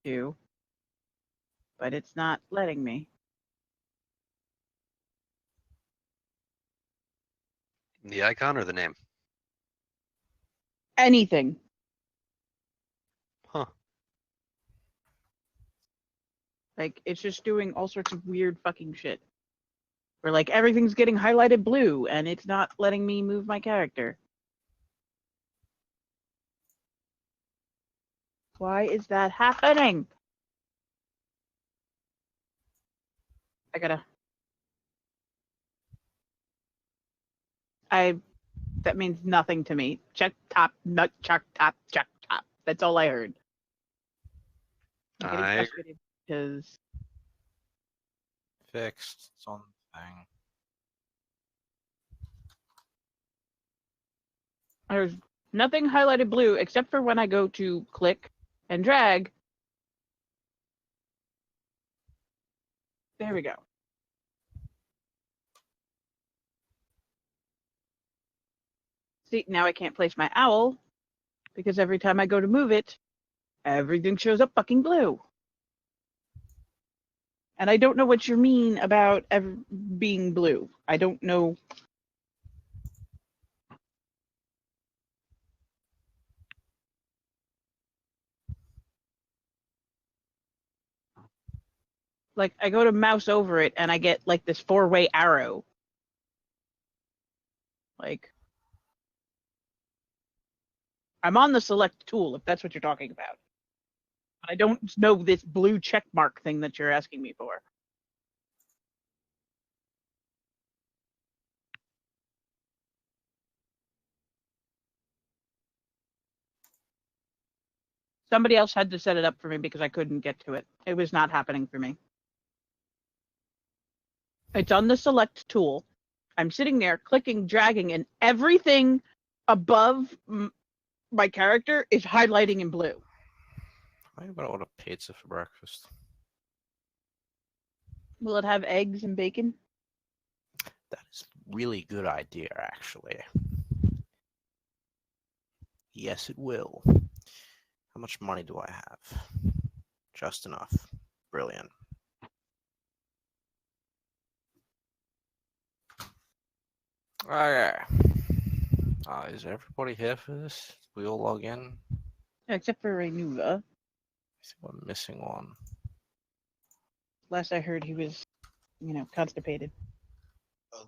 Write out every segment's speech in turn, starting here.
to, but it's not letting me. The icon or the name? Anything. Huh. Like, it's just doing all sorts of weird fucking shit. Where, like, everything's getting highlighted blue, and it's not letting me move my character. Why is that happening? That means nothing to me. Check top, nut, check top, check top. That's all I heard. I'm getting I frustrated because Fixed. It's on the thing. there's nothing highlighted blue except for when I go to click and drag. There we go. See, now I can't place my owl because every time I go to move it, everything shows up fucking blue. And I don't know what you mean about being blue. I don't know. Like, I go to mouse over it and I get like this 4-way arrow. Like, I'm on the select tool, if that's what you're talking about. I don't know this blue check mark thing that you're asking me for. Somebody else had to set it up for me because I couldn't get to it. It was not happening for me. It's on the select tool. I'm sitting there clicking, dragging, and everything above my character is highlighting in blue. I'm gonna order pizza for breakfast. Will it have eggs and bacon? That is a really good idea, actually. Yes, it will. How much money do I have? Just enough. Brilliant. Okay. Is everybody here for this? We all log in? Except for Renuva. I think I'm missing one. Last I heard, he was, constipated. Oh.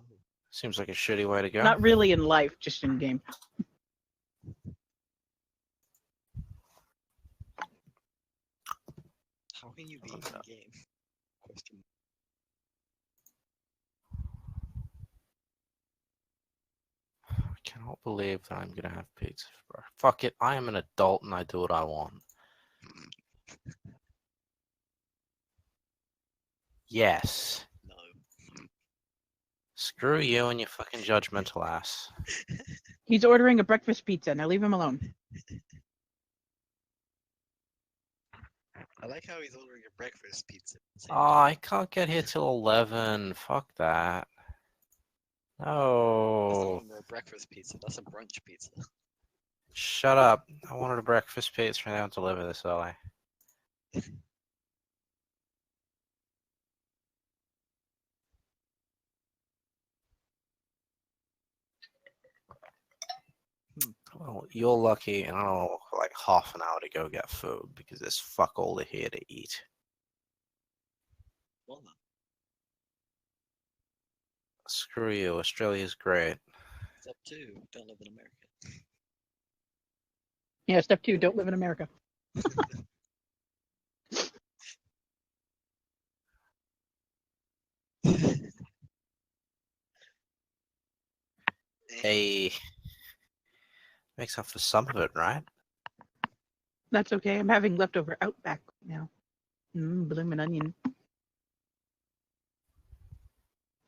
Seems like a shitty way to go. Not really in life, just in game. How can you be in the game? Question. I cannot believe that I'm gonna have pizza for breakfast. Fuck it, I am an adult and I do what I want. Yes. No. Screw you and your fucking judgmental ass. He's ordering a breakfast pizza. Now leave him alone. I like how he's ordering a breakfast pizza. Oh, I can't get here till 11. Fuck that. That's No. not even a breakfast pizza. That's a brunch pizza. Shut up. I wanted a breakfast pizza and they don't deliver this early. Well, you're lucky, and I don't know, like half an hour to go get food because there's fuck all here to eat. Well done. Screw you. Australia's great. Step 2, don't live in America. Yeah, step 2, don't live in America. Hey, makes up for some of it, right? That's okay. I'm having leftover Outback now. Bloomin' onion.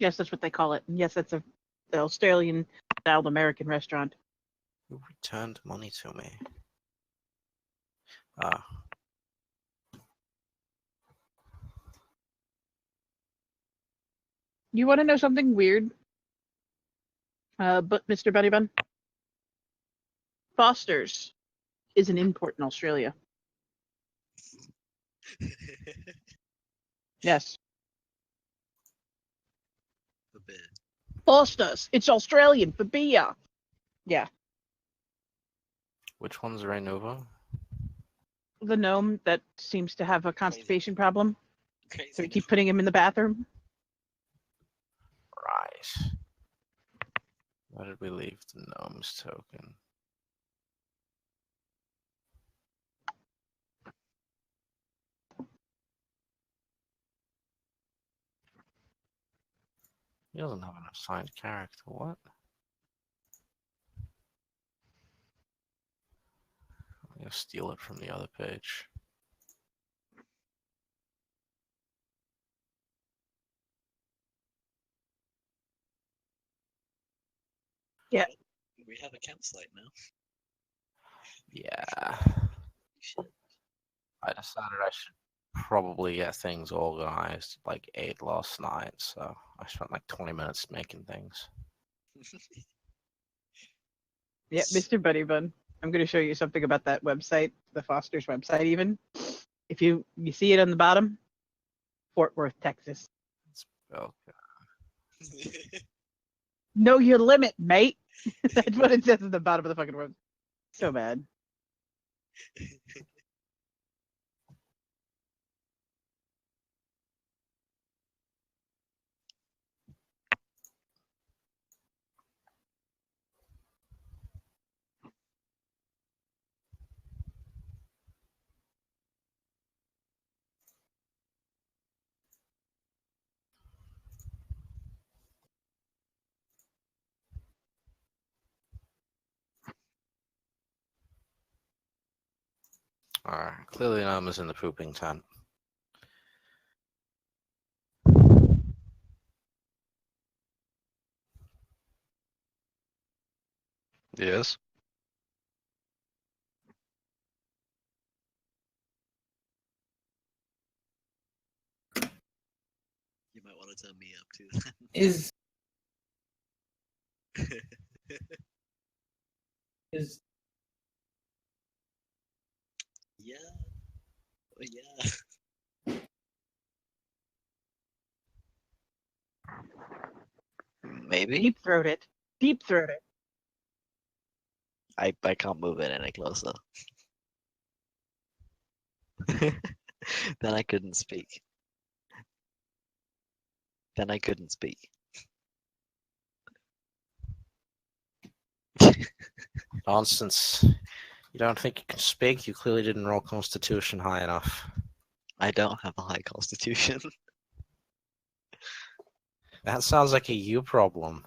Yes, that's what they call it. And yes, that's the Australian-styled American restaurant. Who returned money to me? Ah. You want to know something weird? But Mr. Bunny Bun? Foster's is an import in Australia. Yes. The beer. Foster's. It's Australian for beer. Yeah. Which one's Renova? The gnome that seems to have a constipation problem. Crazy. So we keep putting him in the bathroom. Right. Where did we leave the gnomes token? He doesn't have an assigned character. What? I'm gonna steal it from the other page. We have a campsite now. Yeah. Shit. I decided I should probably get things organized like 8 last night, so I spent like 20 minutes making things. Yeah, Mr. Buddy Bun. I'm going to show you something about that website, the Foster's website. Even if you see it on the bottom, Fort Worth, Texas. Okay. Know your limit, mate. That's what it says at the bottom of the fucking web. So bad. Alright, clearly Nama's in the pooping tent. Yes. You might want to turn me up too. Is Yeah. Oh, yeah. Maybe. Deep throat it. Deep throat it. I can't move it any closer. Then I couldn't speak. Then I couldn't speak. Nonsense. You don't think you can speak? You clearly didn't roll Constitution high enough. I don't have a high constitution. That sounds like a you problem.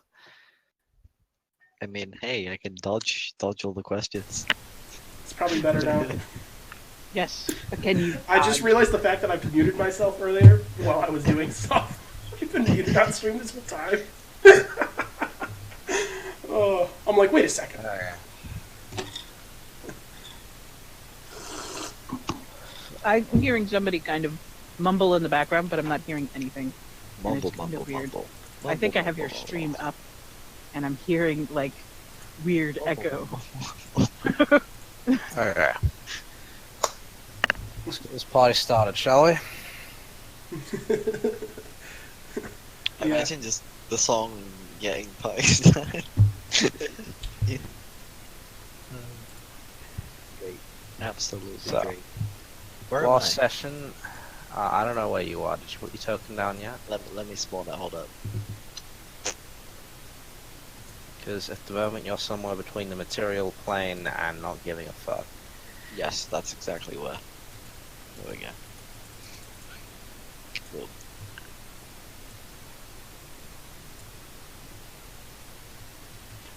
I mean, hey, I can dodge all the questions. it's probably better now. Yes. But can you? I just realized the fact that I muted myself earlier while I was doing stuff. I've been muted on stream this whole time. Oh, I'm like, wait a second. Okay. I'm hearing somebody kind of mumble in the background, but I'm not hearing anything. And Mumble, it's kind mumble, of weird. mumble. I think I have your Mumble, stream mumble. up, and I'm hearing like weird echo. Okay. Let's get this party started, shall we? Yeah. Imagine just the song getting placed. Yeah. Great. Absolutely So, great. Where am Last I? session, I don't know where you are. Did you put your token down yet? Let me spawn it. Hold up. Because at the moment you're somewhere between the material plane and not giving a fuck. Yes, that's exactly where. There we go. Cool.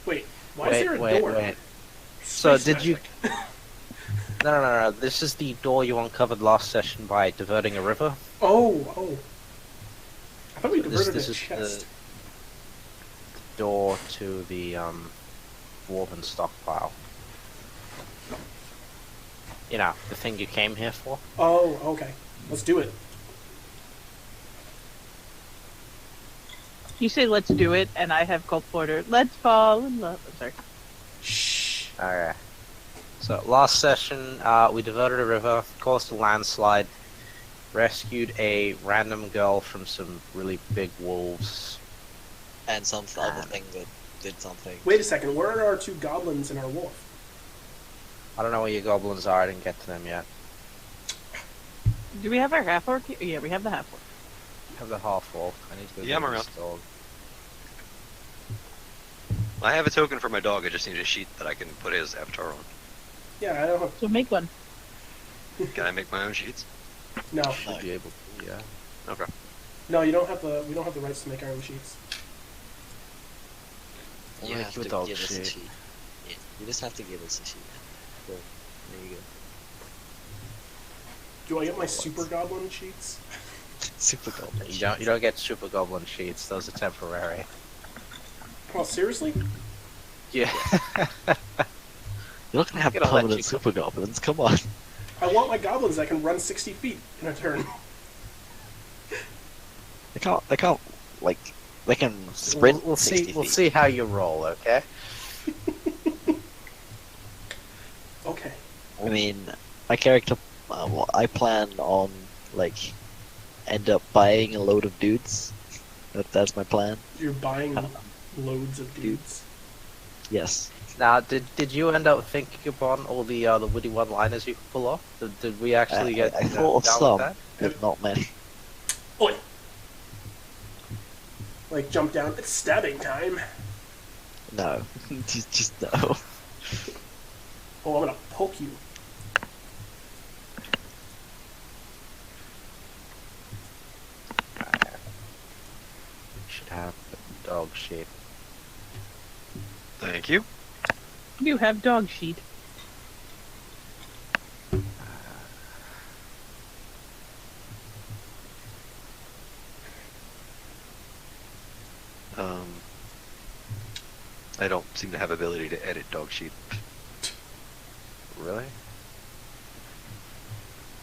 Wait, why is there a door? Wait. So Space did you? magic. No. This is the door you uncovered last session by diverting a river. Oh. I thought we So diverted this a is chest. the door to the dwarven stockpile. You know, the thing you came here for. Oh, okay. Let's do it. You say let's do it, and I have Colt Porter. Let's fall in love. I'm sorry. Shh. Okay. So last session, we diverted a river, caused a landslide. rescued a random girl from some really big wolves. And some other thing that did something. Wait a second, where are our 2 goblins and our wolf? I don't know where your goblins are. I didn't get to them yet. Do we have our half orc? Yeah, we have the half orc. I have the half wolf. I need to go Yeah, get I'm this around. dog. I have a token for my dog. I just need a sheet that I can put his avatar on. Yeah, I don't have... So make one. Can I make my own sheets? No. Should be able to, yeah. Okay. No, you don't have the... We don't have the rights to make our own sheets. You Make have your to dog give us a sheet. sheet. Yeah, you just have to give us a sheet. Cool. There you go. Do I get my super goblin sheets? Super goblin. You don't get super goblin sheets. Those are temporary. Oh, seriously? Yeah. You're not gonna have Get all that permanent cheap super goblins. Come on. I want my goblins that can run 60 feet in a turn. They can't. Like, they can sprint. We'll 60 see. We'll feet. see how you roll. Okay. Okay. I mean, my character. I plan on like end up buying a load of dudes. That's my plan. You're buying loads of dudes. Yes. Now, did you end up thinking upon all the witty one-liners you could pull off? Did we actually get I thought of down some, with that? but not many. Oi! Like, jump down. It's stabbing time. No, just no. Oh, I'm gonna poke you. Should have a dog sheet. Thank you. You have dog sheet. I don't seem to have ability to edit dog sheet. Really?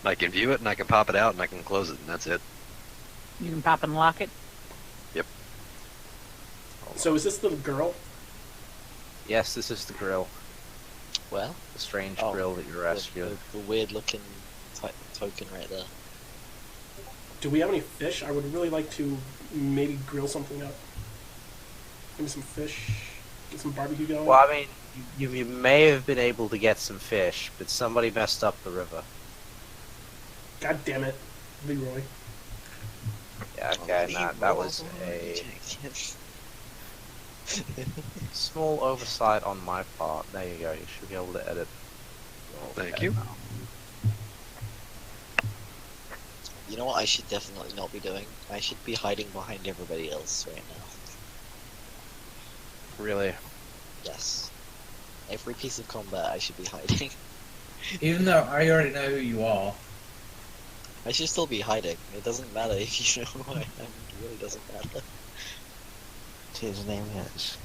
I can view it and I can pop it out and I can close it and that's it. You can pop and lock it. So is this the girl? Yes, this is the grill. Well, The strange Oh, grill that you rescued. the weird looking token right there. Do we have any fish? I would really like to maybe grill something up. Maybe some fish. Get some barbecue going. Well, I mean, you may have been able to get some fish, but somebody messed up the river. God damn it, Leroy. Yeah, okay, that was a small oversight on my part. There you go. You should be able to edit. Thank you. now. You know what I should definitely not be doing? I should be hiding behind everybody else right now. Really? Yes. Every piece of combat I should be hiding. Even though I already know who you are. I should still be hiding. It doesn't matter if you know who I am. It really doesn't matter. His name is.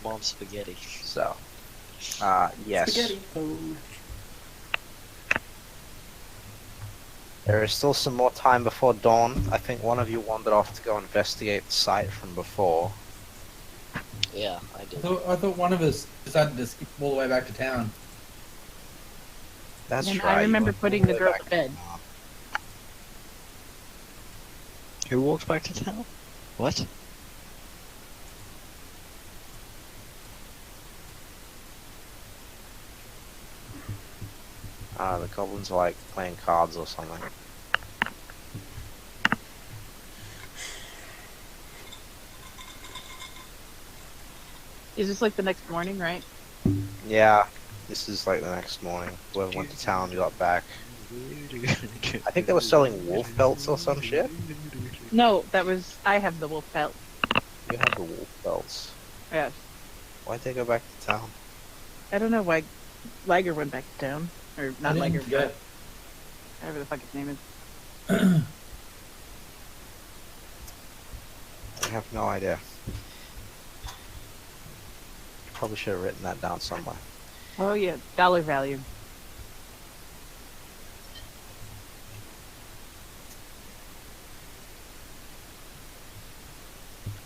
Mom spaghetti. So, yes. Spaghetti phone. There is still some more time before dawn. I think one of you wandered off to go investigate the site from before. Yeah, I did. I thought one of us decided to skip all the way back to town. That's And right. I you remember went putting all the way girl back to bed. town. Who walked back to town? What? The goblins are like playing cards or something. Is this like the next morning, right? Yeah, this is like the next morning. Whoever went to town got back. I think they were selling wolf pelts or some shit. No, that was. I have the wolf pelt. You have the wolf pelts. Yes. Why'd they go back to town? I don't know why Liger went back to town. Or I not didn't Liger, get- but whatever the fuck his name is. I have no idea. Probably should have written that down somewhere. Oh yeah, dollar value.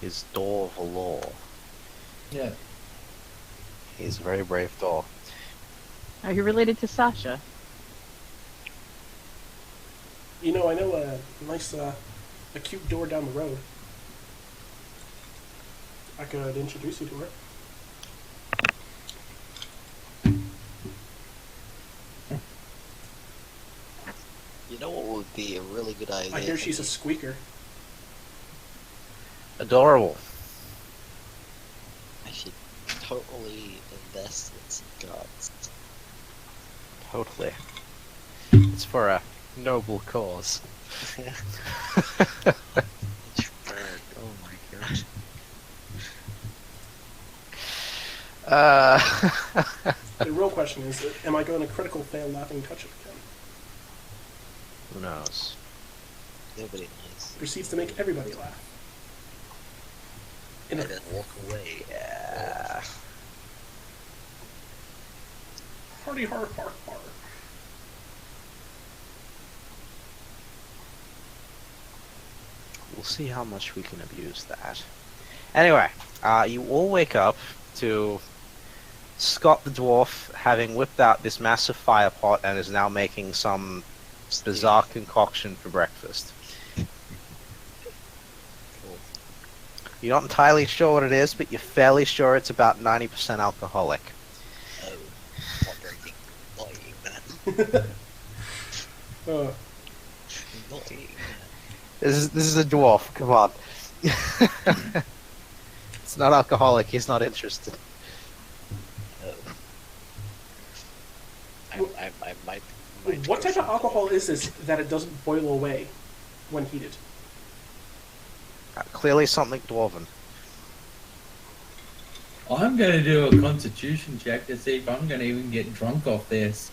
Is Door Valor. Yeah. He's a very brave Door. Are you related to Sasha? You know, I know a nice, a cute door down the road. I could introduce you to her. You know what would be a really good idea? I hear she's a maybe? squeaker. Adorable. I should totally invest in some gods. Totally. It's for a noble cause. Bird. Oh my god. The real question is, am I going to critical fail laughing touch it again? Who knows? Nobody knows. Proceeds to make everybody laugh. In And a then walk away. Yeah. party har har har. We'll see how much we can abuse that. Anyway, you all wake up to Scott the dwarf having whipped out this massive fire pot and is now making some bizarre concoction for breakfast. Cool. You're not entirely sure what it is, but you're fairly sure it's about 90% alcoholic. Oh, not drinking. Not eating that. Uh, Not eating This is a dwarf. Come on. It's not alcoholic. He's not interested. that. Oh. I might. what go type of for alcohol is this that it doesn't boil away when heated? Clearly something dwarven. I'm gonna do a constitution check to see if I'm gonna even get drunk off this.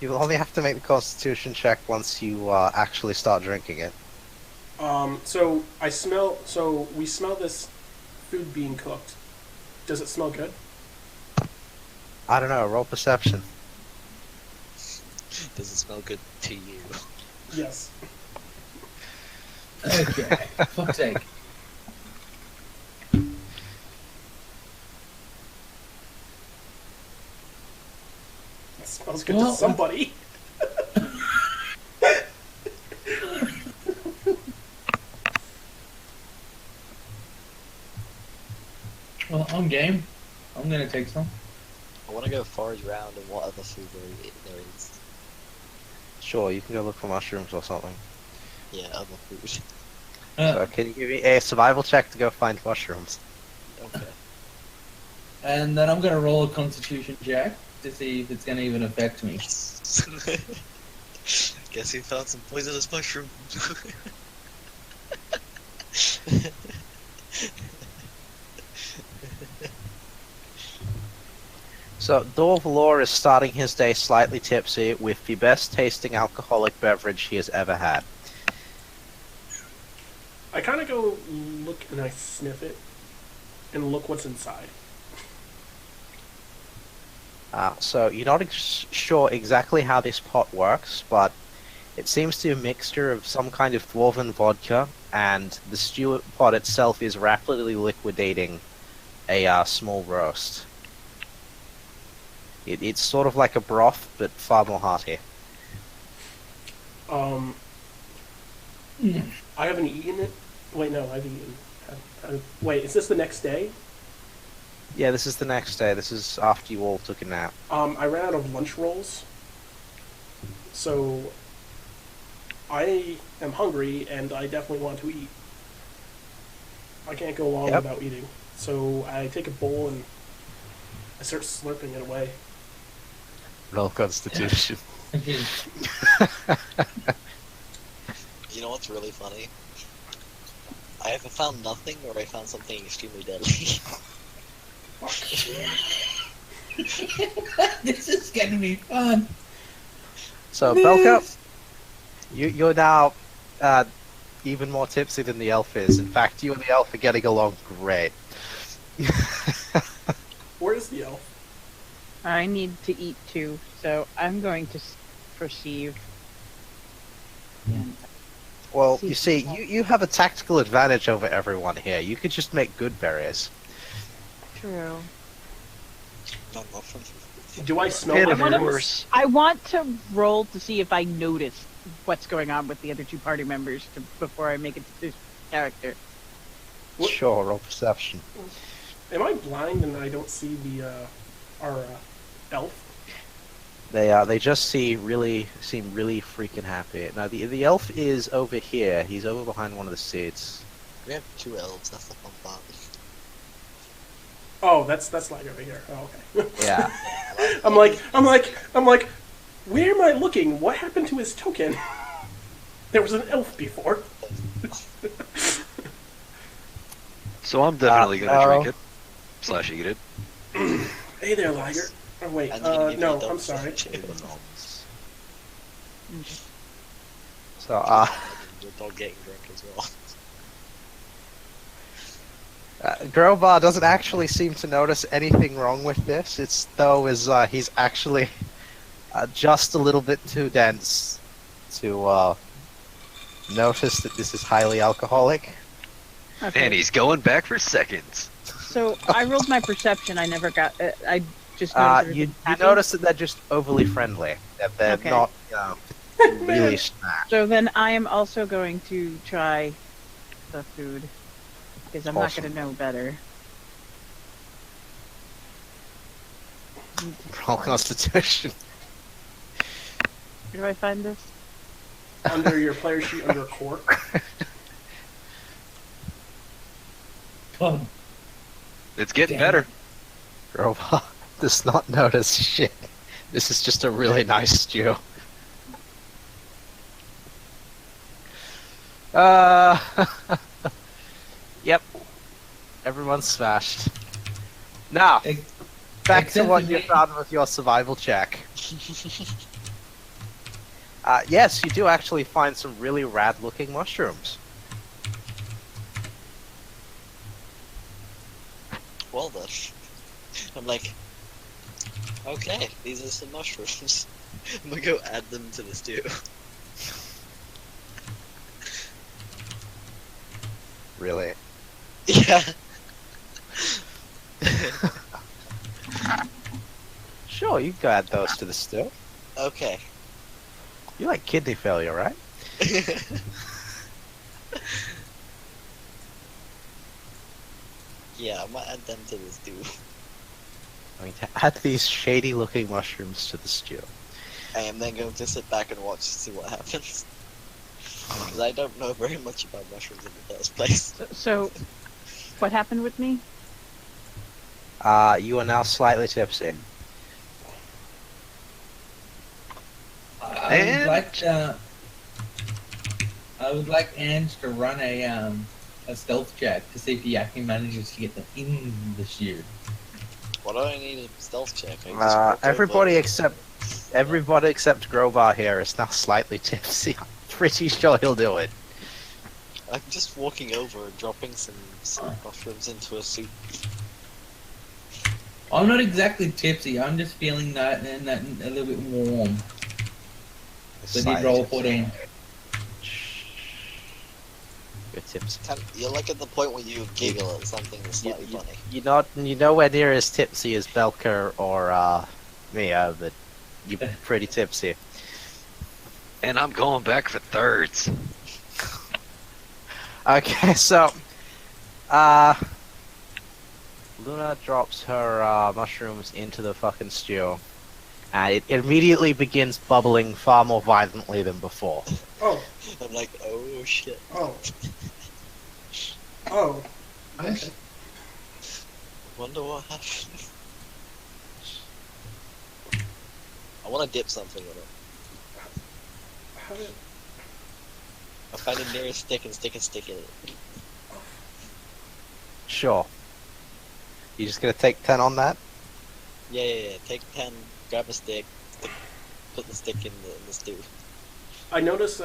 You will only have to make the constitution check once you actually start drinking it. So we smell this food being cooked. Does it smell good? I don't know. Roll perception. Does it smell good to you? Yes. Okay, fuck's sake. It smells good Well, to somebody. Well, I'm game. I'm gonna take some. I want to go forage around and what other food there is. Sure, you can go look for mushrooms or something. Yeah, other food. So can you give me a survival check to go find mushrooms? Okay. And then I'm gonna roll a constitution check to see if it's gonna even affect me. Guess he found some poisonous mushrooms. So, Dwarf Lore is starting his day slightly tipsy with the best tasting alcoholic beverage he has ever had. I kind of go look and I sniff it and look what's inside. So, you're not sure exactly how this pot works, but it seems to be a mixture of some kind of dwarven vodka, and the stew pot itself is rapidly liquidating a small roast. It's sort of like a broth, but far more hearty. Mm. I haven't eaten it. Wait, no, I've eaten. Wait, is this the next day? Yeah, this is the next day. This is after you all took a nap. I ran out of lunch rolls, so I am hungry and I definitely want to eat. I can't go long Yep. without eating, so I take a bowl and I start slurping it away. Roll Constitution. You know what's really funny? I either found nothing or I found something extremely deadly. This is gonna be fun. So, Belka, you're now even more tipsy than the elf is. In fact, you and the elf are getting along great. Where is the elf? I need to eat too, so I'm going to perceive. Well, you see, you have a tactical advantage over everyone here. You could just make good berries. True. don't know. Do I smell Pit the of wanna- berries? course. I want to roll to see if I notice what's going on with the other two party members before I make it to this character. What- Sure, roll perception. Am I blind and I don't see our elf? They just seem really freaking happy. Now the elf is over here. He's over behind one of the seats. We have 2 elves, that's the fun part. Oh, that's like over here. Oh, okay. Yeah. I'm like, where am I looking? What happened to his token? There was an elf before. So I'm definitely gonna no. drink it. / eat it. Hey there, Liger. Oh wait, And you can give no, me I'm those sorry. So Your dog getting drunk as well. Grobar doesn't actually seem to notice anything wrong with this. It's though as he's actually just a little bit too dense to notice that this is highly alcoholic. Okay. And he's going back for seconds. So I rolled my perception. I never got. I just noticed You happy. notice that they're just overly friendly. That they're Okay. not really snack. So then I am also going to try the food because I'm Awesome. not going to know better. Roll Constitution. Where do I find this? Under your player sheet, under core. God, It's getting Damn. better. Grobar does not notice shit. This is just a really nice stew. Yep. Everyone's smashed. Now, ex- back to except what for you me. found with your survival check. Yes, you do actually find some really rad-looking mushrooms. Well then. I'm like, okay, these are some mushrooms. I'm gonna go add them to the stew. Really? Yeah. Sure, you can add those to the stew. Okay. You like kidney failure, right? Yeah, I might add them to the stew. I mean, to add these shady-looking mushrooms to the stew. I am then going to sit back and watch to see what happens. Because I don't know very much about mushrooms in the first place. So what happened with me? You are now slightly tipsy. I would And- like I would like Ange to run a stealth check to see if he actually manages to get them in the stew. What do I need a stealth check? I just walk Everybody over. except Grobar here is now slightly tipsy. I'm pretty sure he'll do it. I'm just walking over and dropping some mushrooms into a soup. I'm not exactly tipsy. I'm just feeling that a little bit warm. So I did roll 14. You're tipsy. You're like at the point where you giggle at something that's slightly funny. You're nowhere near as tipsy as Belker or me, but you're pretty tipsy. And I'm going back for thirds. Okay, so Luna drops her mushrooms into the fucking stew, and it immediately begins bubbling far more violently than before. Oh, I'm like, oh shit. oh. Oh. Okay. Wonder what happened. I want to dip something in it. How did... I find the nearest stick and stick in it. Sure. You just gonna take 10 on that? Yeah. Take 10, grab a stick, put the stick in the stew. I notice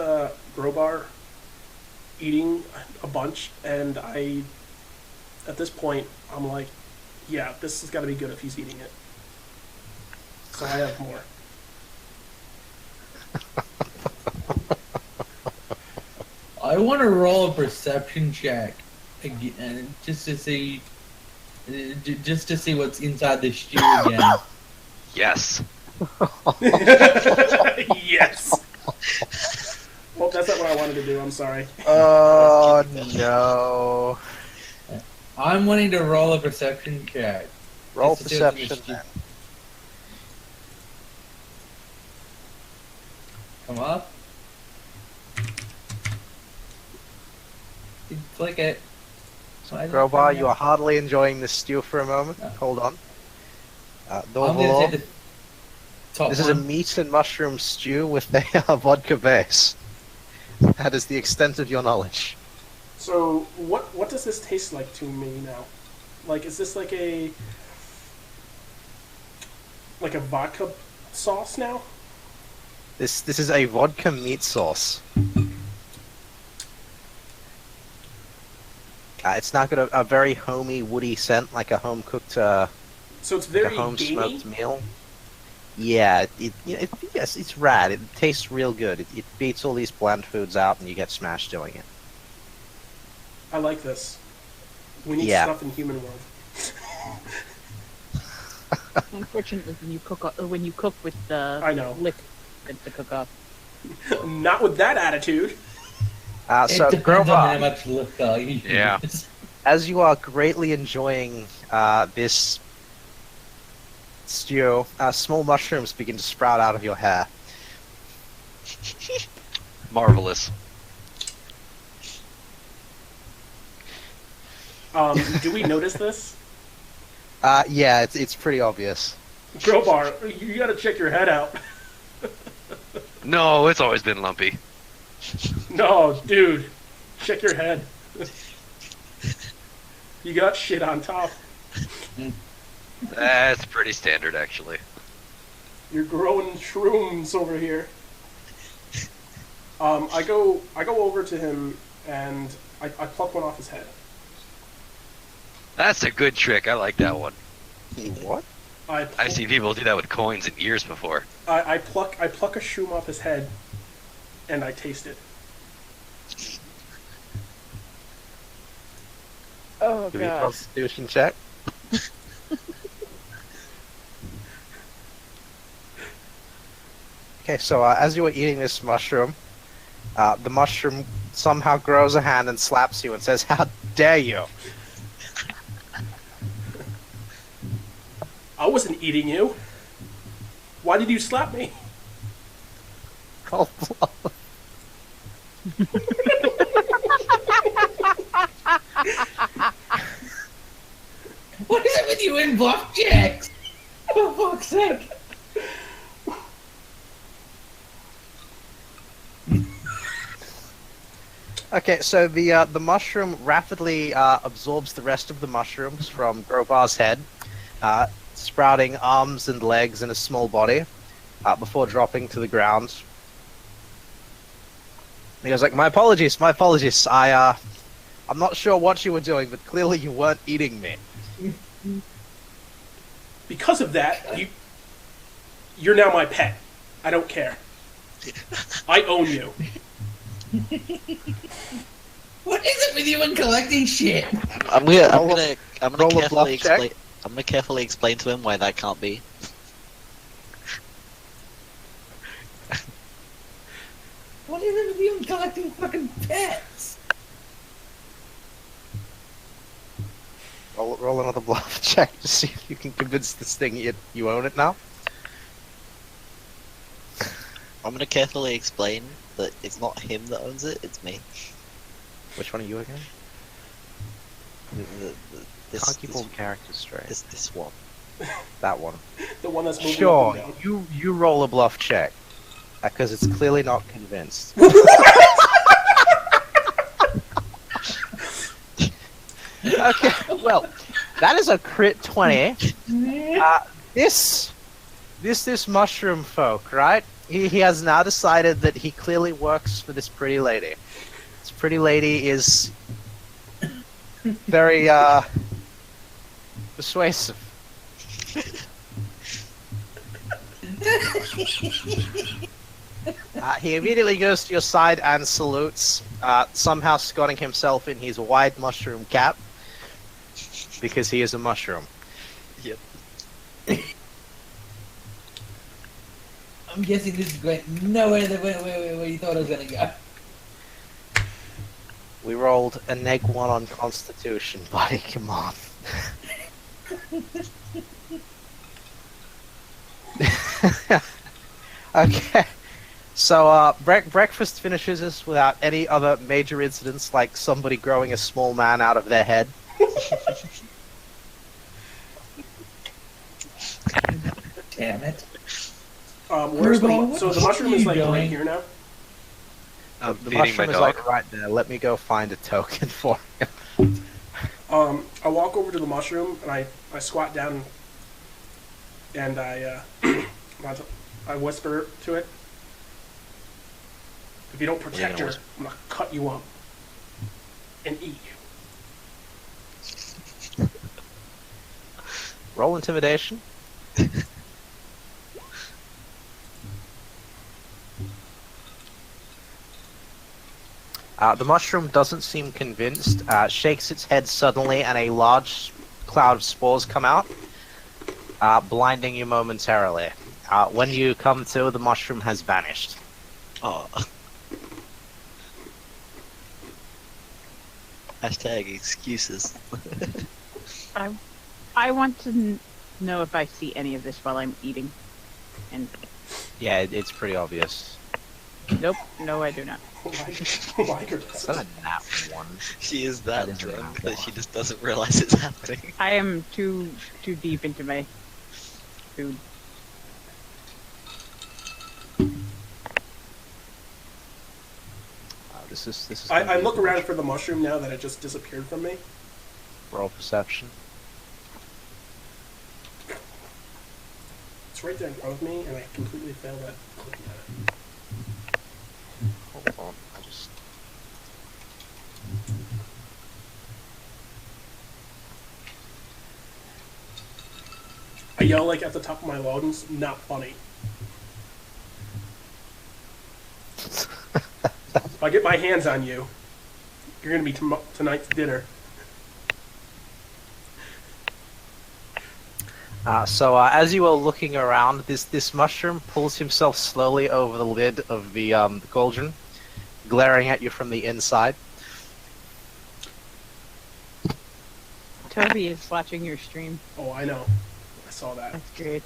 Grobar eating a bunch, and at this point, I'm like, yeah, this has got to be good if he's eating it. So I have more. I want to roll a perception check again, just to see just to see what's inside the stew again. Yes. Yes. Well, that's not what I wanted to do. I'm sorry. Oh no! I'm wanting to roll a perception check. Roll Just to see what's in the perception stew. then. Come up. Click it. Why is it Crowbar, coming you up? are hardly enjoying this stew for a moment. Hold on. I'm gonna Dorvalor, say the top this is a one. meat and mushroom stew with a vodka base. That is the extent of your knowledge. So, what does this taste like to me now? Like, is this like a vodka sauce now? This is a vodka meat sauce. It's now got a very homey, woody scent, like a home cooked, So it's like very a home gamey. smoked meal. Yeah, yes, it's rad. It tastes real good. It beats all these bland foods out, and you get smashed doing it. I like this. We need Yeah. stuff in human world. Unfortunately, when you cook with the I know. liquor to cook up. Not with that attitude. So, It depends on how Grover, much liquor you Yeah. use. as you are greatly enjoying this stew, small mushrooms begin to sprout out of your hair. Marvelous. Do we notice this? Yeah, it's pretty obvious. Crowbar, you gotta check your head out. No, it's always been lumpy. No, dude. Check your head. You got shit on top. That's pretty standard, actually. You're growing shrooms over here. I go over to him and I pluck one off his head. That's a good trick. I like that one. What? I've seen people do that with coins and ears before. I pluck a shroom off his head and I taste it. Oh Give me a god. constitution check. Okay, so as you were eating this mushroom, the mushroom somehow grows a hand and slaps you and says, "How dare you!" I wasn't eating you. Why did you slap me? Roll bluff. What is it with you in bluff checks? For fuck's sake! Okay, so the mushroom rapidly absorbs the rest of the mushrooms from Grobar's head, sprouting arms and legs and a small body, before dropping to the ground. He goes like, my apologies. I'm not sure what you were doing, but clearly you weren't eating me." Because of that, you're now my pet. I don't care. I own you. What is it with you and collecting shit? I'm Roll gonna roll a bluff carefully check. explain. I'm gonna carefully explain to him why that can't be. What is it with you and collecting fucking pets? Roll another bluff check to see if you can convince this thing you own it now. I'm gonna carefully explain that it's not him that owns it, it's me. Which one are you again? Can't keep all the characters straight. This one. That one. The one that's moving Sure, up and down. you roll a bluff check. Because it's clearly not convinced. Okay, well, that is a crit 20. This mushroom folk, right? He has now decided that he clearly works for this pretty lady. This pretty lady is very, persuasive. He immediately goes to your side and salutes, somehow squatting himself in his wide mushroom cap. because he is a mushroom. Yep. I'm guessing this is going nowhere where you thought it was gonna go. We rolled a -1 on Constitution, buddy. Come on. Okay. So, breakfast finishes us without any other major incidents, like somebody growing a small man out of their head. Damn it. Where's Rubo, so what the mushroom are is you like doing? right here now. I'm The feeding my mushroom is dog. like right there. Let me go find a token for him. I walk over to the mushroom and I squat down and I whisper to it. If you don't protect her, whisper? I'm gonna cut you up and eat you. Roll intimidation. The mushroom doesn't seem convinced, shakes its head suddenly, and a large cloud of spores come out, blinding you momentarily. When you come to, the mushroom has vanished. Oh. Hashtag excuses. I want to know if I see any of this while I'm eating. And Yeah, it's pretty obvious. nope, no, I do not. Like her. It's not a nat 1. She is That that is drunk not that she wrong. just doesn't realize it's happening. I am too deep into my food. This is. I look around for the mushroom now that it just disappeared from me. Roll perception. It's right there in front of me, and I completely failed at clicking at it. Hold on, I just. I yell like at the top of my lungs, not funny. If I get my hands on you, you're gonna be tonight's dinner. So as you are looking around, this mushroom pulls himself slowly over the lid of the cauldron, glaring at you from the inside. Toby is watching your stream. Oh, I know. I saw that. That's great.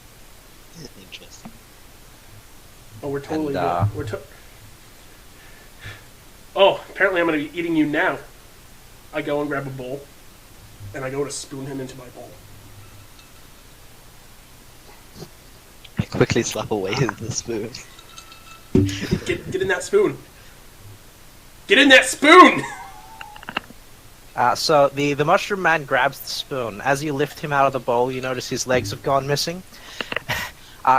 Interesting. Oh, we're totally And, good. Oh, apparently I'm gonna be eating you now. I go and grab a bowl, and I go to spoon him into my bowl. I quickly slap away the spoon. Get in that spoon. Get in that spoon! So the mushroom man grabs the spoon. As you lift him out of the bowl, you notice his legs have gone missing.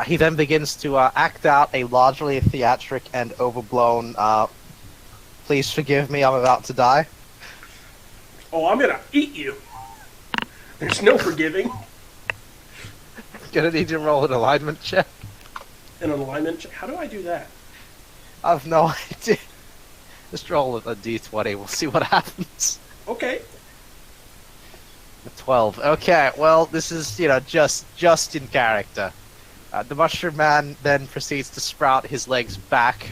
He then begins to act out a largely theatric and overblown, please forgive me, I'm about to die. Oh, I'm gonna eat you. There's no forgiving. Gonna need to roll an alignment check. An alignment check. How do I do that? I've no idea. Just roll a d20, we'll see what happens. Okay. A 12. Okay, well, this is, just in character. The mushroom man then proceeds to sprout his legs back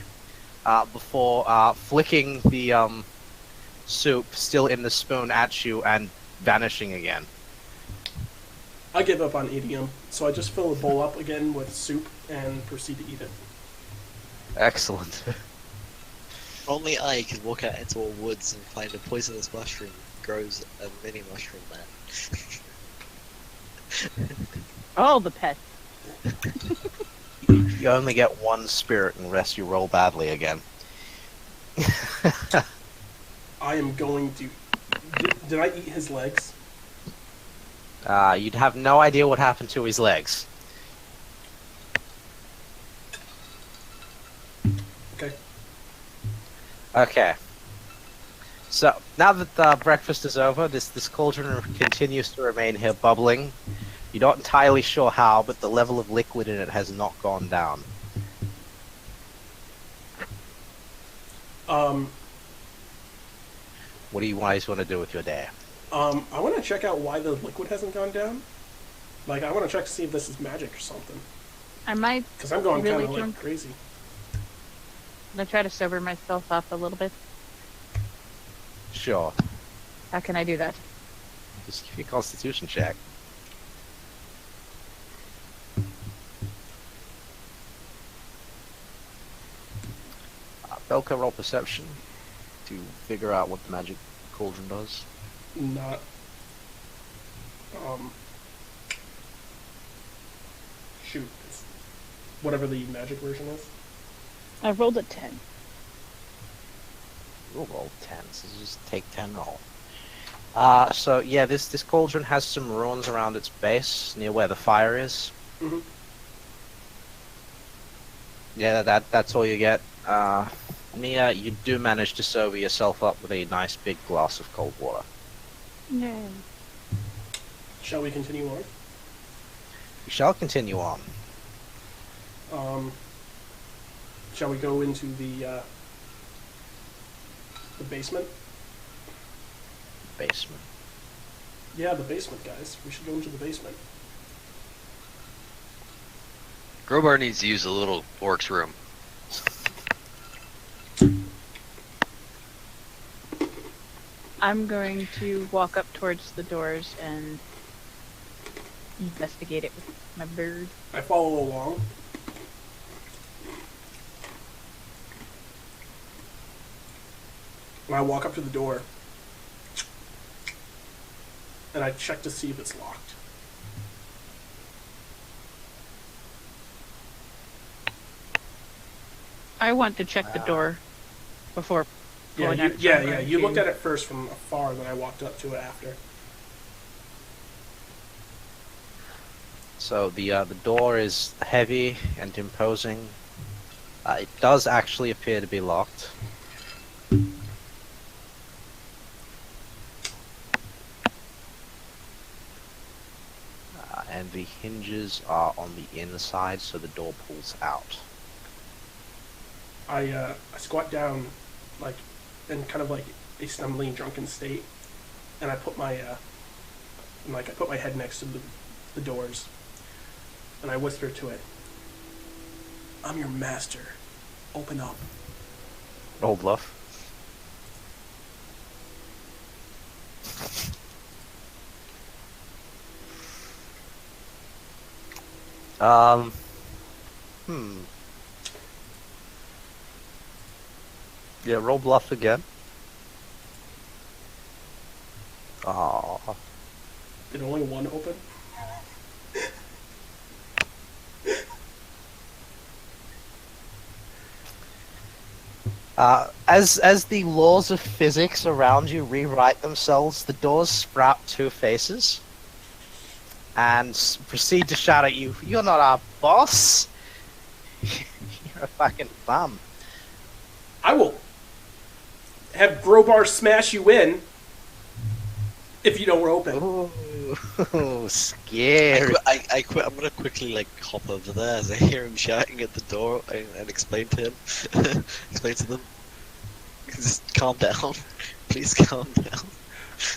before flicking the soup still in the spoon at you and vanishing again. I give up on eating him, so I just fill the bowl up again with soup and proceed to eat it. Excellent. Only I could walk out into a woods and find a poisonous mushroom grows a mini mushroom man. All the pets. You only get one spirit unless you roll badly again. I am going to... Did I eat his legs? You'd have no idea what happened to his legs. Okay. Okay. So, now that breakfast is over, this cauldron continues to remain here bubbling. You're not entirely sure how, but the level of liquid in it has not gone down. Um, What do you guys want to do with your day? I want to check out why the liquid hasn't gone down. Like, I want to check to see if this is magic or something. I might Because I'm going Really kind of like drunk? crazy. gonna try to sober myself up a little bit. Sure. How can I do that? Just give you a constitution check. Belka, roll perception to figure out what the magic cauldron does. Not. Shoot. It's whatever the magic version is. I rolled a 10. We'll roll 10, so just take 10 roll. So yeah, this cauldron has some ruins around its base, near where the fire is. Mm-hmm. Yeah, that's all you get. Nia, you do manage to sober yourself up with a nice big glass of cold water. Yay. Shall we continue on? We shall continue on. Shall we go into the basement? Basement. Yeah, the basement, guys. We should go into the basement. Grobar needs to use the little orc's room. I'm going to walk up towards the doors and investigate it with my bird. I follow along. And I walk up to the door. And I check to see if it's locked. I want to check the door before Yeah, pulling you, out its yeah, own yeah. ring You to- looked at it first from afar, and then I walked up to it after. So the door is heavy and imposing. It does actually appear to be locked. And the hinges are on the inside, so the door pulls out. I squat down, like, in kind of like a stumbling, drunken state, and I put my, I put my head next to the doors, and I whisper to it, "I'm your master. Open up." Roll bluff. Um. Yeah, roll bluff again. Ah. Did only one open? As the laws of physics around you rewrite themselves, the doors sprout two faces and proceed to shout at you, "You're not our boss! You're a fucking bum." I will have Grobar smash you in if you don't open. Ooh, scary. I quit. I'm gonna quickly like hop over there as I hear him shouting at the door and explain to him, explain to them. Just calm down, please calm down.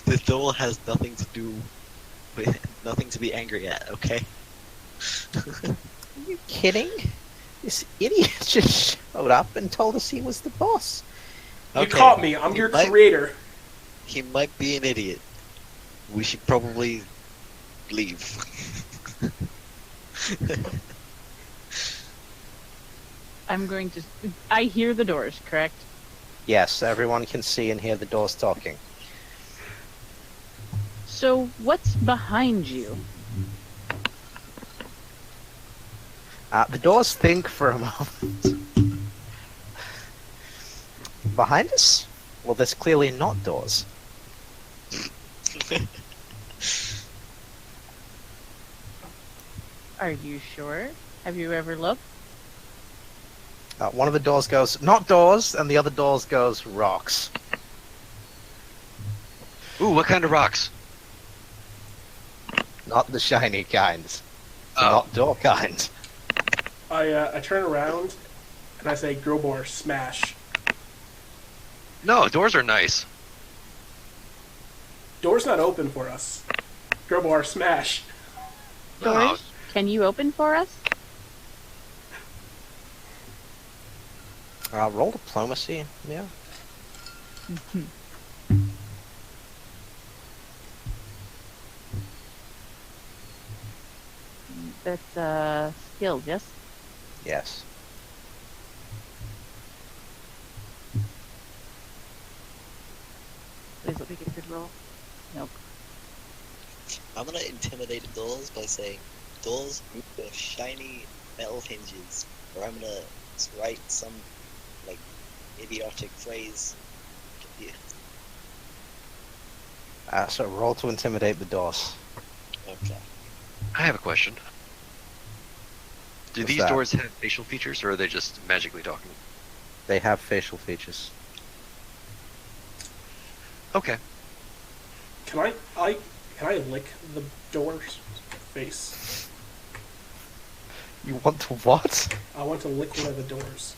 The door has nothing to do with nothing to be angry at. Okay. Are you kidding? This idiot just showed up and told us he was the boss. You Okay, caught me. I'm your might- creator. He might be an idiot. We should probably leave. I'm going to. I hear the doors, correct? Yes, everyone can see and hear the doors talking. So what's behind you? The doors think for a moment. Behind us? Well, there's clearly not doors. Are you sure? Have you ever looked? One of the doors goes, "Not doors," and the other doors goes, "Rocks." Ooh, what kind of rocks? Not the shiny kind. The Oh. not door kind. I turn around and I say, "Grobar, smash." No, doors are nice. Door's not open for us. Grobar, smash. Doors, can you open for us? Roll diplomacy, yeah. That's skills, yes? Yes. Please let me get a good roll. Nope. I'm gonna intimidate the doors by saying, doors with shiny metal hinges, or I'm gonna write some, like, idiotic phrase. Yeah. So roll to intimidate the doors. Okay. I have a question. Do What's these that? doors have facial features, or are they just magically talking? They have facial features. Okay. Can I lick the door's face? You want to what? I want to lick one of the doors.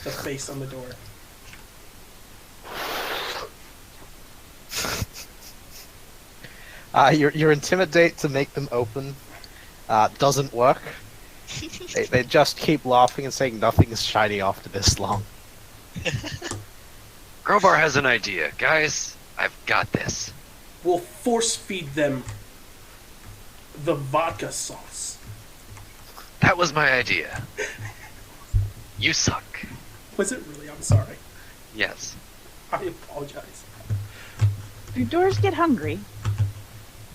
The face on the door. Your intimidate to make them open doesn't work. They just keep laughing and saying nothing is shiny after this long. Crowbar has an idea. Guys, I've got this. We'll force feed them the vodka sauce. That was my idea. You suck. Was it really? I'm sorry. Yes. I apologize. Do doors get hungry?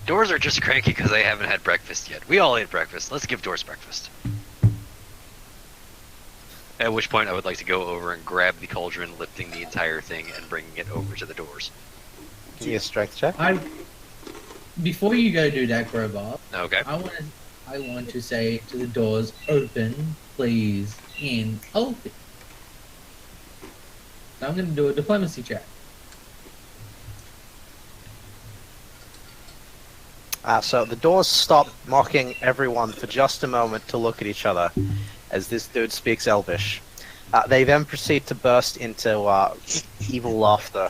Doors are just cranky because they haven't had breakfast yet. We all ate breakfast. Let's give Doors breakfast. At which point I would like to go over and grab the cauldron, lifting the entire thing and bringing it over to the doors. Give me a strength check. Before you go do that, Crowbar, Okay. I want to say to the doors, open, please, in open. So I'm going to do a diplomacy check. So the doors stop mocking everyone for just a moment to look at each other as this dude speaks Elvish. They then proceed to burst into evil laughter.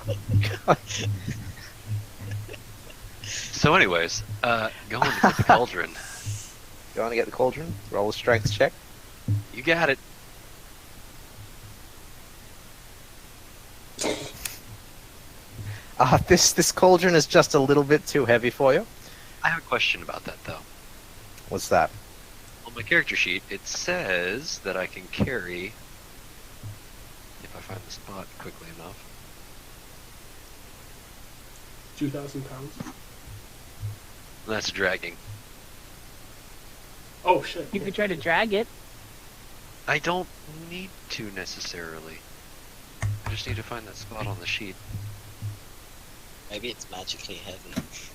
So anyways, going to get the cauldron. Going to get the cauldron? Roll a strength check. You got it. This cauldron is just a little bit too heavy for you. I have a question about that, though. What's that? On my character sheet, it says that I can carry, if I find the spot quickly enough. 2,000 pounds. That's dragging. Oh shit. You could try to drag it. I don't need to necessarily. I just need to find that spot on the sheet. Maybe it's magically heavy.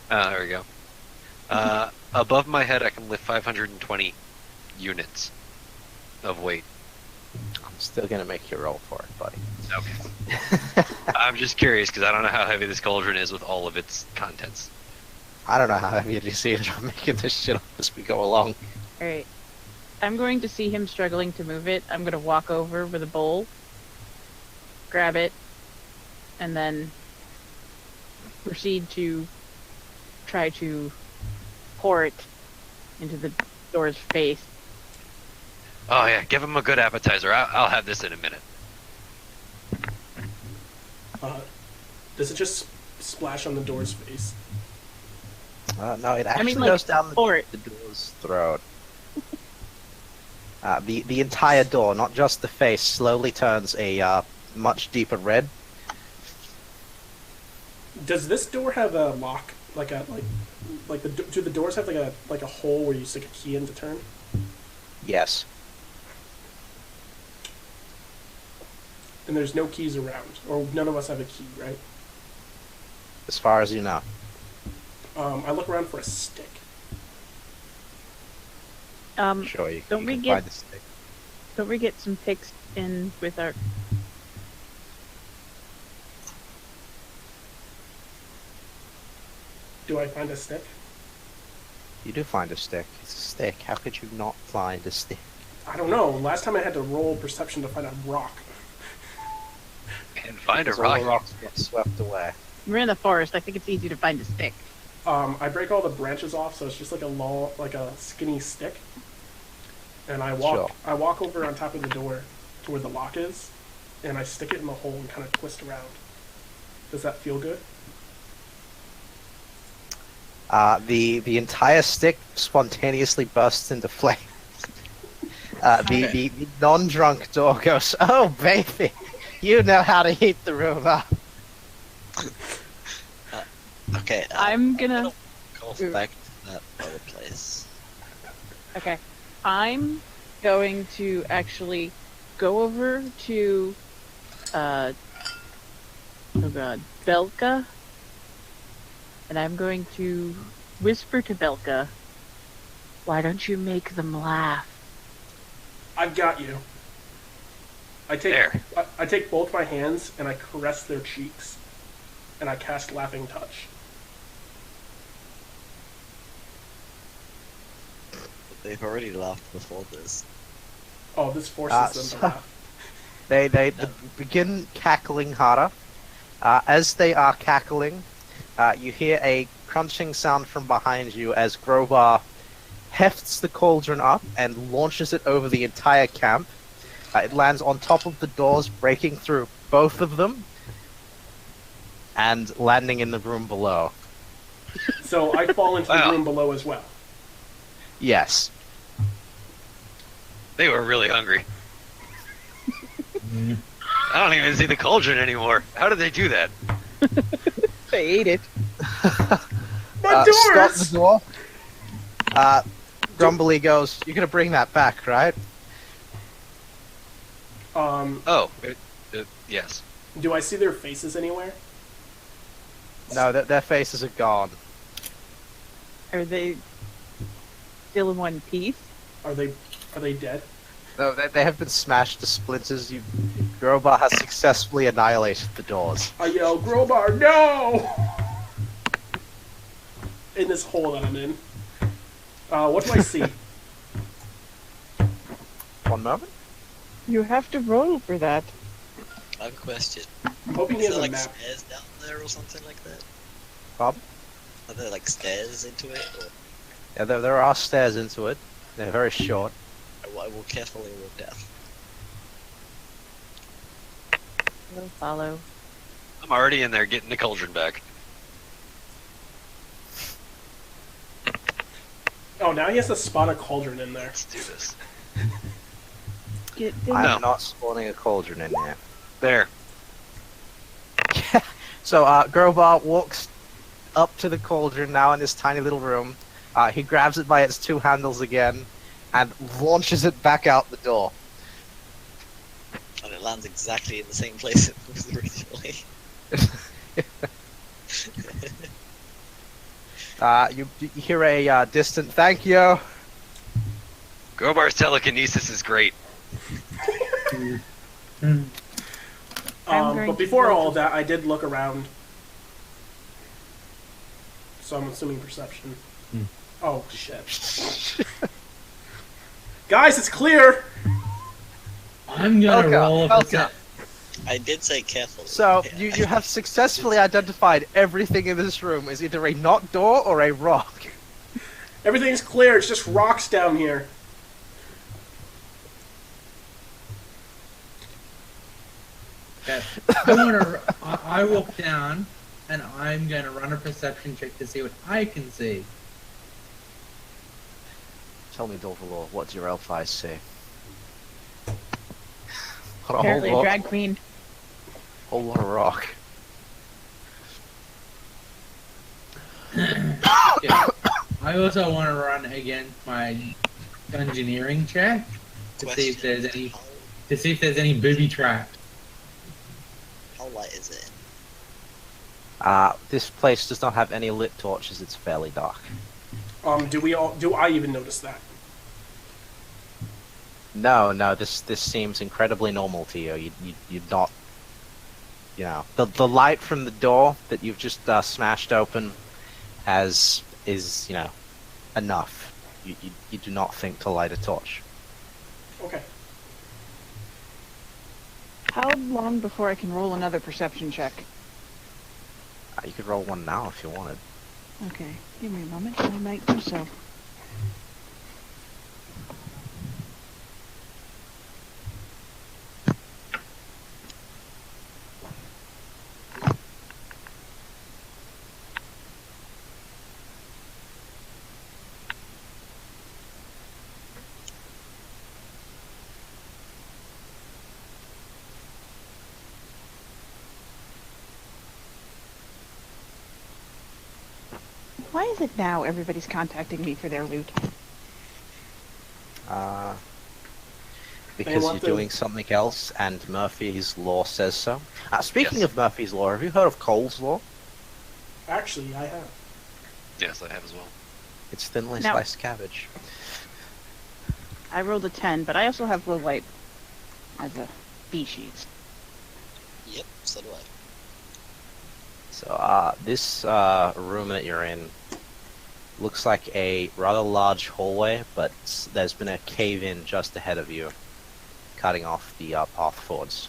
There we go. Above my head, I can lift 520 units of weight. I'm still gonna make you roll for it, buddy. Okay. I'm just curious because I don't know how heavy this cauldron is with all of its contents. I don't know how heavy you see it. I'm making this shit up as we go along. Alright. I'm going to see him struggling to move it. I'm going to walk over with a bowl, grab it, and then proceed to try to pour it into the door's face. Oh yeah, give him a good appetizer. I'll have this in a minute. Does it just splash on the door's face? No, it actually like, goes down pour it. the door's throat. The entire door, not just the face, slowly turns a much deeper red. Does this door have a lock? Do the doors have like a hole where you stick a key in to turn? Yes. And there's no keys around, or none of us have a key, right? As far as you know. I look around for a stick. Sure, you Don't can we find get- the stick. Don't we get some picks in with our... Do I find a stick? You do find a stick. It's a stick. How could you not find a stick? I don't know. Last time I had to roll perception to find a rock. And find a Because all the rock. rocks get swept away. We're in the forest. I think it's easy to find a stick. I break all the branches off, so it's just like a skinny stick. And I walk, Sure. I walk over on top of the door to where the lock is, and I stick it in the hole and kind of twist around. Does that feel good? The entire stick spontaneously bursts into flame. The non-drunk door goes, "Oh baby, you know how to heat the room up." Okay. I'm gonna. Go back to that other place. Okay. I'm going to actually go over to. Oh god. Belka. And I'm going to whisper to Belka, "Why don't you make them laugh?" I've got you. I take both my hands and I caress their cheeks, and I cast Laughing Touch. They've already laughed before this. Oh, this forces them to laugh. They begin cackling harder. As they are cackling, you hear a crunching sound from behind you as Grobar hefts the cauldron up and launches it over the entire camp. It lands on top of the doors, breaking through both of them, and landing in the room below. So I fall into Wow. the room below as well. Yes. They were really hungry. Mm. I don't even see the cauldron anymore. How did they do that? They ate it. My Stop doors! the door. Grumbly goes, "You're gonna bring that back, right?" Oh, yes. Do I see their faces anywhere? No, their faces are gone. Are they still in one piece? Are they dead? No, they have been smashed to splinters. Grobar has successfully annihilated the doors. I yell, "Grobar, no!" In this hole that I'm in. What do I see? One moment. You have to roll for that. I have a question. I'm hoping he Is has there a like map. stairs down there or something like that? Bob? Are there like stairs into it? Or Yeah, there are stairs into it. They're very short. I will carefully walk down. We'll follow. I'm already in there getting the cauldron back. Oh, now he has to spot a cauldron in there. Let's do this. Get I'm No. not spawning a cauldron in here. There. So, Grobar walks up to the cauldron now in this tiny little room. He grabs it by its two handles again and launches it back out the door. And it lands exactly in the same place it was originally. You hear a distant "thank you." Grobar's telekinesis is great. Mm. I'm going But to before roll all to- that, I did look around. So I'm assuming perception. Hmm. Oh, shit. Guys, it's clear! I'm gonna Okay, roll a okay. percent. I did say carefully. So, Yeah. you have successfully identified everything in this room as either a knocked door or a rock. Everything's clear, it's just rocks down here. Okay. I walk down, and I'm gonna run a perception check to see what I can see. Tell me, Dorvalor, what do your elf eyes say? What a Apparently a whole drag queen. whole lot of rock. Yeah. I also want to run against my engineering check to see if there's any booby traps. How light is it? This place does not have any lit torches. It's fairly dark. Do I even notice that? No, this seems incredibly normal to you. You're not, the light from the door that you've just smashed open is enough. You do not think to light a torch. Okay. How long before I can roll another perception check? You could roll one now if you wanted. Okay, give me a moment. I might do so. Why is it now everybody's contacting me for their loot? Uh, They because want you're the- doing something else, and Murphy's Law says so. Speaking Yes. of Murphy's Law, have you heard of Cole's Law? Actually, I have. Yes, I have as well. It's thinly No. sliced cabbage. I rolled a 10, but I also have low light as a species. Yep, so do I. So, this room that you're in looks like a rather large hallway, but there's been a cave-in just ahead of you, cutting off the path forwards.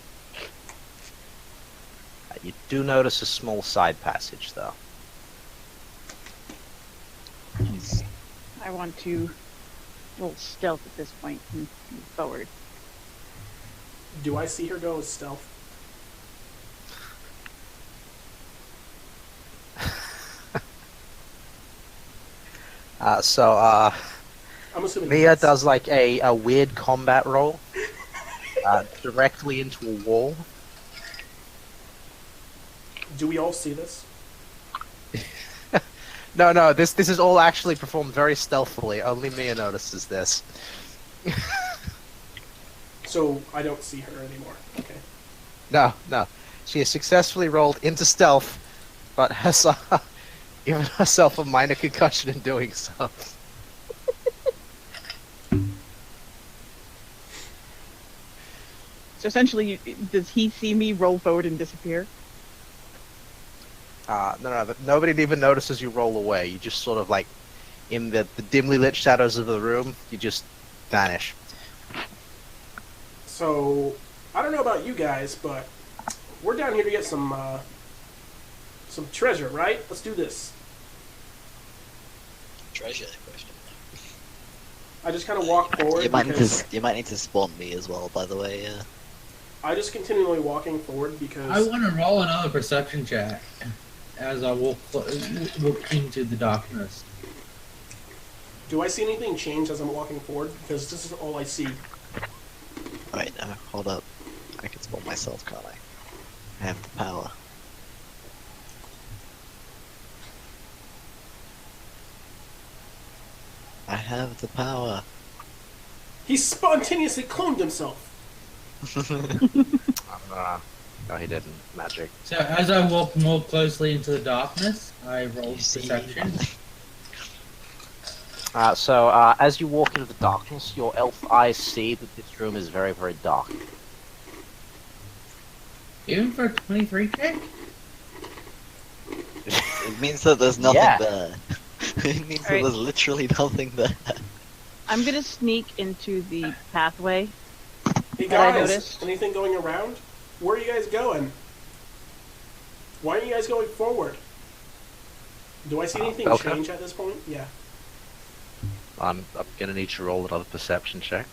You do notice a small side passage, though. Okay. I want to roll stealth at this point and move forward. Do I see her go with stealth? I'm assuming Mia yes. does like a weird combat roll directly into a wall. Do we all see this? No, this is all actually performed very stealthily. Only Mia notices this. So I don't see her anymore. Okay. No. She has successfully rolled into stealth, but has given herself a minor concussion in doing so. So essentially, does he see me roll forward and disappear? No, but nobody even notices you roll away. You just sort of like, in the dimly lit shadows of the room, you just vanish. So I don't know about you guys, but we're down here to get some treasure, right? Let's do this. Treasure question. I just kind of walk forward You might because need to spawn me as well, by the way. Yeah. I just continually walking forward because I want to roll another perception check as I walk into the darkness. do I see anything change as I'm walking forward? Because this is all I see. Wait, no, hold up. I can spawn myself, can't I? I have the power. I have the power. He spontaneously cloned himself. No, he didn't. Magic. So as I walk more closely into the darkness, I roll You see perception. nothing. As you walk into the darkness, your elf eyes see that this room is very, very dark. Even for a 23 check? It means that there's nothing Yeah. there. It means that Alright. there's literally nothing there. I'm gonna sneak into the pathway. Hey That I guys, noticed. anything going around? Where are you guys going? Why aren't you guys going forward? Do I see anything okay. change at this point? Yeah. I'm gonna need you to roll another perception check.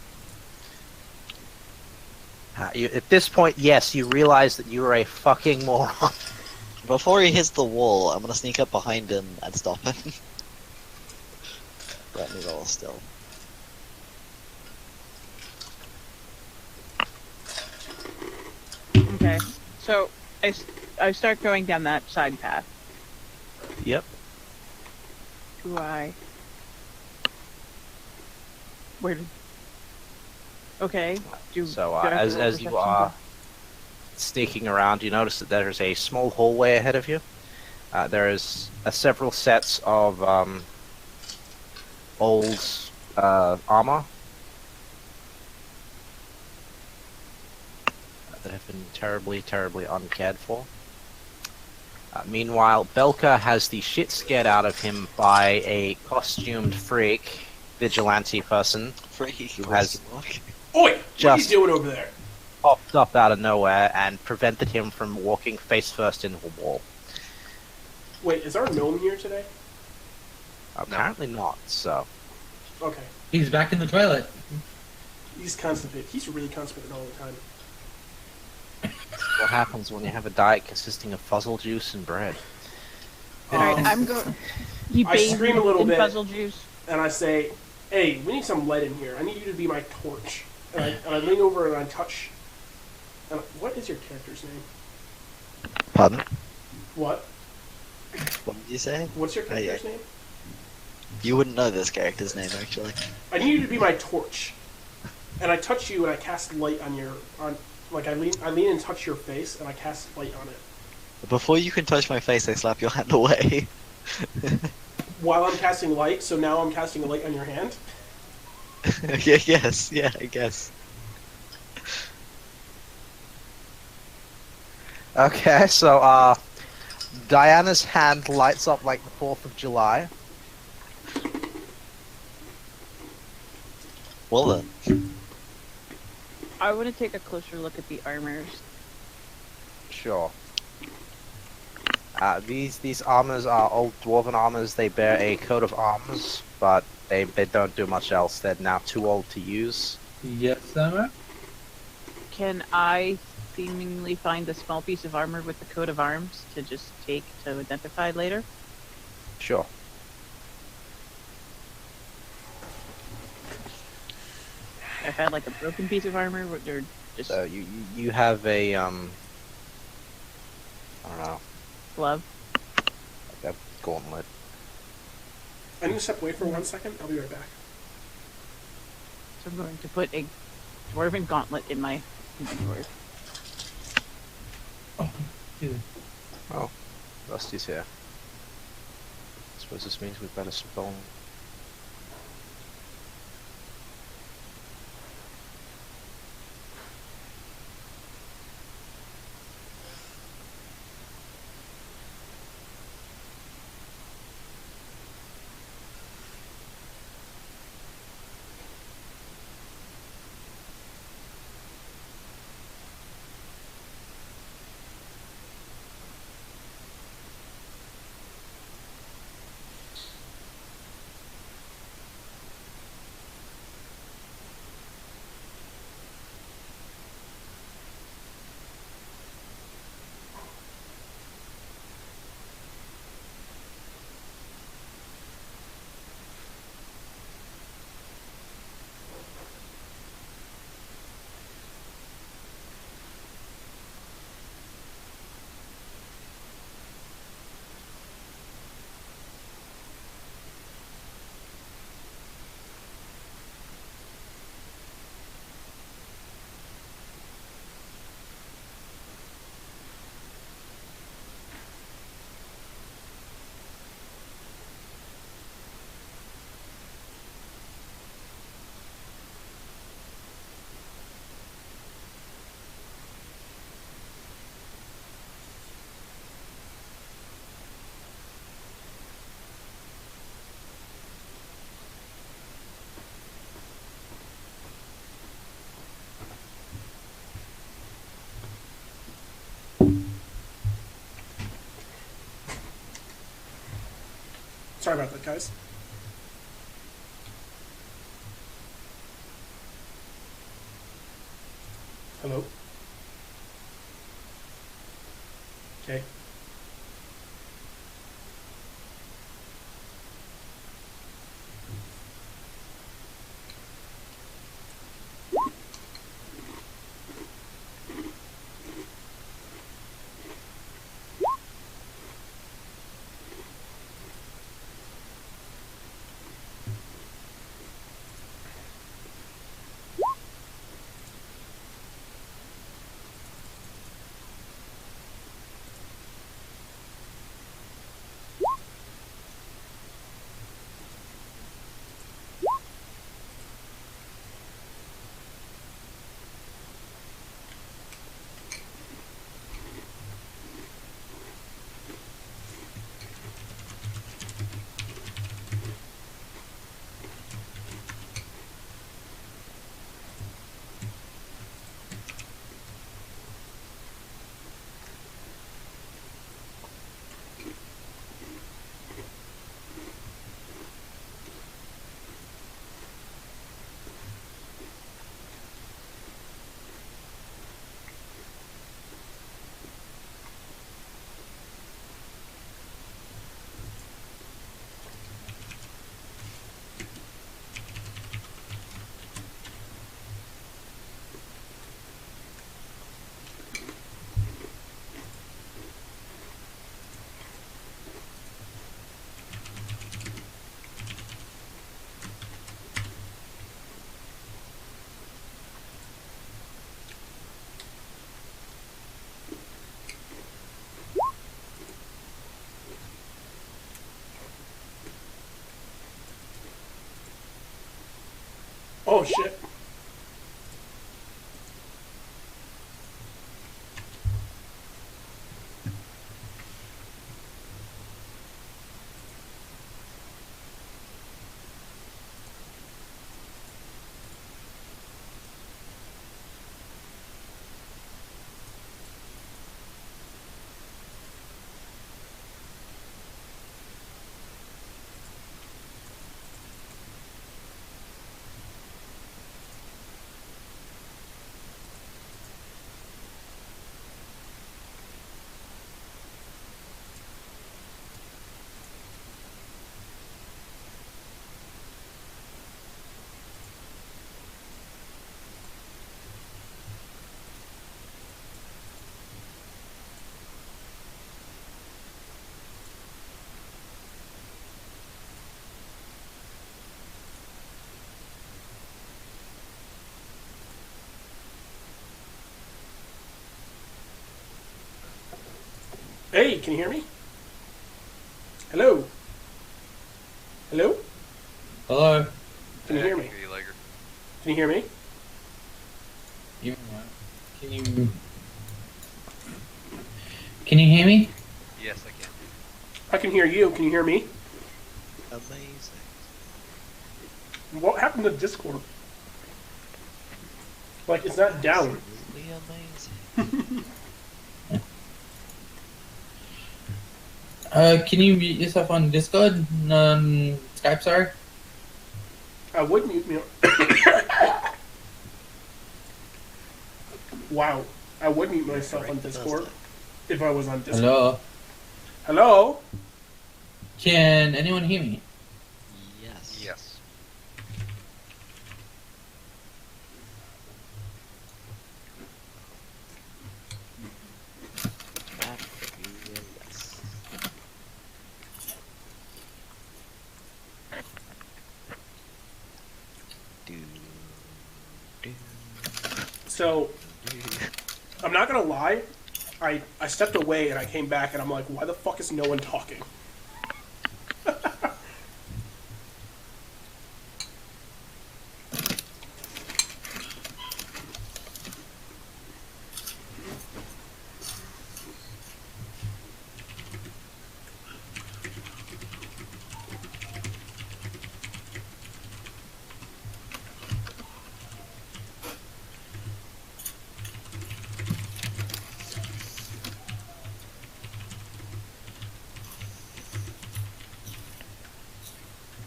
At this point, yes, you realize that you are a fucking moron. Before he hits the wall, I'm gonna sneak up behind him and stop him. Let me roll still. Okay. So I start going down that side path. Yep. Do I? Where? Okay. Do So, do I have to as roll as you perception are to- sneaking around, you notice that there is a small hallway ahead of you. There is several sets of old armor that have been terribly, terribly uncared for. Meanwhile, Belka has the shit scared out of him by a costumed freak vigilante person Freaky Who question has- mark. Oi! What are you Just- doing over there? popped up out of nowhere and prevented him from walking face first into the wall. Wait, is our gnome here today? Apparently not. So Okay. He's back in the toilet. He's constipated. He's really constipated all the time. what happens when you have a diet consisting of fuzzle juice and bread? Alright, I'm going. You I bathe scream a little in bit. puzzle juice. And I say, "Hey, we need some light in here. I need you to be my torch." And I lean over and I touch. And what is your character's name? Pardon? What? What did you say? What's your character's name? You wouldn't know this character's name, actually. I need you to be my torch. And I touch you and I cast light on your like I lean and touch your face and I cast light on it. Before you can touch my face, I slap your hand away. While I'm casting light, so now I'm casting a light on your hand. Yes, yeah, I guess. Okay, so Diana's hand lights up like the 4th of July. Well then. I want to take a closer look at the armors. Sure. These armors are old dwarven armors. They bear a coat of arms, but they don't do much else. They're now too old to use. Yes, Summer? Can I seemingly find a small piece of armor with the coat of arms to just take to identify later? Sure. I had like a broken piece of armor, or just So you have a I don't know, glove. like a gauntlet. I'm gonna step away for 1 second. I'll be right back. So I'm going to put a dwarven gauntlet in my inventory. Oh, Rusty's here. Suppose this means we've got a spawn. Sorry about that, guys. Hello? Okay. Oh shit. Hey, can you hear me? Hello? Hello? Hello? Can you hear me? Hear you, Liger. Can you hear me? You, can you... Can you hear me? Yes, I can. I can hear you. Can you hear me? Amazing. What happened to Discord? Like, it's not down. Absolutely amazing. Can you mute yourself on Discord? Skype, sorry? I would mute me. Wow. I would mute myself on Discord if I was on Discord. Hello? Hello? Can anyone hear me? Yes. Yes. Fabulous. Do, do, So, do. I'm not gonna lie. I stepped away and I came back and I'm like, why the fuck is no one talking?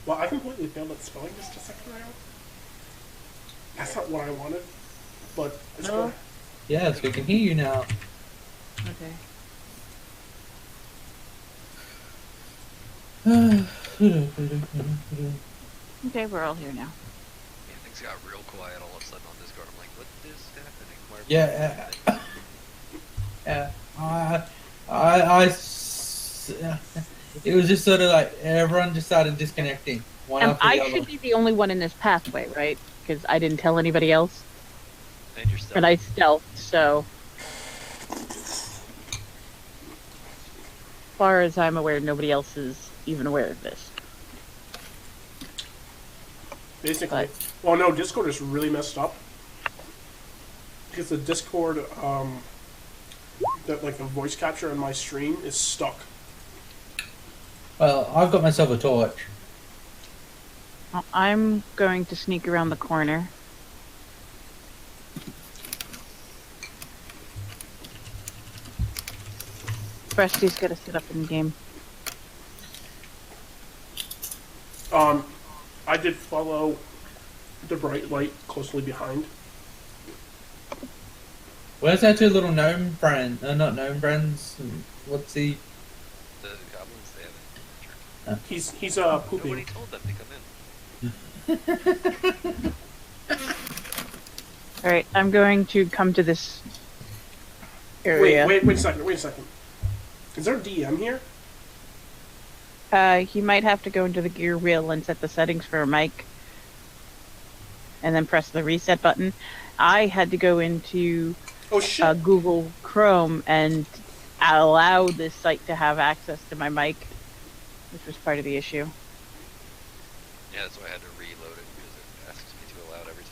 Well, I completely failed at spelling just a second ago. That's not what I wanted, but it's No. good. Yes, we can hear you now. Okay. Okay, we're all here now. Yeah, things got real quiet all of a sudden on Discord. I'm like, what is happening? Why are Yeah, people it was just sort of like everyone just started disconnecting one And after the I other. should be the only one in this pathway, right? Because I didn't tell anybody else. And you're still. And I stealthed, so. As far as I'm aware, nobody else is even aware of this. Basically. Well, no, Discord is really messed up. Because the Discord, that like the voice capture on my stream is stuck. Well, I've got myself a torch. Well, I'm going to sneak around the corner. Presty's got to sit up in game. I did follow the bright light closely behind. Where's our two little gnome friends? Not gnome friends. What's the... The goblins, they haven't returned. He's Nobody pooping. told them to come in. Alright, I'm going to come to this area. Wait a second. Is there a DM here? He might have to go into the gear wheel and set the settings for a mic. And then press the reset button. I had to go into Oh shit! Google Chrome and allow this site to have access to my mic, which was part of the issue. Yeah, that's why I had to reload it because it asks me to allow it every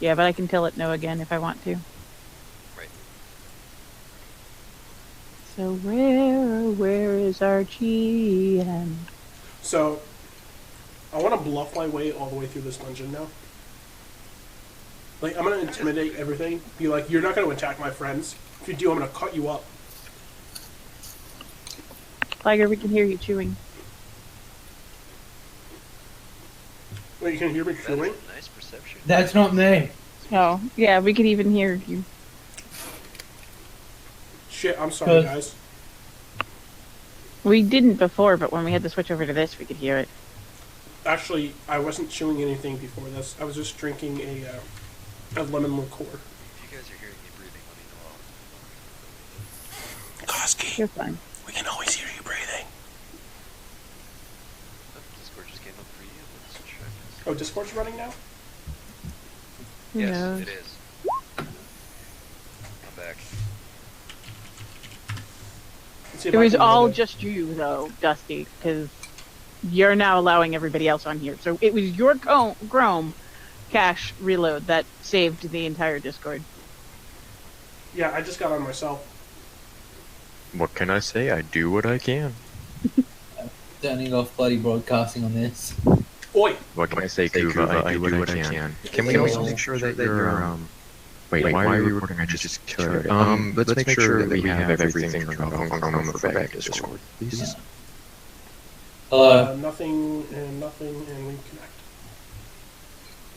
Yeah, but I can tell it no again if I want to. Right. So where is our GM? So, I want to bluff my way all the way through this dungeon now. Like, I'm going to intimidate everything. Be like, you're not going to attack my friends. If you do, I'm going to cut you up. Tiger, we can hear you chewing. Wait, you can hear me That is chewing? a nice perception. That's not me. Oh, yeah, we could even hear you. Shit, I'm sorry, Good. guys. We didn't before, but when we had to switch over to this, we could hear it. Actually, I wasn't chewing anything before this. I was just drinking a lemon liqueur. If you guys are hearing me breathing, let me know. Koski, You're fine. we can always hear you breathing. Oh, Discord just came up for you. Let's check. Oh, Discord's running now? Who Yes, knows? it is. I'm back. Let's see if It I was can all get it. just you, though, Dusty, because you're now allowing everybody else on here. So it was your Chrome cache reload that saved the entire Discord. Yeah, I just got on myself. What can I say? I do what I can. Turning off bloody broadcasting on this. Oi! What can I say, Kuva? I do what I can. Can we also make sure that you're, Wait, why are you recording? I just killed it. Let's make sure that we have everything turned off on Chrome for back to Discord, please. Hello. Nothing, and reconnect.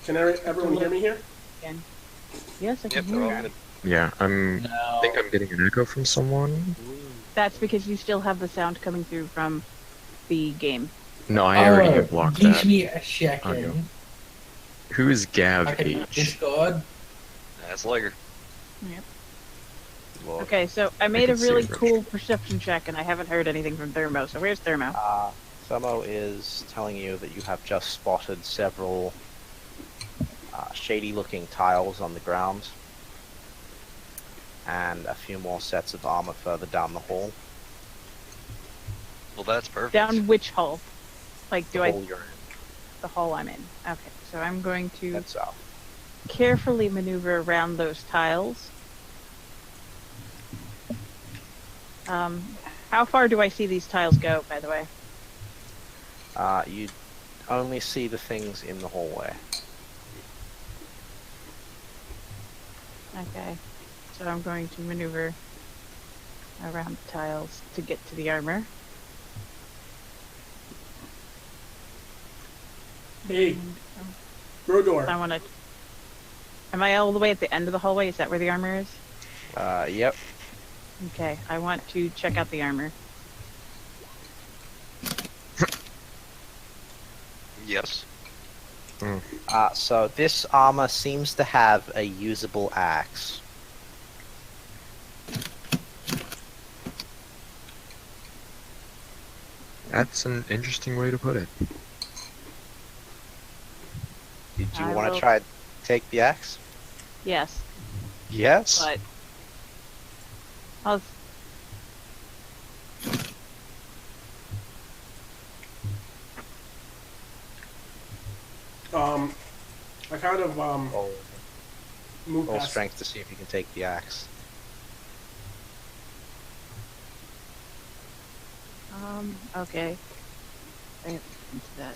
Can everyone hear me here? Yes, I can Yep, they're all hear you. good. Yeah, I No. think I'm getting an echo from someone. That's because you still have the sound coming through from the game. No, I already have blocked Give that. me a second. Oh, no. Who is Gav Okay, H? Discord. That's Liger. Lord. Okay, so I made a can see really it. cool perception check, and I haven't heard anything from Thermo. So where's Thermo? Thermo is telling you that you have just spotted several shady-looking tiles on the ground, and a few more sets of armor further down the hall. Well, that's perfect. Down which hall? Like, do The I hall you're in. the hall I'm in? Okay, so I'm going to Head south. carefully maneuver around those tiles. How far do I see these tiles go, by the way? You only see the things in the hallway. Okay, so I'm going to maneuver around the tiles to get to the armor. Hey, And, Rodor. I want to. Am I all the way at the end of the hallway? Is that where the armor is? Yep. Okay, I want to check out the armor. Yes. So this armor seems to have a usable axe. That's an interesting way to put it. Do you I want will- to try to take the axe? Yes, Yes. but I'll. I kind of Roll, move roll past. strength to see if you can take the axe. Okay. I have to into that.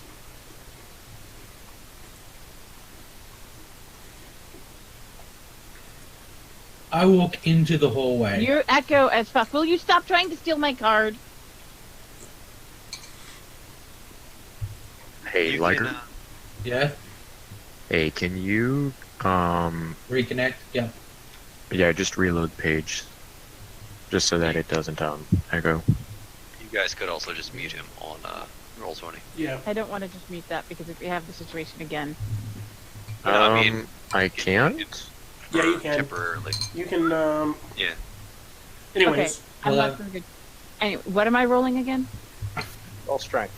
I walk into the hallway. You're echo as fuck. Will you stop trying to steal my card? Hey, You Liger. can, Yeah? Hey, can you, Reconnect? Yeah. yeah, just reload page. Just so that it doesn't, echo. you guys could also just mute him on Roll20. Yeah. I don't want to just mute that because if we have the situation again, No, I mean, I can't? Yeah, you can. Temporarily. You can. Yeah. Anyways, okay, I'm Hello? not very good. Anyway, what am I rolling again? Roll strength.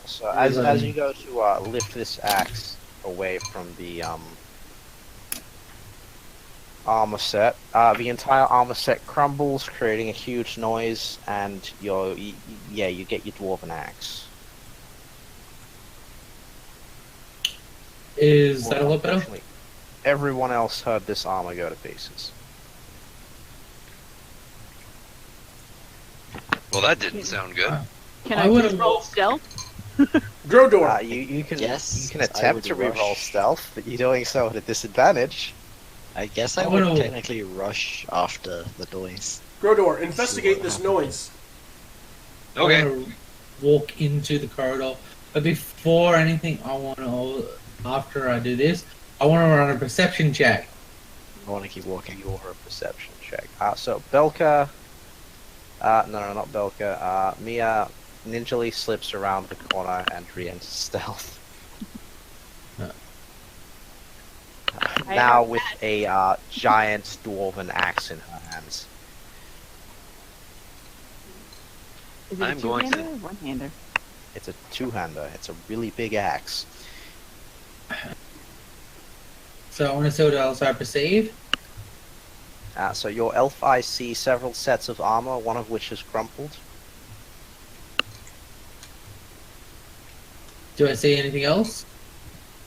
So as you go to lift this axe away from the armor set. The entire armor set crumbles, creating a huge noise, and you get your dwarven axe. Is that a lot better? Unfortunately, everyone else heard this armor go to pieces. Well, that didn't sound good. Can I I would've just roll rolled- stealth? Grodor. You can Yes, I attempt would to reroll rush. stealth, but you're doing so at a disadvantage. I guess I I would wanna- technically rush after the noise. Grodor, investigate this noise. Okay. I want to walk into the corridor, but before anything, I want to. After I do this, I want to run a perception check. I want to keep walking. Your perception check. So Belka. No, not Belka. Mia ninjally slips around the corner and re-enters stealth. I Now have with a giant dwarven axe in her hands. Is it I'm a going two-hander to- or one-hander? It's a two-hander. It's a really big axe. So I want to see what else I perceive. So your elf eye sees several sets of armor, one of which is crumpled. Do I see anything else?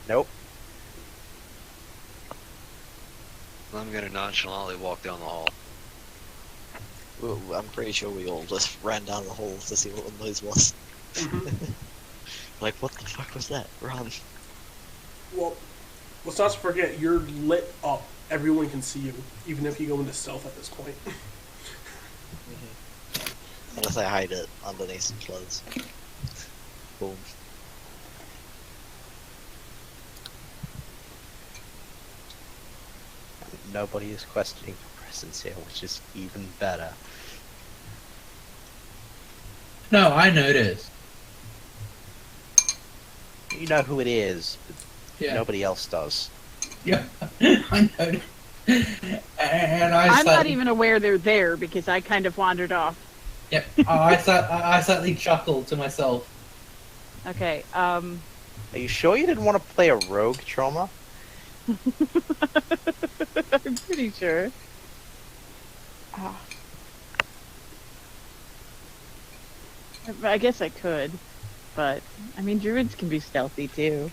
Nope. I'm gonna nonchalantly walk down the hall. Well, I'm pretty sure we all just ran down the hall to see what the noise was. Mhm. Like, what the fuck was that? Run. Well, let's not forget, you're lit up. Everyone can see you, even if you go into stealth at this point. Unless I hide it underneath some clothes. Boom. Nobody is questioning your presence here, which is even better. No, I noticed. You know who it is, but Yeah. nobody else does. Yeah, I noticed. And I'm not even aware they're there because I kind of wandered off. Yep. I slightly chuckled to myself. Okay, Are you sure you didn't want to play a rogue, Trauma? I'm pretty sure. Ah. I guess I could, but I mean, druids can be stealthy too.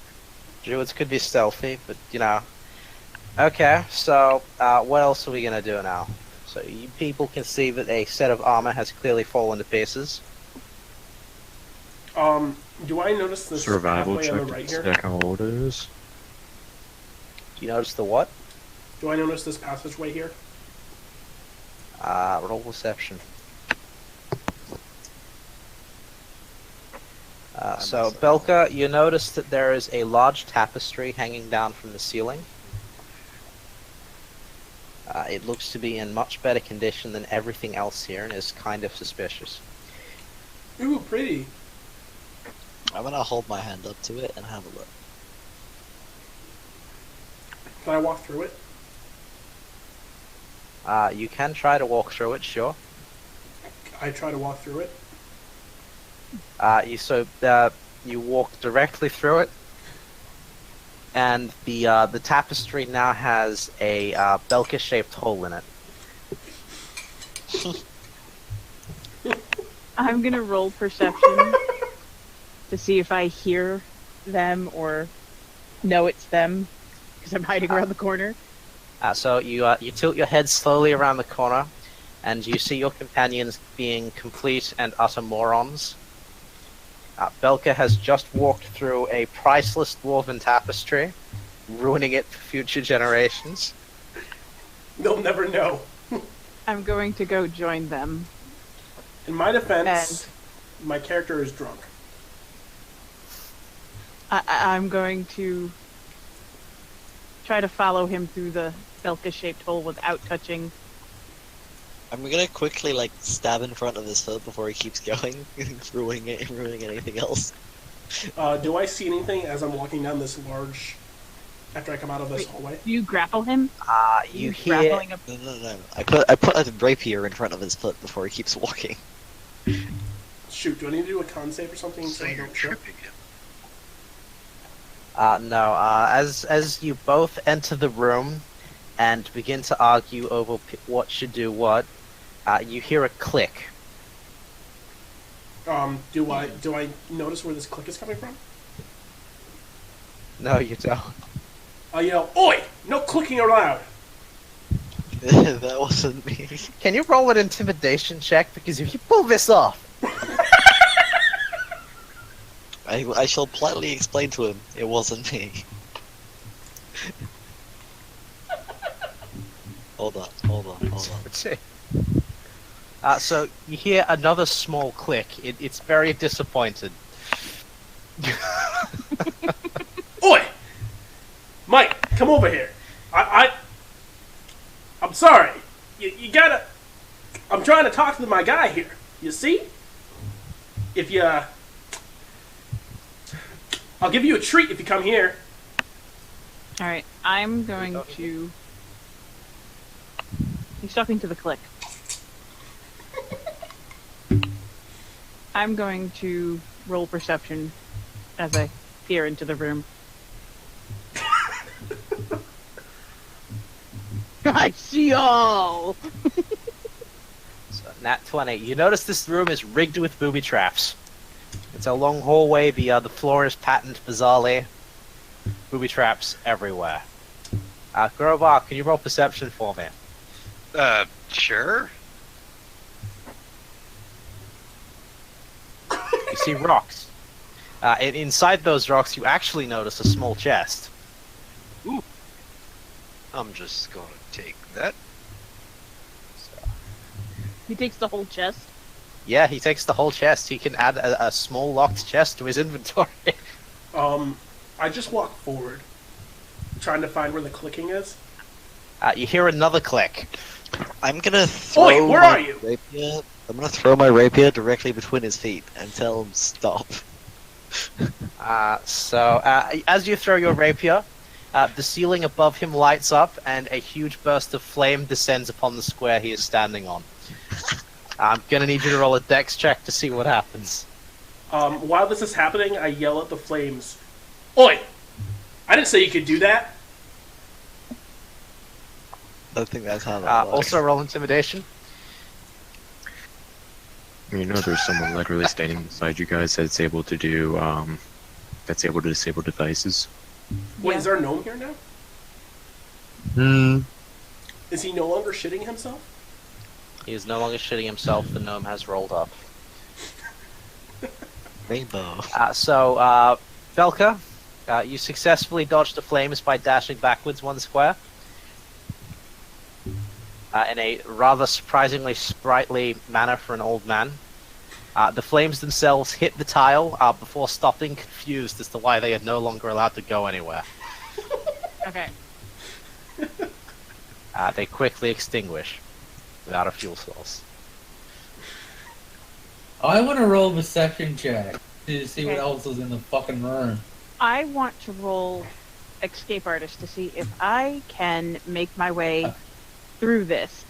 Druids could be stealthy, but you know. Okay, so what else are we gonna do now? So you people can see that a set of armor has clearly fallen to pieces. Do I notice this Survival pathway check on the to right here? check how old it is. You notice the what? Do I notice this passageway here? Roll perception. So Belka, you notice that there is a large tapestry hanging down from the ceiling. It looks to be in much better condition than everything else here and is kind of suspicious. Ooh, pretty. I'm gonna hold my hand up to it and have a look. Can I walk through it? You can try to walk through it, sure. I try to walk through it. You walk directly through it, and the tapestry now has a Belka-shaped hole in it. I'm gonna roll perception to see if I hear them or know it's them because I'm hiding around the corner. So you tilt your head slowly around the corner, and you see your companions being complete and utter morons. Belka has just walked through a priceless dwarven tapestry, ruining it for future generations. They'll never know. I'm going to go join them. In my defense, my character is drunk. I'm going to try to follow him through the Belka-shaped hole without touching. I'm gonna quickly like stab in front of his foot before he keeps going, ruining anything else. Do I see anything as I'm walking down this large... After I come out of this Wait. hallway? Do you grapple him? You hear grappling up? No. I put a rapier in front of his foot before he keeps walking. Shoot, do I need to do a con save or something So so I you're don't trip? tripping him. No, as you both enter the room, and begin to argue over what should do what, you hear a click. Do I notice where this click is coming from? No, you don't. I yell, "Oi! No clicking allowed!" That wasn't me. Can you roll an intimidation check? Because if you pull this off, I shall politely explain to him it wasn't me. Hold on. So you hear another small click. It's very disappointed. Oi! Mike, come over here. I'm sorry. You gotta... I'm trying to talk to my guy here. You see? If you... I'll give you a treat if you come here. Alright, I'm going to... He's talking to the click. I'm going to roll perception as I peer into the room. I see all! So, nat 20. You notice this room is rigged with booby traps. It's a long hallway. The floor is patterned bizarrely. Booby traps everywhere. Grobar, can you roll perception for me? Sure. You see rocks. And inside those rocks, you actually notice a small chest. I'm just gonna take that. He takes the whole chest. Yeah, he takes the whole chest. He can add a small locked chest to his inventory. I just walk forward, trying to find where the clicking is. You hear another click. I'm gonna throw Oi, where my are you? rapier. I'm gonna throw my rapier directly between his feet and tell him stop. As you throw your rapier, the ceiling above him lights up, and a huge burst of flame descends upon the square he is standing on. I'm gonna need you to roll a dex check to see what happens. While this is happening, I yell at the flames, "Oi! I didn't say you could do that!" I don't think that's how that works. Also roll intimidation. You know, there's someone literally standing beside you guys that's able to do, that's able to disable devices. Wait, Yeah. is there a gnome here now? Hmm. Is he no longer shitting himself? He is no longer shitting himself. The gnome has rolled up. Rainbow. Velka, you successfully dodged the flames by dashing backwards one square. In a rather surprisingly sprightly manner for an old man. The flames themselves hit the tile before stopping, confused as to why they are no longer allowed to go anywhere. Okay. They quickly extinguish without a fuel source. I want to roll a perception check to see what Okay. else is in the fucking room. I want to roll escape artist to see if I can make my way through this.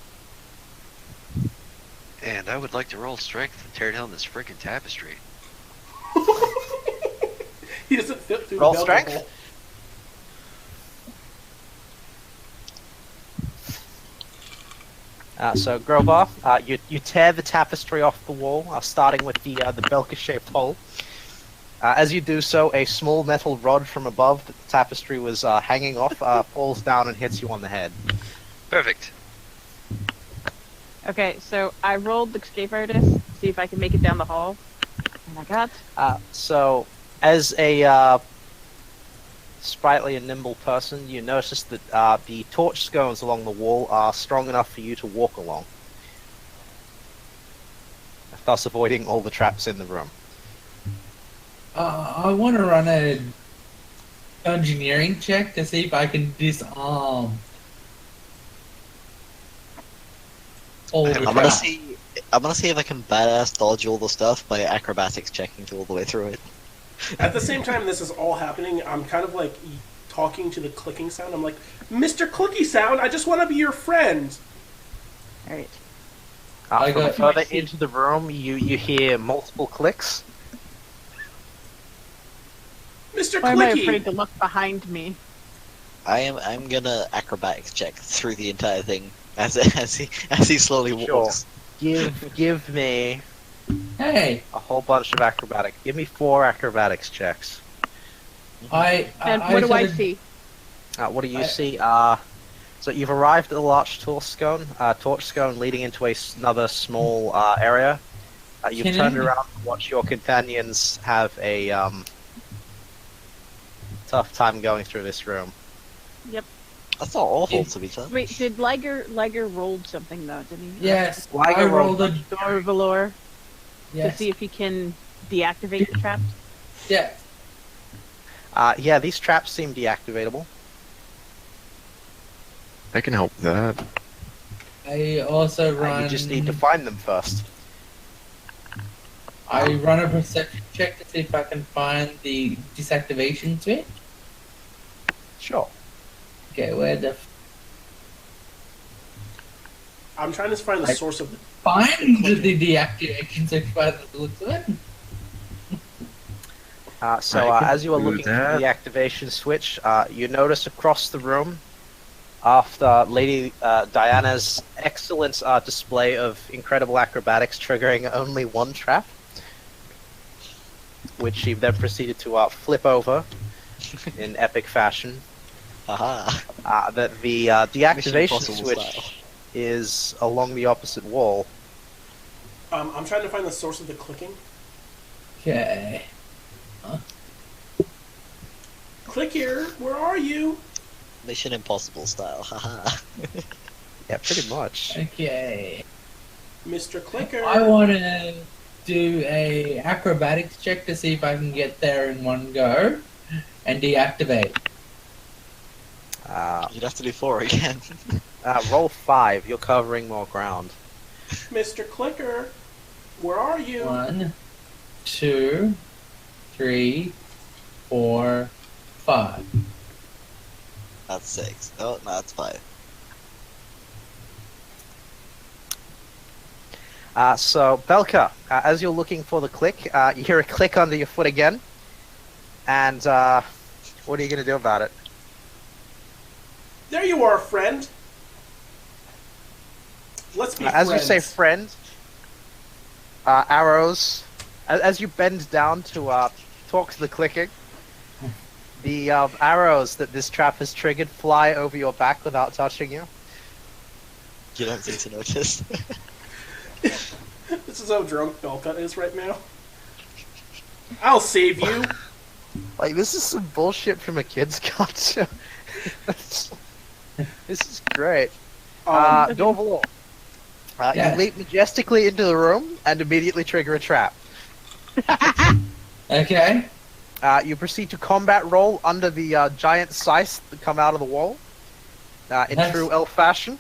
And I would like to roll strength and tear down this freaking tapestry. He doesn't fit through Roll the strength? hole. Grobar, you tear the tapestry off the wall, starting with the Belka-shaped hole. As you do so, a small metal rod from above that the tapestry was hanging off falls down and hits you on the head. Perfect. Okay, so I rolled the escape artist, see if I can make it down the hall. And I got... As a sprightly and nimble person, you notice that the torch scones along the wall are strong enough for you to walk along, thus avoiding all the traps in the room. I want to run a engineering check to see if I can disarm all the I'm gonna traps. see if I can badass dodge all the stuff by acrobatics checking all the way through it. At the same time this is all happening, I'm kind of like talking to the clicking sound. I'm like, "Mr. Clicky Sound, I just want to be your friend." Alright. I From got- further into the room, you hear multiple clicks. "Mr. Why am I Clicky!" afraid to look behind me? I'm gonna acrobatics check through the entire thing as he slowly Sure. walks. Give me Hey, a whole bunch of acrobatics. Give me 4 acrobatics checks. And what do I sort of- see? What do you I- see? So you've arrived at the large torch scone leading into another small area. You've Can turned I- around to watch your companions have a tough time going through this room. That's not awful, to be fair. Wait, did Liger rolled something though, didn't he? Yes, Liger I rolled a. Door Valor to Yes. see if he can deactivate the traps. Yeah. Yeah, these traps seem deactivatable. I can help with that. I also run. You just need to find them first. I run a perception check to see if I can find the deactivation switch. Sure. Okay, where the I'm trying to find the source of the. find the deactivation switch by the looks of it? So I can as you are do looking that. for the activation switch, you notice across the room, after Lady Diana's excellent display of incredible acrobatics triggering only 1 trap, which she then proceeded to flip over in epic fashion, Haha. that the Mission deactivation Impossible switch style. is along the opposite wall. I'm trying to find the source of the clicking. Okay. Click here. Where are you? Mission Impossible style. Haha. Yeah, pretty much. Okay. Mr. Clicker. I want to do a acrobatics check to see if I can get there in one go and deactivate. You'd have to do 4 again. Roll 5. You're covering more ground. Mr. Clicker. Where are you? 1, 2, 3, 4, 5. That's 6. Oh, no, that's 5. So, Belka, as you're looking for the click, you hear a click under your foot again. And, what are you going to do about it? There you are, friend. Let's be As friends. you say friend, arrows, as you bend down to talk to the clicking, the arrows that this trap has triggered fly over your back without touching you. You don't seem to notice. This is how drunk Belka is right now. I'll save you. Like, this is some bullshit from a kid's cartoon. This is great. Dorvalor, Yes. you leap majestically into the room and immediately trigger a trap. Okay. You proceed to combat roll under the giant scythes that come out of the wall, in Nice. true elf fashion,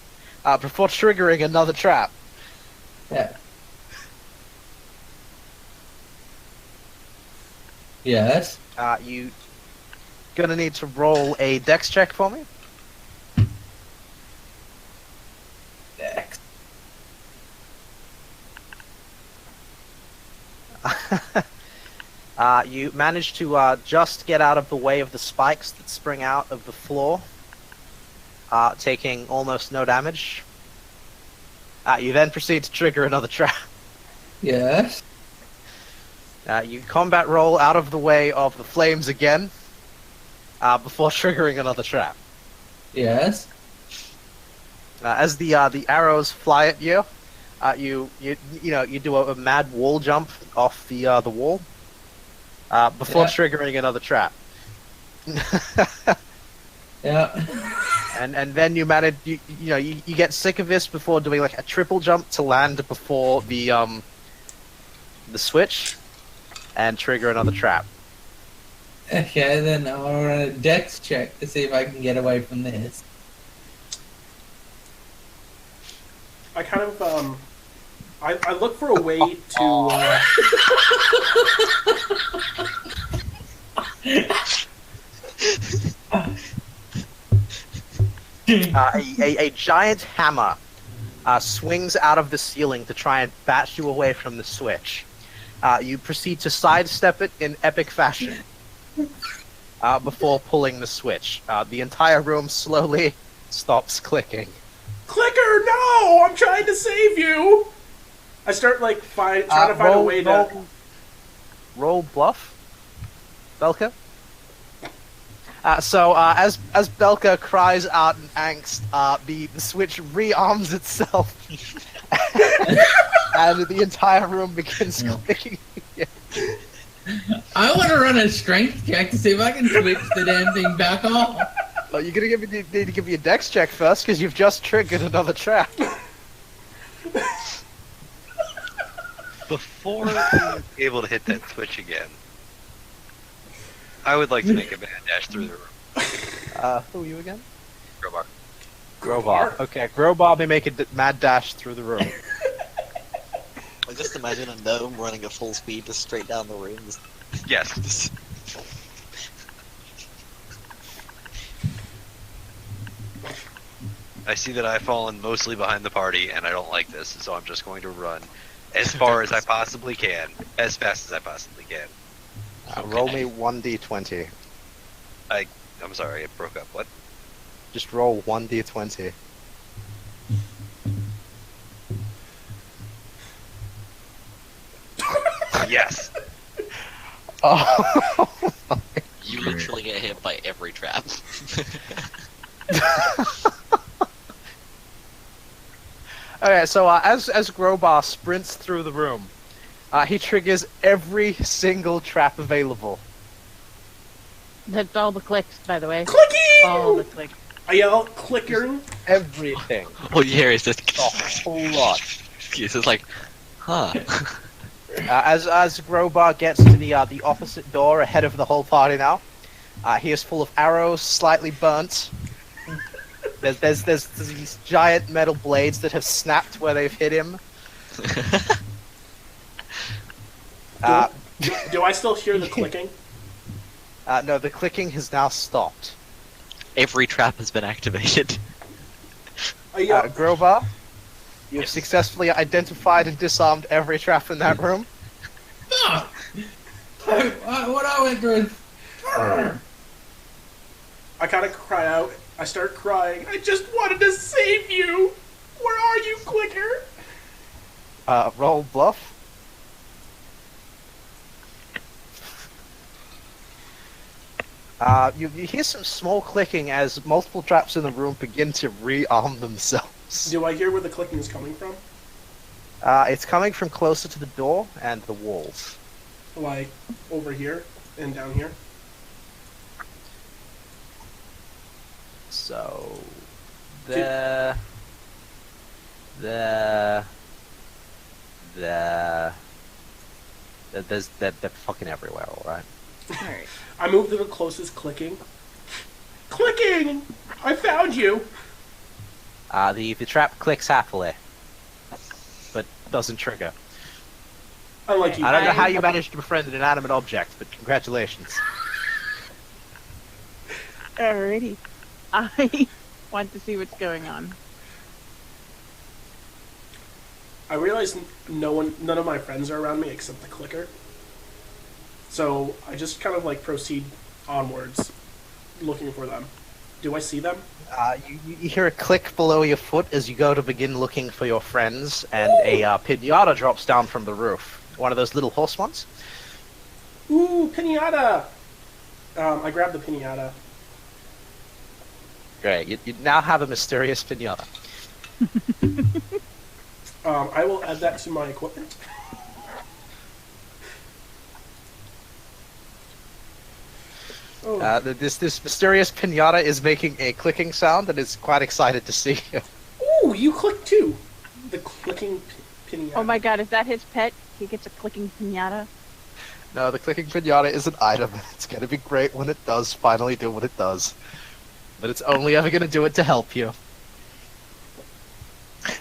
before triggering another trap. Yeah. Yes. You gonna need to roll a dex check for me. Next. You manage to just get out of the way of the spikes that spring out of the floor, taking almost no damage. You then proceed to trigger another trap. Yes. You combat roll out of the way of the flames again, before triggering another trap. Yes. As the arrows fly at you, you do a mad wall jump off the wall, before Yeah. triggering another trap. Yeah. And then you manage you get sick of this before doing like a triple jump to land before the switch, and trigger another trap. Okay, then I'll run a dex check to see if I can get away from this. I kind of I look for a way to A giant hammer swings out of the ceiling to try and bat you away from the switch. You proceed to sidestep it in epic fashion. before pulling the switch. The entire room slowly stops clicking. Clicker, no! I'm trying to save you! I start, like, trying to find a way to... Roll bluff? Belka? As Belka cries out in angst, the switch rearms itself, and the entire room begins clicking again. I want to run a strength check to see if I can switch the damn thing back off. Oh, you're gonna need to give me a dex check first, because you've just triggered another trap. Before we're able to hit that switch again, I would like to make a mad dash through the room. Who are you again? Crowbar. Grobar. Okay, Grobar may make a mad dash through the room. I just imagine a gnome running at full speed just straight down the room. Yes. I see that I've fallen mostly behind the party, and I don't like this, so I'm just going to run as far as I possibly can, as fast as I possibly can. Roll me 1d20. I'm sorry, it broke up. What? Just roll 1d20. Yes. Oh. You literally get hit by every trap. Okay, so as Grobar sprints through the room, he triggers every single trap available. That's all the clicks, by the way. Clicking! All the clicks. I yell, clicker. Everything. All you hear is just A whole lot. it's just like, huh. As Grobar gets to the opposite door ahead of the whole party now, he is full of arrows, slightly burnt. There's these giant metal blades that have snapped where they've hit him. Do I still hear the clicking? No, the clicking has now stopped. Every trap has been activated. I yell, Grobar, you've successfully identified and disarmed every trap in that room. Ah! What I went through is... I kind of cry out. I start crying. I just wanted to save you! Where are you, clicker? Roll bluff. You hear some small clicking as multiple traps in the room begin to rearm themselves. Do I hear where the clicking is coming from? It's coming from closer to the door and the walls. Like, over here and down here? So, they're fucking everywhere, alright? Alright. I move to the closest clicking. Clicking! I found you! The trap clicks happily, but doesn't trigger. Unlike you. I don't know how you managed to befriend an inanimate object, but congratulations. Alrighty. I want to see what's going on. I realize none of my friends are around me except the clicker. So I just kind of like proceed onwards, looking for them. Do I see them? You hear a click below your foot as you go to begin looking for your friends, and a pinata drops down from the roof. One of those little horse ones. Ooh, pinata! I grab the pinata. Great, you now have a mysterious pinata. I will add that to my equipment. Oh. This mysterious pinata is making a clicking sound and is quite excited to see you. Ooh, you click too. The clicking pinata. Oh my god, is that his pet? He gets a clicking pinata? No, the clicking pinata is an item. It's gonna be great when it does finally do what it does. But it's only ever gonna do it to help you.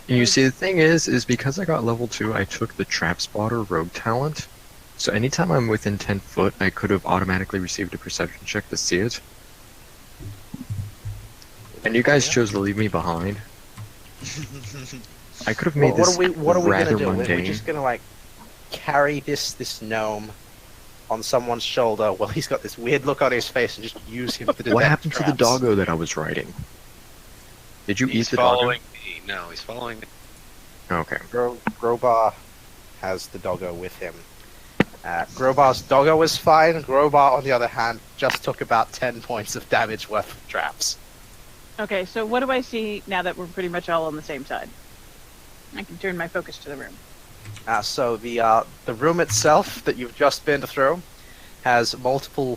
And you see, the thing is because I got level 2, I took the Trap Spotter Rogue talent. So anytime I'm within 10 foot, I could have automatically received a perception check to see it. And you guys chose to leave me behind. I could have made What this are we rather gonna do? mundane. We're just gonna like carry this gnome on someone's shoulder while he's got this weird look on his face and just use him to detect What happened to the traps. doggo that I was riding? Did you He's eat the doggo? following me. No, he's following me. Okay. Grobar has the doggo with him. Grobar's doggo was fine. Grobar, on the other hand, just took about 10 points of damage worth of traps. Okay, so what do I see now that we're pretty much all on the same side? I can turn my focus to the room. So the room itself that you've just been through has multiple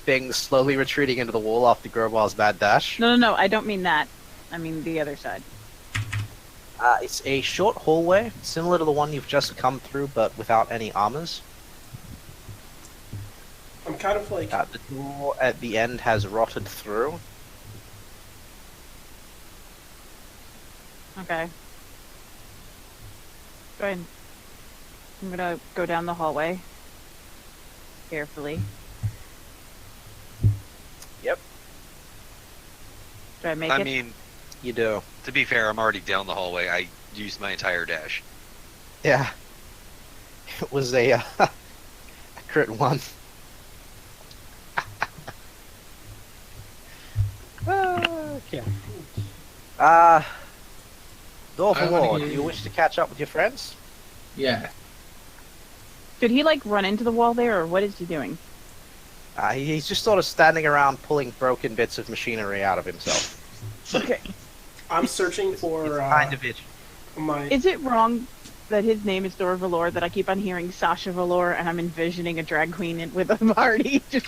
things slowly retreating into the wall after Grobar's bad dash. No, I don't mean that. I mean the other side. It's a short hallway, similar to the one you've just come through, but without any armors. I'm kind of like, The door at the end has rotted through. Okay. Go ahead. I'm gonna go down the hallway. Carefully. Yep, Do I make I it? mean, you do. to be fair, I'm already down the hallway. I used my entire dash. Yeah. It was a crit 1. Okay. Door for I wanna Lord, do hear- you wish to catch up with your friends? Yeah. Did he like run into the wall there, or what is he doing? He's just sort of standing around pulling broken bits of machinery out of himself. Okay. I'm searching for Kind of it. my. Is it wrong that his name is Dora Valor, that I keep on hearing Sasha Valor, and I'm envisioning a drag queen with a party? Just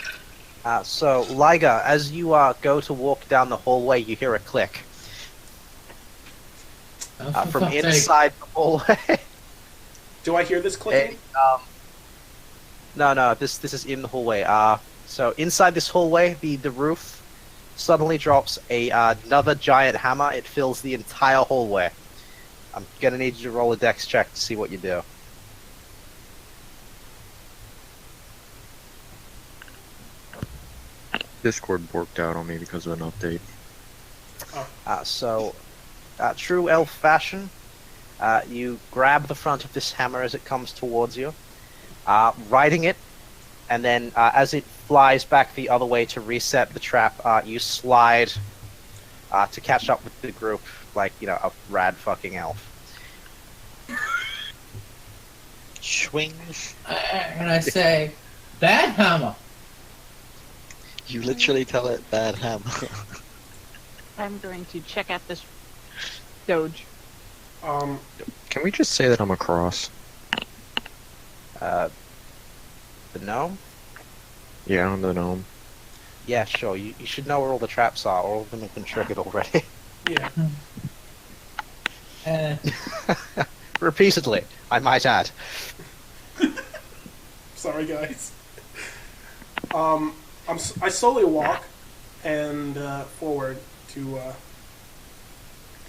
So, Liga, as you go to walk down the hallway, you hear a click Oh, for from fuck's sake. inside the hallway. Do I hear this clicking? No, this is in the hallway. So inside this hallway, the roof suddenly drops another giant hammer. It fills the entire hallway. I'm gonna need you to roll a dex check to see what you do. Discord borked out on me because of an update. True elf fashion, you grab the front of this hammer as it comes towards you, riding it, and then as it flies back the other way to reset the trap, you slide to catch up with the group like, a rad fucking elf. Swing. And I say, bad hammer. You literally tell it bad hammer. I'm going to check out this doge. Can we just say that I'm across? The gnome? Yeah, I'm the gnome. Yeah, sure. You should know where all the traps are. All of them have been triggered already. Yeah. Repeatedly, I might add. Sorry, guys. I slowly walk and forward to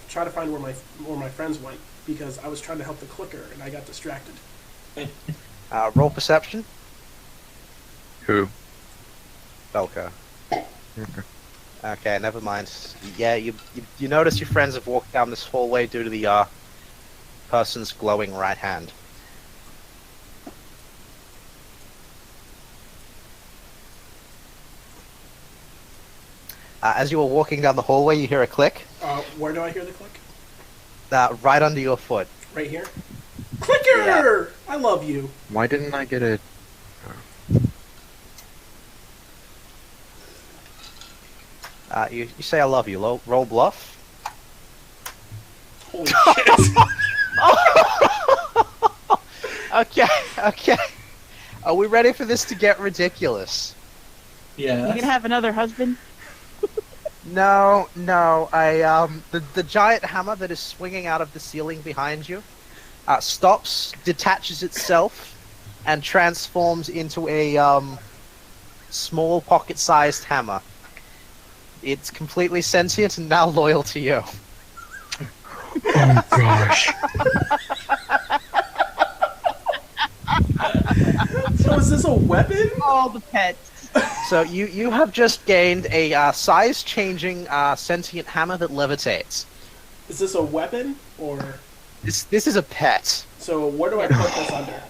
try to find where my friends went, because I was trying to help the clicker and I got distracted. Roll perception. Who? Belka. Okay. Okay, never mind. Yeah, you notice your friends have walked down this hallway due to the person's glowing right hand. As you were walking down the hallway, you hear a click Where do I hear the click? right under your foot. Right here? Clicker! I love you. Why didn't I get a... You say I love you. Roll bluff. Holy shit. Okay. Are we ready for this to get ridiculous? Yeah. You can have another husband? No. The giant hammer that is swinging out of the ceiling behind you stops, detaches itself, and transforms into a small pocket-sized hammer. It's completely sentient and now loyal to you. Oh gosh. So is this a weapon? All the pets. So you have just gained a size-changing sentient hammer that levitates. Is this a weapon? Or... This is a pet. So where do I put this under?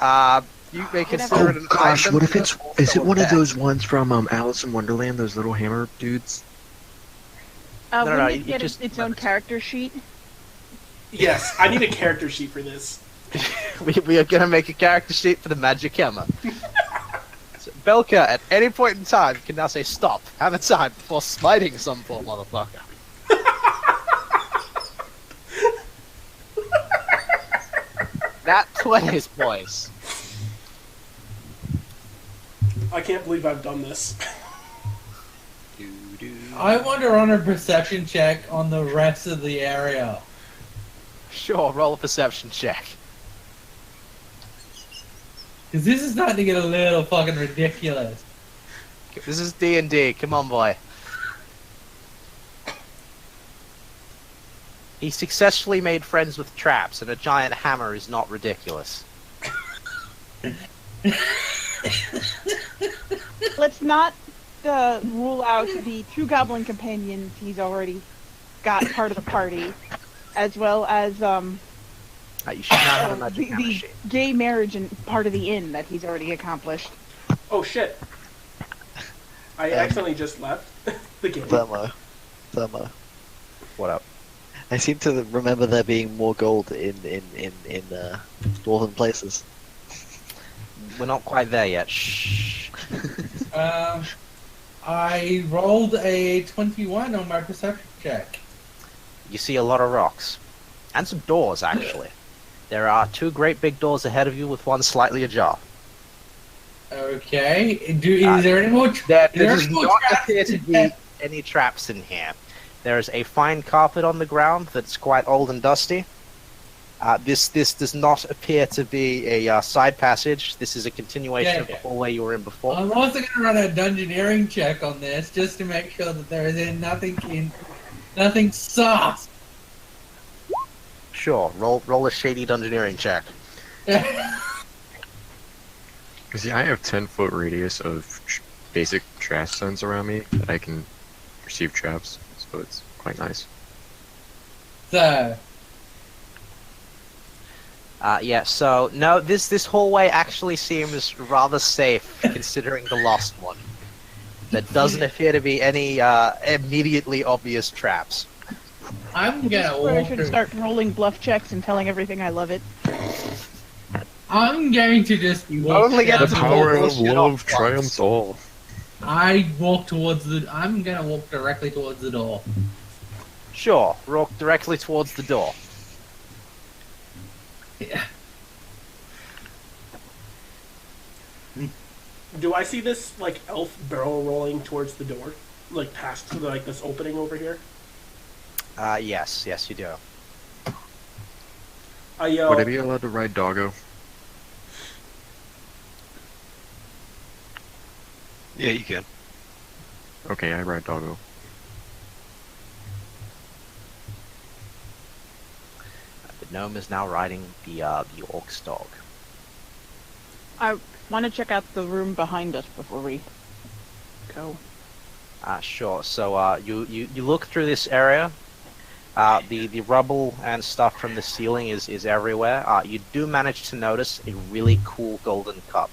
You may Oh consider it an gosh, item. what if it's but is it also a one of pet. those ones from Alice in Wonderland, those little hammer dudes? No, Wouldn't you it get just its own character sheet? Yes, I need a character sheet for this. we are gonna make a character sheet for the magic hammer. So Belka, at any point in time, can now say stop, hammer time, before smiting some poor motherfucker. That 20s, boys. I can't believe I've done this. I want to run a perception check on the rest of the area. Sure, roll a perception check. Because this is starting to get a little fucking ridiculous. This is D&D, come on, boy. He successfully made friends with traps, and a giant hammer is not ridiculous. Let's not rule out the two goblin companions he's already got part of the party, as well as You should not have a magic hammer the sheet. gay marriage and part of the inn that he's already accomplished. Oh shit. I accidentally just left the game. Thermo. What up? I seem to remember there being more gold in northern places. We're not quite there yet. Shh. I rolled a 21 on my perception check. You see a lot of rocks. And some doors, actually. There are two great big doors ahead of you with one slightly ajar. Okay. Is there any more? There is there does any more not traps appear to in be there? any traps in here. There is a fine carpet on the ground that's quite old and dusty. This does not appear to be a side passage. This is a continuation of the hallway you were in before. I'm also going to run a dungeoneering check on this just to make sure that there is nothing sus. Sure, roll a shady dungeoneering check. See, I have 10-foot radius of basic trash zones around me that I can perceive traps, so it's quite nice. So, Yeah, so, no, this hallway actually seems rather safe, considering the lost one. There doesn't appear to be any immediately obvious traps. I'm Is this gonna where I walk. should start rolling bluff checks and telling everything I love it? I'm going to just walk. only get down to The the power of bullshit love off triumphs all. I walk towards the. I'm gonna walk directly towards the door. Sure, walk directly towards the door. Yeah. Do I see this like elf barrel rolling towards the door, like past like this opening over here? Yes, you do. I yell. Would I be allowed to ride doggo? Yeah, you can. Okay, I ride doggo. The gnome is now riding the orc's dog. I want to check out the room behind us before we go. Sure. So you look through this area. The rubble and stuff from the ceiling is everywhere. You do manage to notice a really cool golden cup.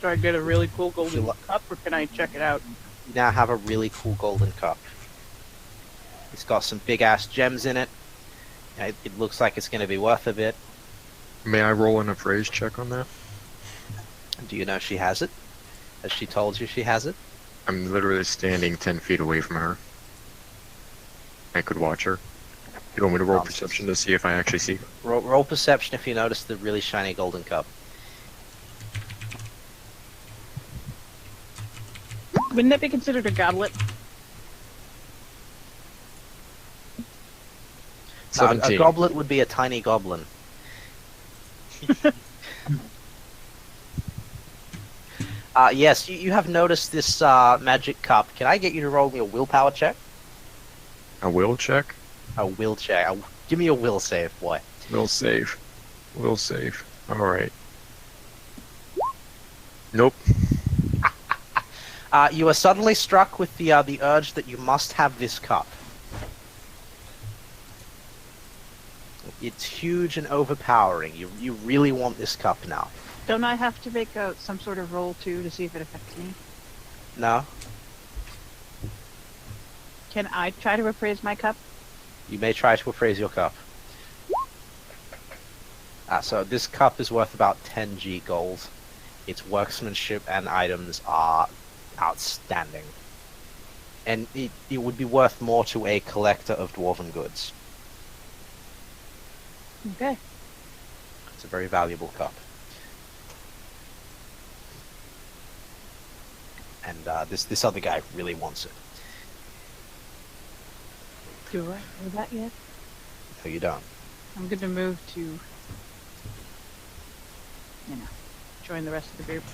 Do I get a really cool golden Feel- cup, or can I check it out? You now have a really cool golden cup. It's got some big ass gems in it. It looks like it's going to be worth a bit. May I roll an appraise check on that? Do you know she has it? Has she told you she has it? I'm literally standing 10 feet away from her. I could watch her. You want me to roll Nonsense. perception to see if I actually see her? Roll perception if you notice the really shiny golden cup. Wouldn't that be considered a goblet? Now, a 17. goblet would be a tiny goblin. Yes, you have noticed this magic cup. Can I get you to roll me a willpower check? A will check? A will check. Give me a will save, boy. Will save. Will save. Alright. Nope. You are suddenly struck with the urge that you must have this cup. It's huge and overpowering. You really want this cup now. Don't I have to make some sort of roll too to see if it affects me? No? Can I try to appraise my cup? You may try to appraise your cup. So this cup is worth about 10 gold. Its workmanship and items are outstanding. And it would be worth more to a collector of dwarven goods. Okay. It's a very valuable cup. And this other guy really wants it. Do I know that yet? No, you don't. I'm going to move to, join the rest of the group.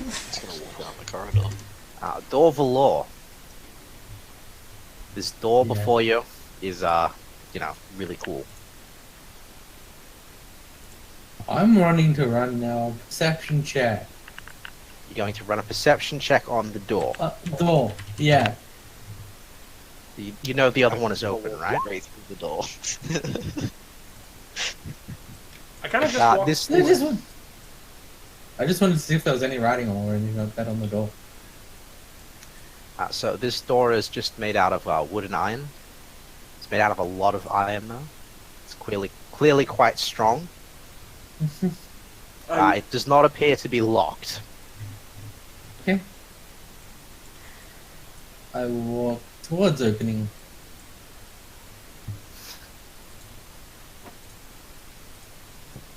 Just gonna walk down the corridor. Door Valor. This door Yeah. before you is, really cool. I'm running to run now. Perception check. You're going to run a perception check on the door. Door. Yeah. You know the other one is open, Walk right? Right through the door. I kind of just walked. I just wanted to see if there was any writing or anything like that on the door. So this door is just made out of wood and iron. It's made out of a lot of iron, though. It's clearly quite strong. It does not appear to be locked. Okay. I walk towards opening.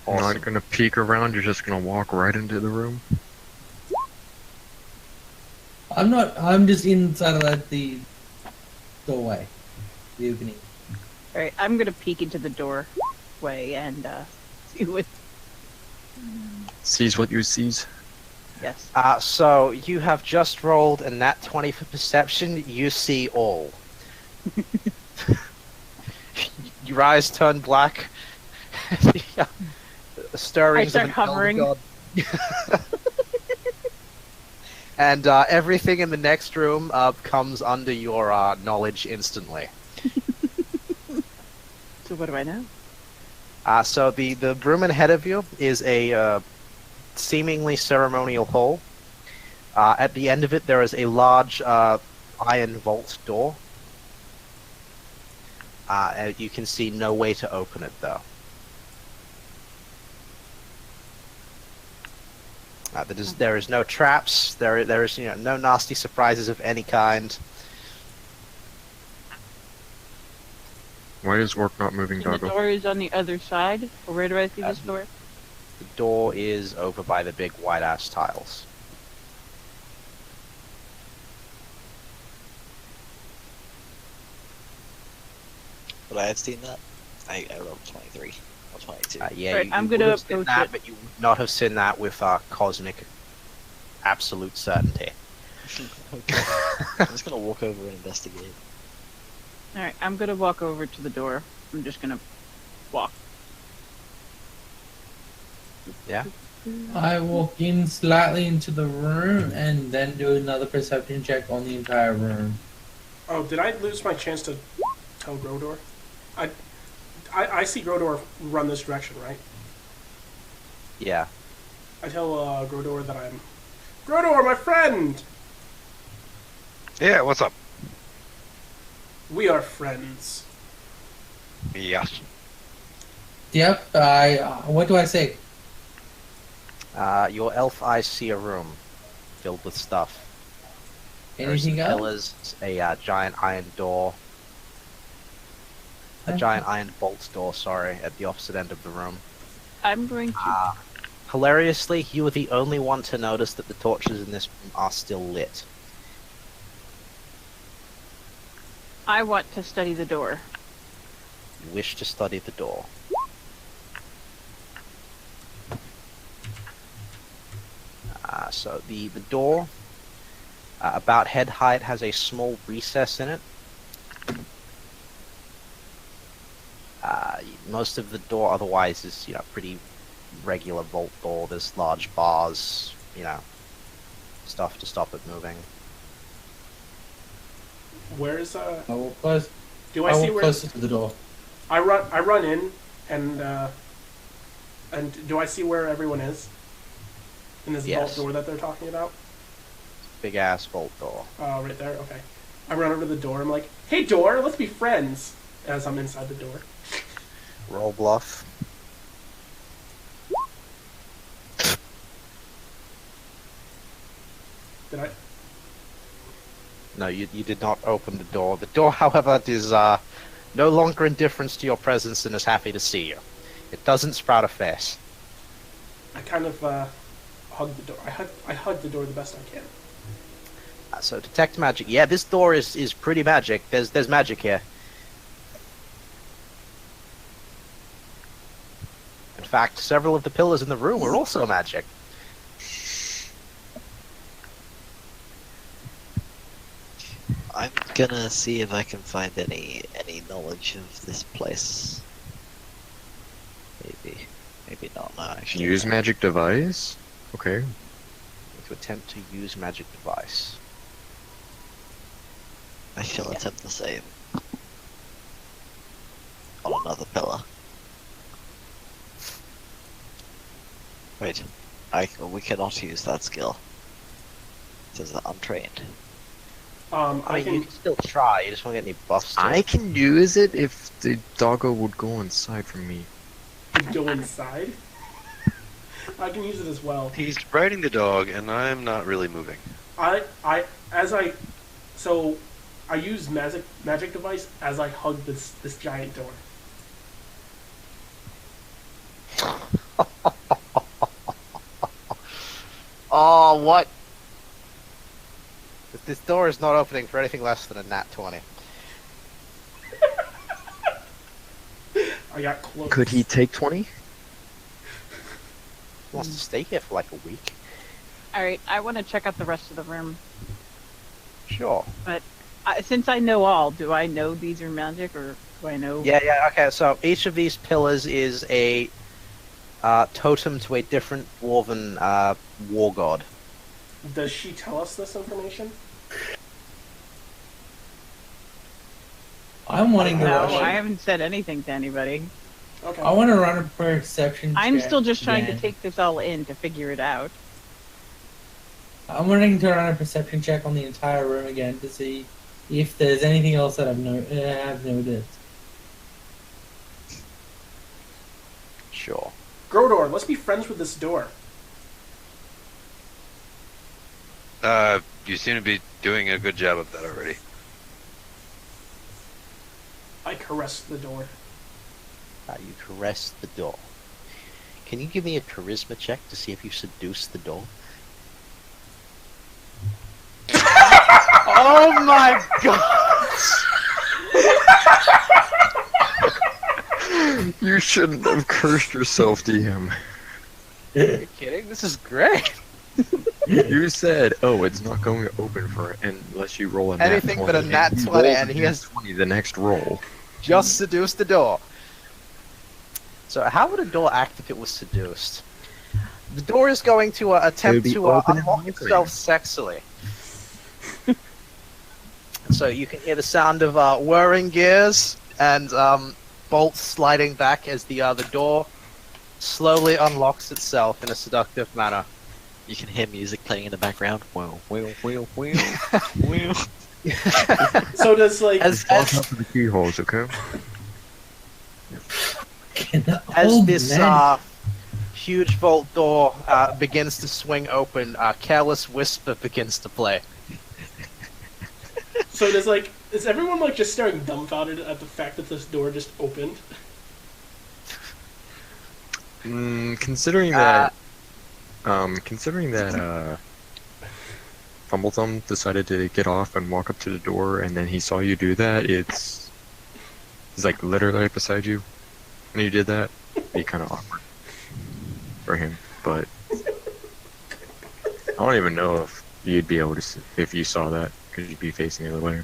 You're Awesome. not gonna peek around, you're just gonna walk right into the room. I'm not. I'm just inside of the doorway, the opening. Alright, I'm going to peek into the doorway and see what... Sees what you sees. Yes. So you have just rolled a nat 20 for perception. You see all. Your eyes turn black. Stirrings I of start an elder hovering. god. And everything in the next room comes under your knowledge instantly. So what do I know? So the room ahead of you is a seemingly ceremonial hall. At the end of it, there is a large iron vault door. You can see no way to open it, though. There is no traps. There is no nasty surprises of any kind. Why is Orc not moving, And the Doggo? door is on the other side? Or where do I see this door? The door is over by the big white ass tiles. Would I have seen that? I rolled 23 or 22. Yeah, Right, you I'm would gonna have seen approach that, it. but you would not have seen that with cosmic absolute certainty. Okay. I'm just gonna walk over and investigate. Alright, I'm going to walk over to the door. I'm just going to walk. Yeah. I walk in slightly into the room and then do another perception check on the entire room. Oh, did I lose my chance to tell Grodor? I see Grodor run this direction, right? Yeah. I tell Grodor that I'm... Grodor, my friend! Yeah, what's up? We are friends. Yes. Yep. What do I say? Your elf eyes see a room filled with stuff. There's some Anything else? pillars, a giant iron door, a giant iron bolt door, sorry, at the opposite end of the room. I'm going to... Hilariously, you are the only one to notice that the torches in this room are still lit. I want to study the door. You wish to study the door. So the door, about head height, has a small recess in it. Most of the door otherwise is, pretty regular vault door. There's large bars, stuff to stop it moving. Where is I walk close. Do I I see walk where? closer to the door. I run in, and do I see where everyone is? In this Yes. vault door that they're talking about? Big ass vault door. Oh, right there. Okay. I run over to the door. I'm like, "Hey, door, let's be friends." As I'm inside the door. Roll bluff. Did I? No, you did not open the door. The door, however, is no longer indifferent to your presence and is happy to see you. It doesn't sprout a face. I kind of hug the door. I hug the door the best I can. So detect magic. Yeah, this door is pretty magic. There's magic here. In fact, several of the pillars in the room are also magic. I'm gonna see if I can find any knowledge of this place. Maybe not. No, actually. Use magic device? Okay. To attempt to use magic device. I shall attempt the same. On another pillar. Wait, we cannot use that skill. It says that untrained. I mean, you can still try. You just won't get any buffs. To I it. can use it if the doggo would go inside from me. Go inside. I can use it as well. He's riding the dog, and I'm not really moving. So I use magic device as I hug this giant door. Oh, what? This door is not opening for anything less than a nat 20. I got close. Could he take 20? He wants to stay here for like a week. Alright, I want to check out the rest of the room. Sure. But since I know all, do I know these are magic, or do I know... Yeah, okay, so each of these pillars is a totem to a different dwarven war god. Does she tell us this information? I'm wanting to No, rush. I haven't said anything to anybody. Okay. I want to run a perception I'm check still just trying to again. take this all in to figure it out. I'm wanting to run a perception check on the entire room again to see if there's anything else that I've noticed. Sure. Grodor, let's be friends with this door. You seem to be doing a good job of that already. I caress the door. You caress the door. Can you give me a charisma check to see if you seduce the door? Oh my god! You shouldn't have cursed yourself, DM. Are you kidding? This is great! You said, "Oh, it's not going to open for it unless you roll a nat Anything 20. but a nat You 20, rolled and a he nat has 20 the next roll. just seduced the door. So how would a door act if it was seduced? The door is going to attempt be to open and unlock welcoming. itself sexily. So you can hear the sound of whirring gears and bolts sliding back as the door slowly unlocks itself in a seductive manner. You can hear music playing in the background. Wow, wow, wow, wow, wow. So does like As Watch out for the keyholes, okay? Oh, this man. huge vault door begins to swing open, Careless Whisper begins to play. so does is everyone like just staring dumbfounded at the fact that this door just opened? Considering that, Fumblethumb decided to get off and walk up to the door, and then he saw you do that, he's like literally right beside you when you did that. It'd be kind of awkward for him, but I don't even know if you'd be able to if you saw that, because you'd be facing the other way.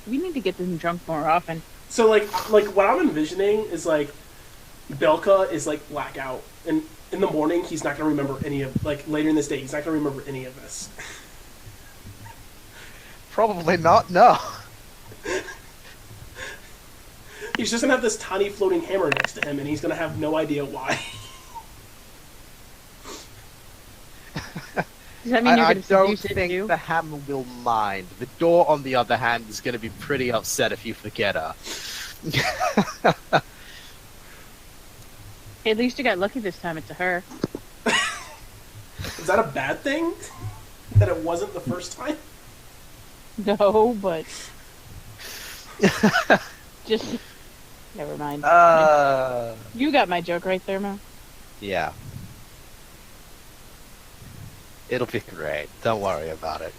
We need to get them drunk more often. So like what I'm envisioning is like Belka is like blackout, and in the morning he's not gonna remember any of later in this day he's not gonna remember any of this. Probably not, no. He's just gonna have this tiny floating hammer next to him, and he's gonna have no idea why. Does that mean you're I going to don't seduce it think too? the hammer will mind. The door, on the other hand, is going to be pretty upset if you forget her. Hey, at least you got lucky this time. It's a her. Is that a bad thing? That it wasn't the first time? No, but just never mind. You got my joke right there, Mo. Yeah. It'll be great. Don't worry about it.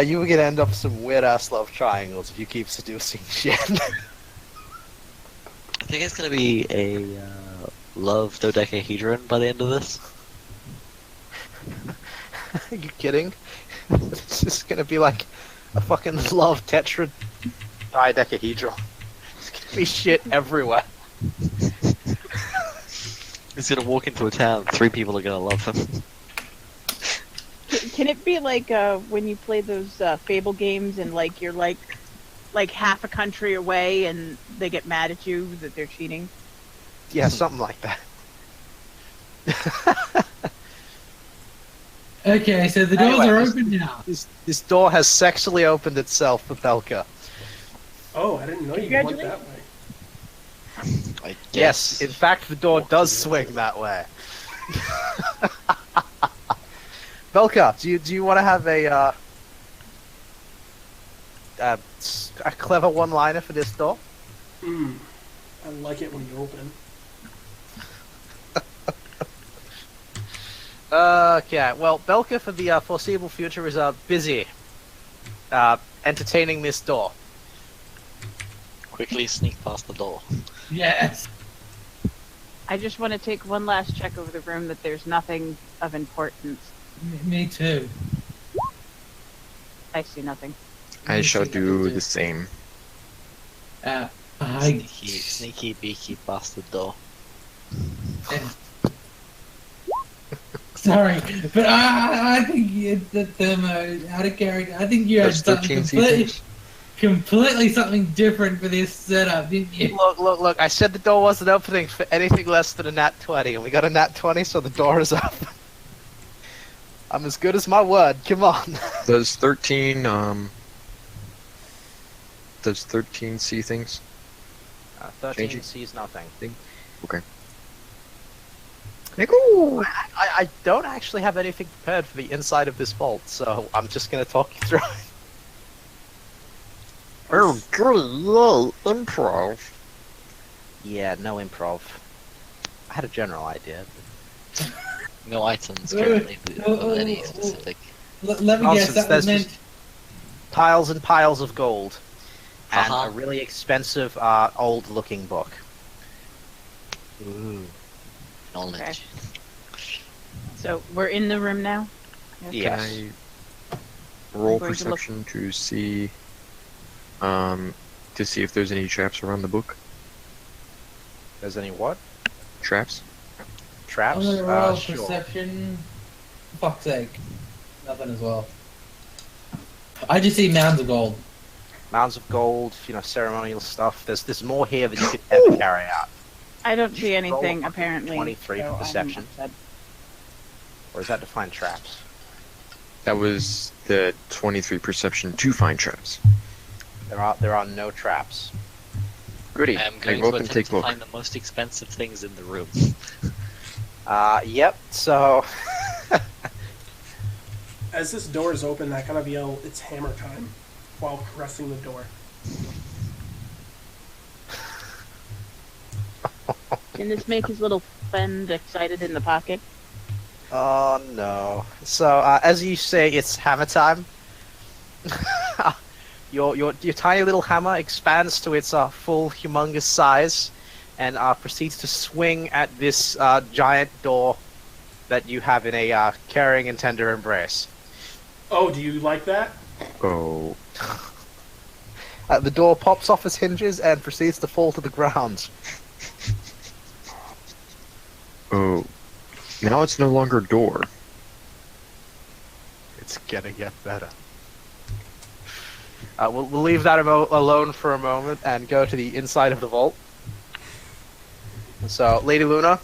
You were gonna end up some weird ass love triangles if you keep seducing shit. I think it's gonna be a love dodecahedron by the end of this. Are you kidding? It's just gonna be like a fucking love tetra dodecahedron. It's gonna be shit everywhere. He's gonna walk into a town, 3 people are gonna love him. Can it be like when you play those Fable games and like you're like half a country away and they get mad at you that they're cheating? Yeah, something like that. Okay, so the doors Anyway, are open now. This door has sexually opened itself for Belka. Oh, I didn't know you went that way. I Yes, guess. in fact, the door does swing that way. Belka, do you want to have a clever one-liner for this door? I like it when you open. Okay, well, Belka for the foreseeable future is busy entertaining this door. Quickly sneak past the door. Yes. I just want to take one last check over the room that there's nothing of importance. Me too. I see nothing. I shall do the same. I Sneaky beaky past the door. sorry, but I think it's the thermo out of character. I think you had That's something 13 seasons. completely something different for this setup, didn't you? Look, I said the door wasn't opening for anything less than a nat 20, and we got a nat 20, so the door is open. I'm as good as my word, come on. Does 13 see things? 13 Changing. sees nothing. Okay. I don't actually have anything prepared for the inside of this vault, so I'm just gonna talk you through it. Oh, good, improv. Yeah, no improv. I had a general idea. No items currently of any specific. Let me guess, Nonsense, that there's was meant... just piles and piles of gold. And Uh-huh. a really expensive, old-looking book. Ooh. Knowledge. So we're in the room now. Yes. Can I roll I'm going to look- perception to see if there's any traps around the book? There's any what? Traps? Traps? I'm gonna roll Sure. perception. For fuck's sake. Nothing as well. I just see mounds of gold. Mounds of gold, ceremonial stuff. There's more here than you could ever carry out. I don't see anything Roll apparently. 23 for so I'm perception. upset. Or is that to find traps? That was the 23 perception to find traps. There are no traps. Goody. I'm I going go to up and attempt take a to look. find the most expensive things in the room. Yep, so... As this door is open, I kind of yell, "It's hammer time," while pressing the door. Can this make his little friend excited in the pocket? Oh no. So, as you say, it's hammer time. Your tiny little hammer expands to its full humongous size and proceeds to swing at this giant door that you have in a caring and tender embrace. Oh, do you like that? Oh. The door pops off its hinges and proceeds to fall to the ground. Oh. Now it's no longer a door. It's gonna get better. We'll leave that alone for a moment and go to the inside of the vault. So, Lady Luna,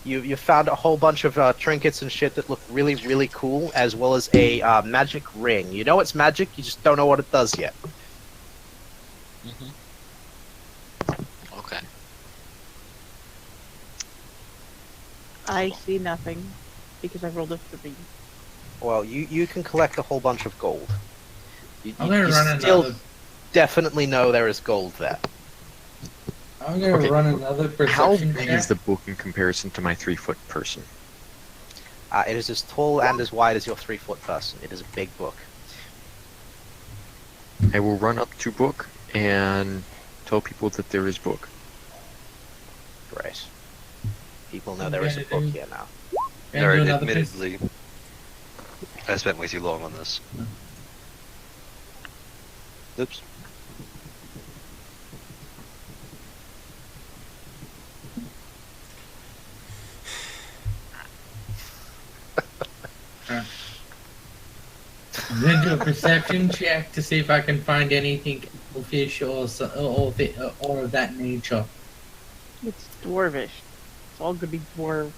you found a whole bunch of trinkets and shit that look really, really cool, as well as a magic ring. You know it's magic, you just don't know what it does yet. Okay. I see nothing because I rolled a 3. Well, you can collect a whole bunch of gold. I'm gonna run still another. definitely know there is gold there. I'm gonna Okay. run another How perception big check. is the book in comparison to my 3-foot person? It is as tall and as wide as your 3-foot person. It is a big book. I will run up to book and tell people that there is book. Great. People know I'm there is a gonna book do- here now. Gonna do Alright, another admittedly, I spent way too long on this. Oops. I'm gonna do a perception check to see if I can find anything fish or of that nature. It's dwarvish. It's all gonna be dwarf.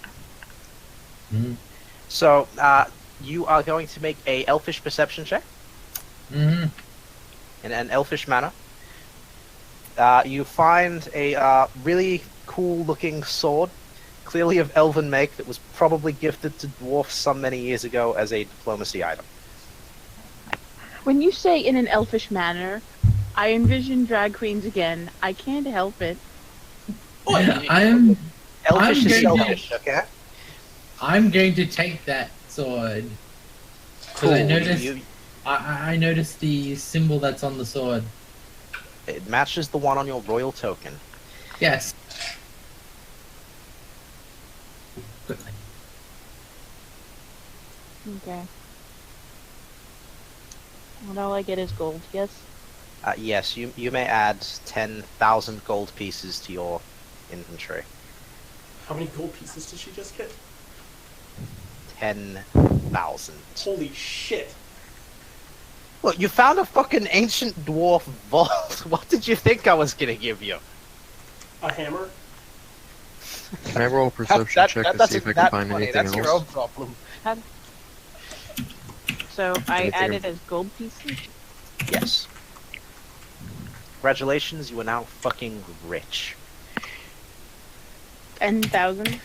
So, you are going to make a elfish perception check Mm-hmm. in an elfish manner. You find a really cool-looking sword, clearly of elven make, that was probably gifted to dwarfs some many years ago as a diplomacy item. When you say in an elfish manner, I envision drag queens again. I can't help it. I'm Elfish is going to- selfish, okay? I'm going to take that sword. 'Cause I noticed You- I noticed the symbol that's on the sword. it matches the one on your royal token. Yes. Quickly. Okay. And all I get is gold, yes? Yes, you may add 10,000 gold pieces to your inventory. How many gold pieces did she just get? 10,000. Holy shit. Look, you found a fucking ancient dwarf vault. What did you think I was gonna give you? A hammer? Can I roll a perception check to see if I can find anything That's else? your own problem. So I Anything added as gold pieces? Yes. Congratulations, you are now fucking rich. 10,000?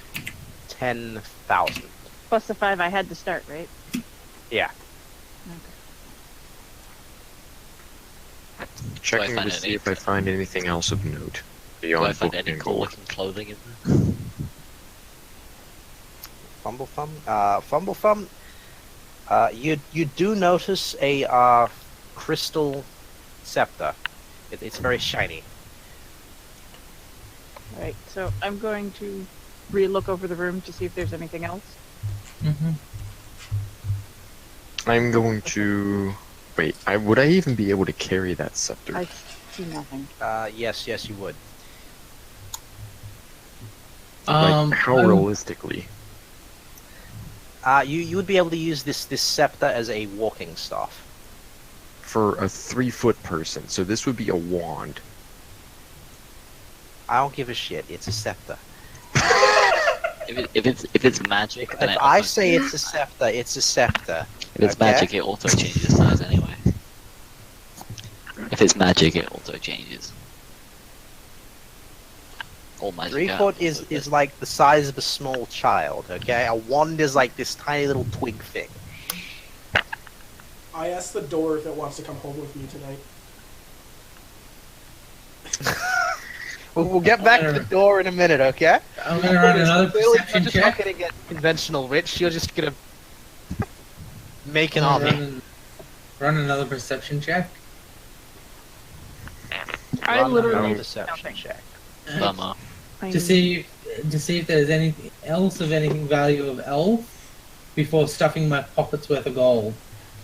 10,000. Plus the 5 I had to start, right? Yeah. Checking find to any- see if I find anything else of note Do beyond I find book any and cool gold. looking clothing in there? Fumble Thumb? Fumble Thumb? You do notice a crystal scepter. It's very shiny. Right, so I'm going to re-look over the room to see if there's anything else. Mm-hmm. I'm going to... Wait, would I even be able to carry that scepter? I see nothing. Yes, you would. Like, how I- realistically? You would be able to use this scepter as a walking staff. For a 3-foot person, so this would be a wand. I don't give a shit. It's a scepter. If it's magic, then If I say it's a scepter, it's a scepter. if it's okay. magic, it auto changes size anyway. If it's magic, it auto changes. All magic. 3 out. foot is like the size of a small child, okay? A wand is like this tiny little twig thing. I asked the door if it wants to come home with me tonight. We'll get back to the door in a minute, okay? I'm gonna run another Clearly, you're perception just not check. gonna get conventional rich. You're just gonna make an I'm gonna army. run another perception check. I Run literally another see perception nothing. check. Bummer. to see if there's anything else of anything value of elf before stuffing my pockets worth of gold.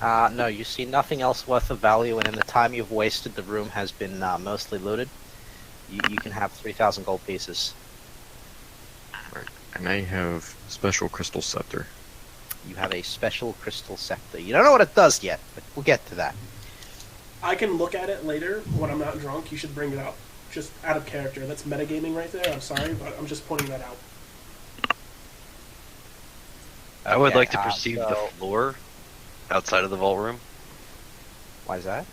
No, you see nothing else worth of value, and in the time you've wasted, the room has been mostly looted. You can have 3,000 gold pieces. And I have special crystal scepter. You have a special crystal scepter. You don't know what it does yet, but we'll get to that. I can look at it later when I'm not drunk. You should bring it up. Just out of character. That's metagaming right there. I'm sorry, but I'm just pointing that out. I would Okay, like to perceive the so- floor outside of the vault room. Why is that?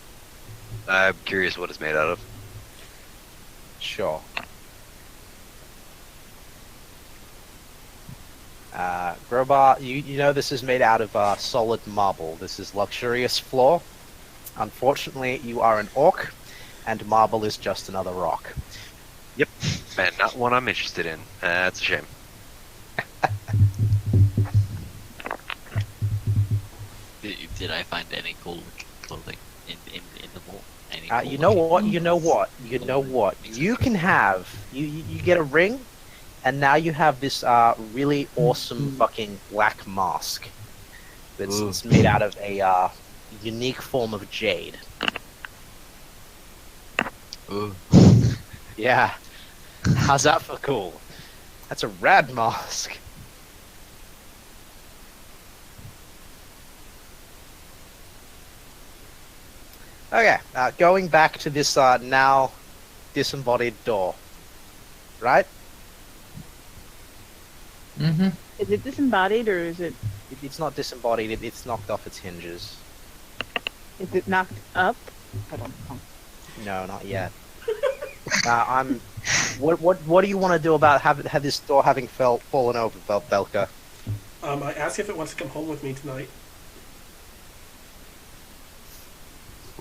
I'm curious what it's made out of. Sure. Grobar, you know this is made out of solid marble. This is luxurious floor. Unfortunately, you are an orc, and marble is just another rock. Yep, and not one I'm interested in. That's a shame. Did I find any cool clothing in the vault? Any You cool know looking- what? You know what? You know what? You can have you get a ring, and now you have this really awesome fucking black mask. It's made out of a unique form of jade. Ooh. Yeah. How's that for cool? That's a rad mask. Okay, going back to this now disembodied door, right? Mm-hmm. Is it disembodied or is it It's not disembodied. It's knocked off its hinges. knocked up? I don't know. No, not yet. I'm. What do you want to do about have this door having fallen over, Belka? I asked if it wants to come home with me tonight.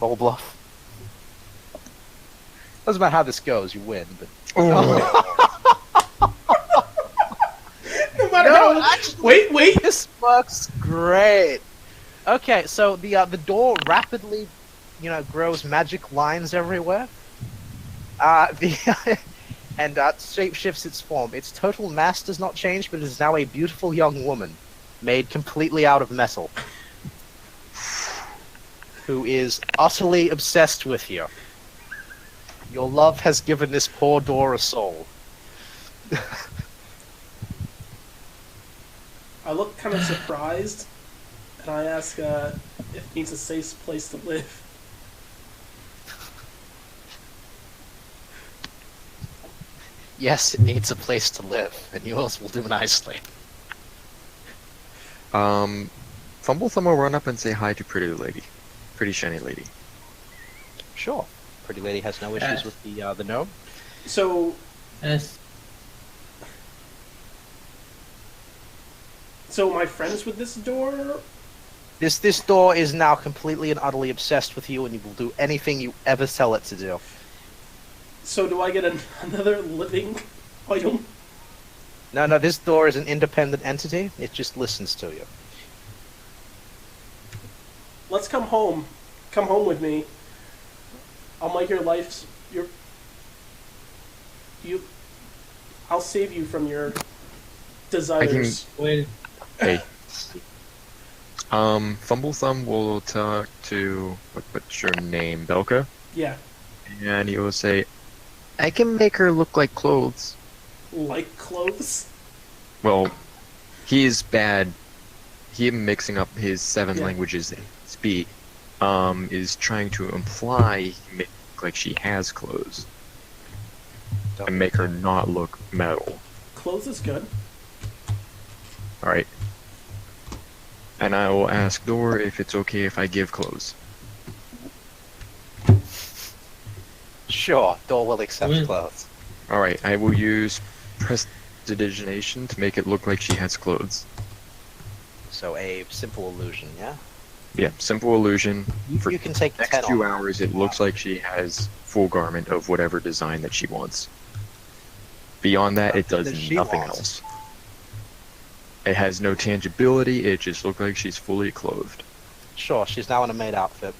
Roll bluff. Doesn't matter how this goes, you win. But No matter No, how. actually- Wait. this works great. Okay, so the door rapidly, grows magic lines everywhere. And shape shifts its form. Its total mass does not change, but it is now a beautiful young woman, made completely out of metal, who is utterly obsessed with you. Your love has given this poor door a soul. I look kind of surprised, and I ask if it needs a safe place to live. Yes, it needs a place to live, and yours will do nicely. Fumblethumb will run up and say hi to Pretty Lady. Pretty shiny lady. Sure. Pretty lady has no issues Yes. with the gnome. So, Yes. am I friends with this door? This door is now completely and utterly obsessed with you, and you will do anything you ever tell it to do. So do I get another living item? No, this door is an independent entity. It just listens to you. Let's come home. Come home with me. I'll make your life. I'll save you from your desires. Wait. Hey. Fumblethumb will talk to what's your name, Belka? Yeah, And he will say, I can make her look like clothes. like clothes. Well, he is bad. Him mixing up his 7 Yeah. languages that he speak, is trying to imply he may look like she has clothes. And make her not look metal. Clothes is good. Alright. And I will ask Dor if it's okay if I give clothes. Sure, door will accept Well- clothes. Alright, I will use prestidigitation to make it look like she has clothes. So a simple illusion, yeah? Yeah, simple illusion. For You can take the 10 next 2 on. hours, it looks like she has full garment of whatever design that she wants. Beyond that, it Nothing does that she nothing wants. else. It has no tangibility, it just looks like she's fully clothed. Sure, she's now in a maid outfit.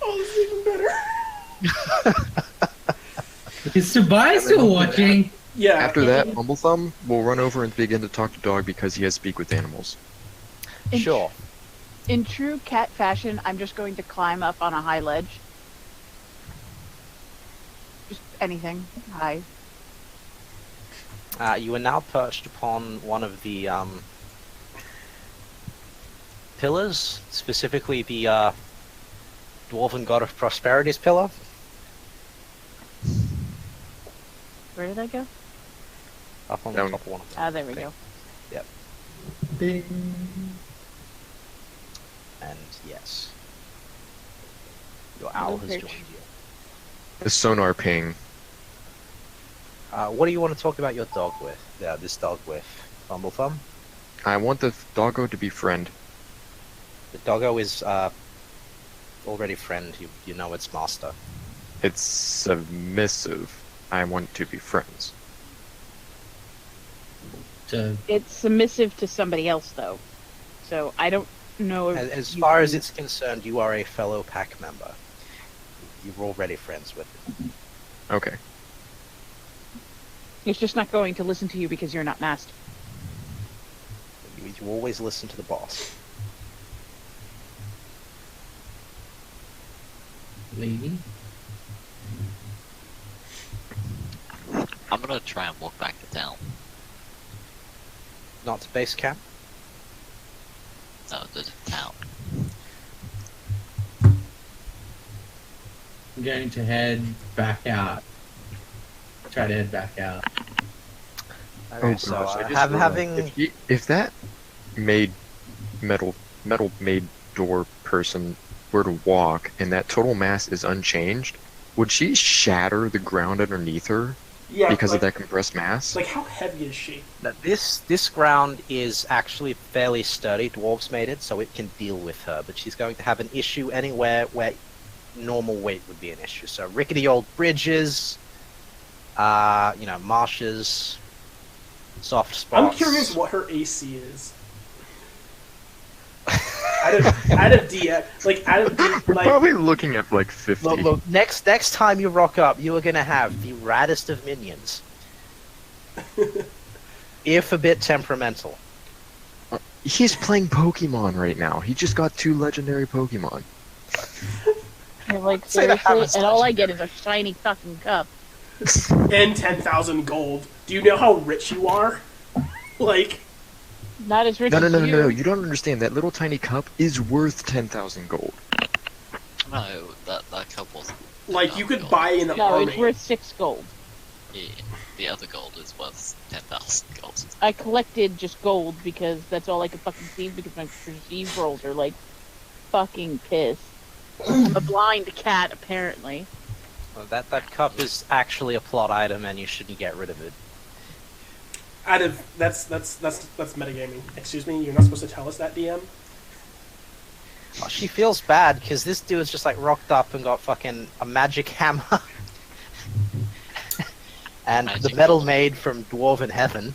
Oh, this is even better. Is Tobias still watching? Yeah. After that, Bumblethumb will run over and begin to talk to Dog because he has speak with animals. In- Sure. In true cat fashion, I'm just going to climb up on a high ledge. Just anything. High. You are now perched upon one of the pillars, specifically the Dwarven God of Prosperity's pillar. Where did I go? Up on Down. the top of one of them. Ah, there we go. Yep. Ding. And yes. Your owl has Okay. joined you. The sonar ping. What do you want to talk about your dog with? Yeah, this dog with Thumblethumb? I want the doggo to be friend. The doggo is already friend. You know its master. It's submissive. I want to be friends. So It's submissive to somebody else, though. So I don't know if. As you far can- as it's concerned, you are a fellow pack member. You're already friends with it. Okay. It's just not going to listen to you because you're not master. You always listen to the boss. lady. I'm gonna try and walk back to town. Not to base camp? No, the town. I'm going to head back out. Try to head back out. Okay, so gosh, I just having if that metal made door person were to walk and that total mass is unchanged, would she shatter the ground underneath her Yeah, because like, of that compressed mass? Like, how heavy is she? this ground is actually fairly sturdy. Dwarves made it, so it can deal with her. But she's going to have an issue anywhere where normal weight would be an issue. So rickety old bridges, marshes, soft spots. I'm curious what her AC is. Out of D, like out of D, We're like probably looking at like 50. Look, next time you rock up, you are going to have the raddest of minions. If a bit temperamental. He's playing Pokemon right now. He just got 2 legendary Pokemon. You're like, Say the seriously? Hammer's And all I get is a shiny fucking cup. and 10,000 gold. Do you know how rich you are? Like, Not as rich No, as you. no. You don't understand. That little tiny cup is worth 10,000 gold. No, that cup wasn't. like you could gold. buy an No, army. it's worth 6 gold. Yeah, the other gold is worth 10,000 gold. I collected just gold because that's all I could fucking see because my perceived rolls are like fucking pissed. I'm a blind cat, apparently. Well, that cup is actually a plot item, and you shouldn't get rid of it. That's metagaming. Excuse me, you're not supposed to tell us that, DM. Oh, she feels bad because this dude's just like rocked up and got fucking a magic hammer. And the Magic metal hammer. made from dwarven heaven.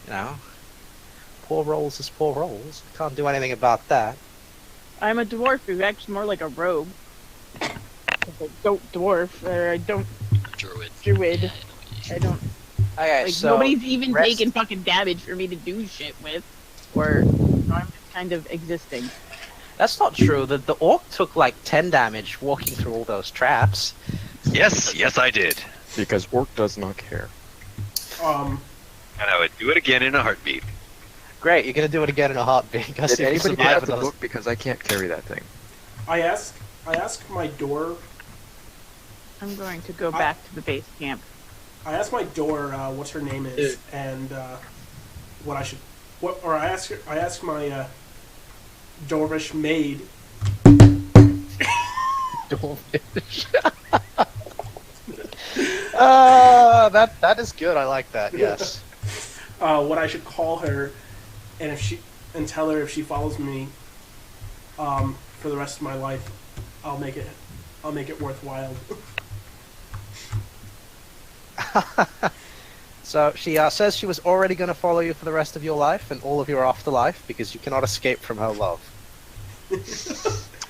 You know, poor rolls is poor rolls. Can't do anything about that. I'm a dwarf who acts more like a rogue. 'Cause I don't dwarf, or I don't Druid. druid. Yeah, I know what you I don't. Okay, Like, so nobody's even rest- taking fucking damage for me to do shit with. Or, I'm just kind of existing. that's not true. The orc took like 10 damage walking through all those traps. Yes, I did. Because Orc does not care. And I would do it again in a heartbeat. Great, you're gonna do it again in a heartbeat. Because Did if you anybody survive have with the those, book? Because I can't carry that thing. I ask my door. I'm going to go back to the base camp. I ask my door what her name is and what I should. Or I ask my Dwarvish maid. that is good. I like that. Yes. What I should call her, and tell her if she follows me, for the rest of my life, I'll make it worthwhile. So she says she was already going to follow you for the rest of your life and all of your afterlife because you cannot escape from her love.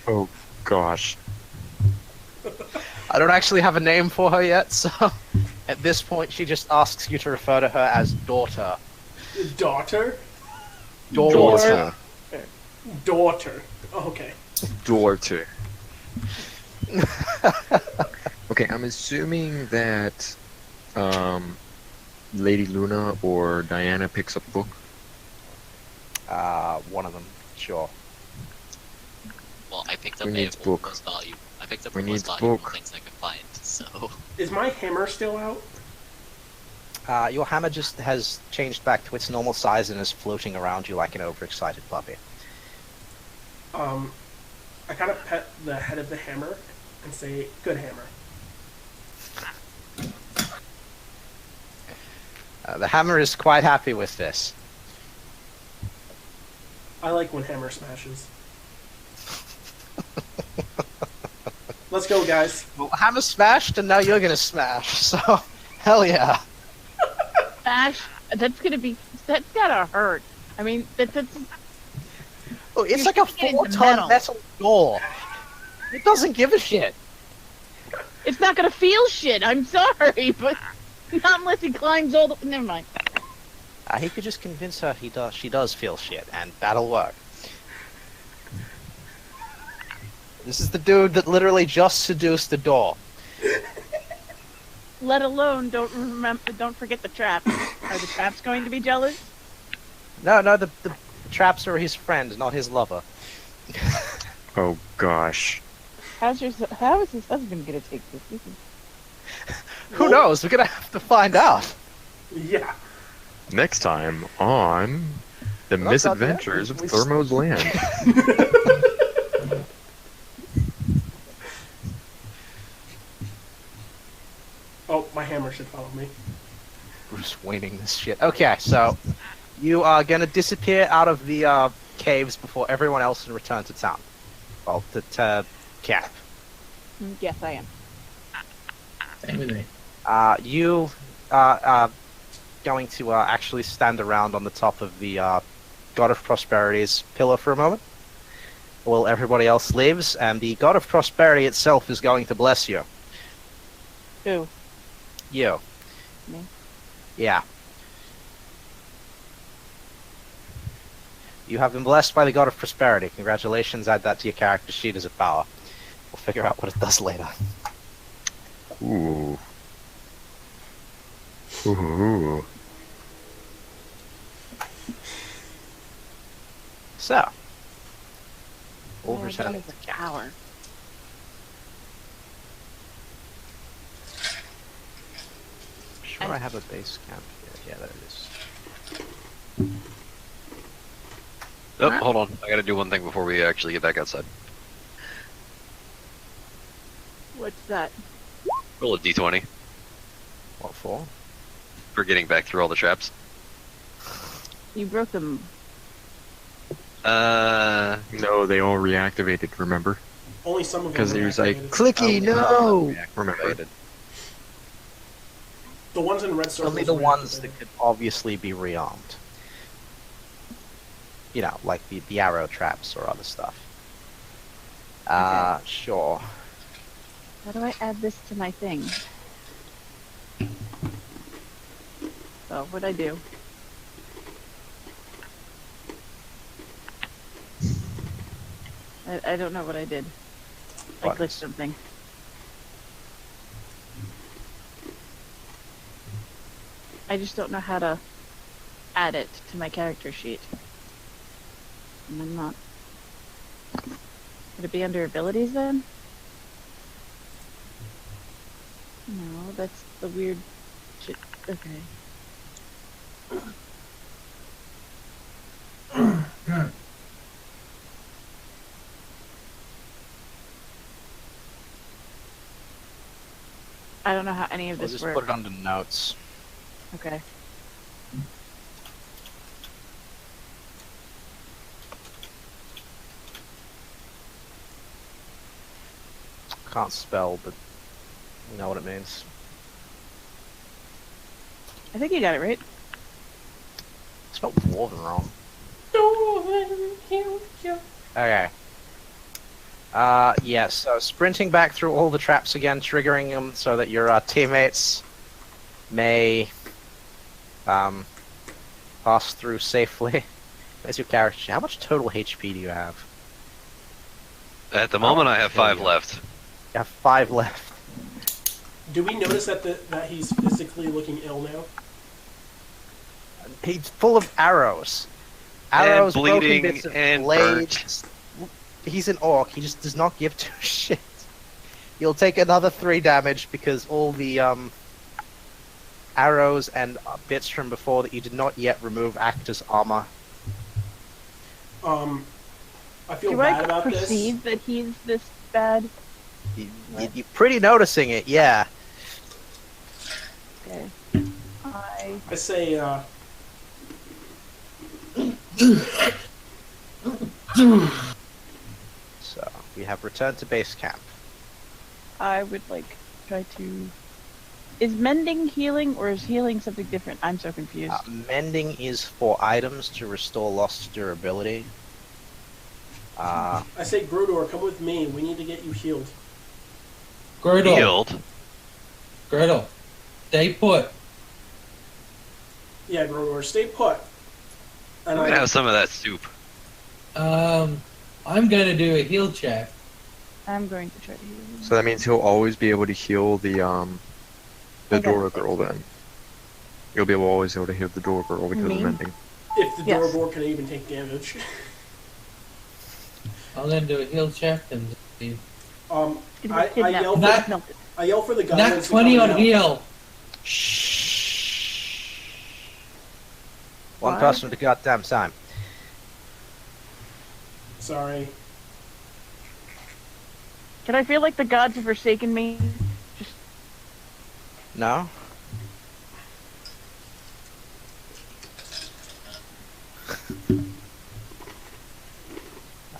Oh, gosh. I don't actually have a name for her yet, so at this point she just asks you to refer to her as daughter. Daughter? Daughter. Daughter. Oh, okay. Daughter. Okay, I'm assuming that Lady Luna or Diana picks up a book? One of them, sure. Well, I picked up Who needs the book? most valuable. I picked up Who the most needs valuable book? things I could find. So Is my hammer still out? Your hammer just has changed back to its normal size and is floating around you like an overexcited puppy. I kind of pet the head of the hammer and say, "Good hammer." The hammer is quite happy with this. I like when hammer smashes. Let's go, guys. Well, hammer smashed, and now you're gonna smash. So, hell yeah. Ash, that's gotta hurt. I mean, that's Oh, it's You're like a sticking it into 4-ton metal. metal door. It doesn't give a shit. it's not gonna feel shit. I'm sorry, but not unless he climbs all the. Never mind. He could just convince her she does feel shit, and that'll work. This is the dude that literally just seduced the door. Let alone don't forget the traps. Are the traps going to be jealous? No, the traps are his friend, not his lover. Oh gosh. How is his husband gonna take this? Who knows? We're gonna have to find out. Yeah. Next time on The Well, that's not bad. Misadventures of We- Thermo's Land. Oh, my hammer should follow me. Bruce Wayning this shit. Okay, so you are gonna disappear out of the caves before everyone else and return to town. Well, to camp. Yes, I am. Same with me. You are going to actually stand around on the top of the God of Prosperity's pillar for a moment, while everybody else leaves, and the God of Prosperity itself is going to bless you. Who? You. Me? Yeah. You have been blessed by the God of Prosperity. Congratulations, add that to your character sheet as a power. We'll figure out what it does later. Ooh. Ooh. So. We'll Oh, return that to is a camp. hour. Sure, I have a base camp here. Yeah, there it is. Oh, hold on. I gotta do one thing before we actually get back outside. What's that? Roll a d20 What for? for getting back through all the traps. You broke them. No, they all reactivated, remember? Only some of them. Because were he was like, activated. clicky, no! Remember. Remember? The ones in red circles. Only the were ones activated. that could obviously be rearmed. You know, like the arrow traps or other stuff. Sure. How do I add this to my thing? So, what'd I do? I don't know what I did. I What? clicked something. I just don't know how to add it to my character sheet. And I'm not. Would it be under abilities then? No, that's the weird shit. Okay. I don't know how any of We'll this just works. put it under notes. Okay. Can't spell, but you know what it means. I think you got it right. I spelled dwarven wrong. Okay. Yeah, so sprinting back through all the traps again, triggering them so that your teammates may pass through safely. Where's your character sheet? How much total HP do you have? At the moment, I have There you 5 go. left. You have 5 left. Do we notice that that he's physically looking ill now? He's full of arrows. And Arrows, broken bleeding, bits of and blades. He's an orc. He just does not give two shit. You'll take another 3 damage because all the arrows and bits from before that you did not yet remove act as armor. I feel Do bad I about this. perceive that he's this bad? You're pretty noticing it, yeah. Okay. I say, So, we have returned to base camp. I would like try to. Is mending healing or is healing something different? I'm so confused. Mending is for items to restore lost durability. I say, Brodor, come with me. We need to get you healed. Girdle. Healed. Girdle. Stay put. Yeah, Brodor, stay put. I'm And gonna have some of that soup. I'm gonna do a heal check. I'm going to try to heal him. So that means he'll always be able to heal the Okay. Dora girl then. You'll be always able to heal the Dora girl because Me? of mending. if the Yes. Dorabor can even take damage. I'm gonna do a heal check and see. It was I kidnapped. yell Not- for, melted. I yell for the Nat goblins to 20 come on and help. heal. Shh. One Why? person at a goddamn time. Sorry. Can I feel like the gods have forsaken me? Just No? I'm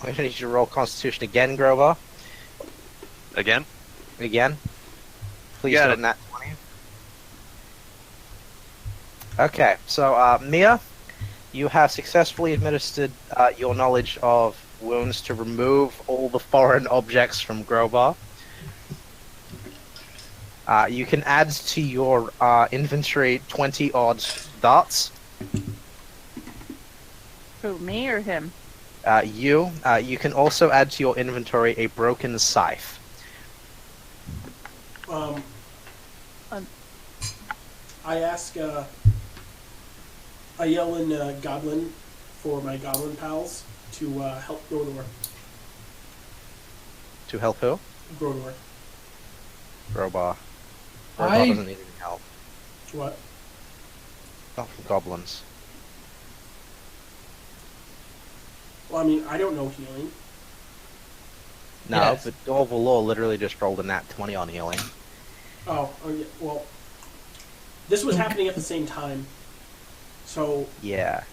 gonna need you to roll Constitution again, Grover. Again? Again. Please Got do it. nat 20. Okay, so Mia, you have successfully administered your knowledge of wounds to remove all the foreign objects from Grobar. You can add to your inventory 20 odd darts. who, me or him? You can also add to your inventory a broken scythe. Um, Um. I ask, I yell in Goblin for my Goblin pals to help Brodor. To help who? Brodor. Grobar. I- Grobar doesn't need any help. What? Not from goblins. Well, I mean, I don't know healing. No, Yes. but Dorval Law literally just rolled a nat 20 on healing. Oh, yeah, well, this was happening at the same time. So, Yeah.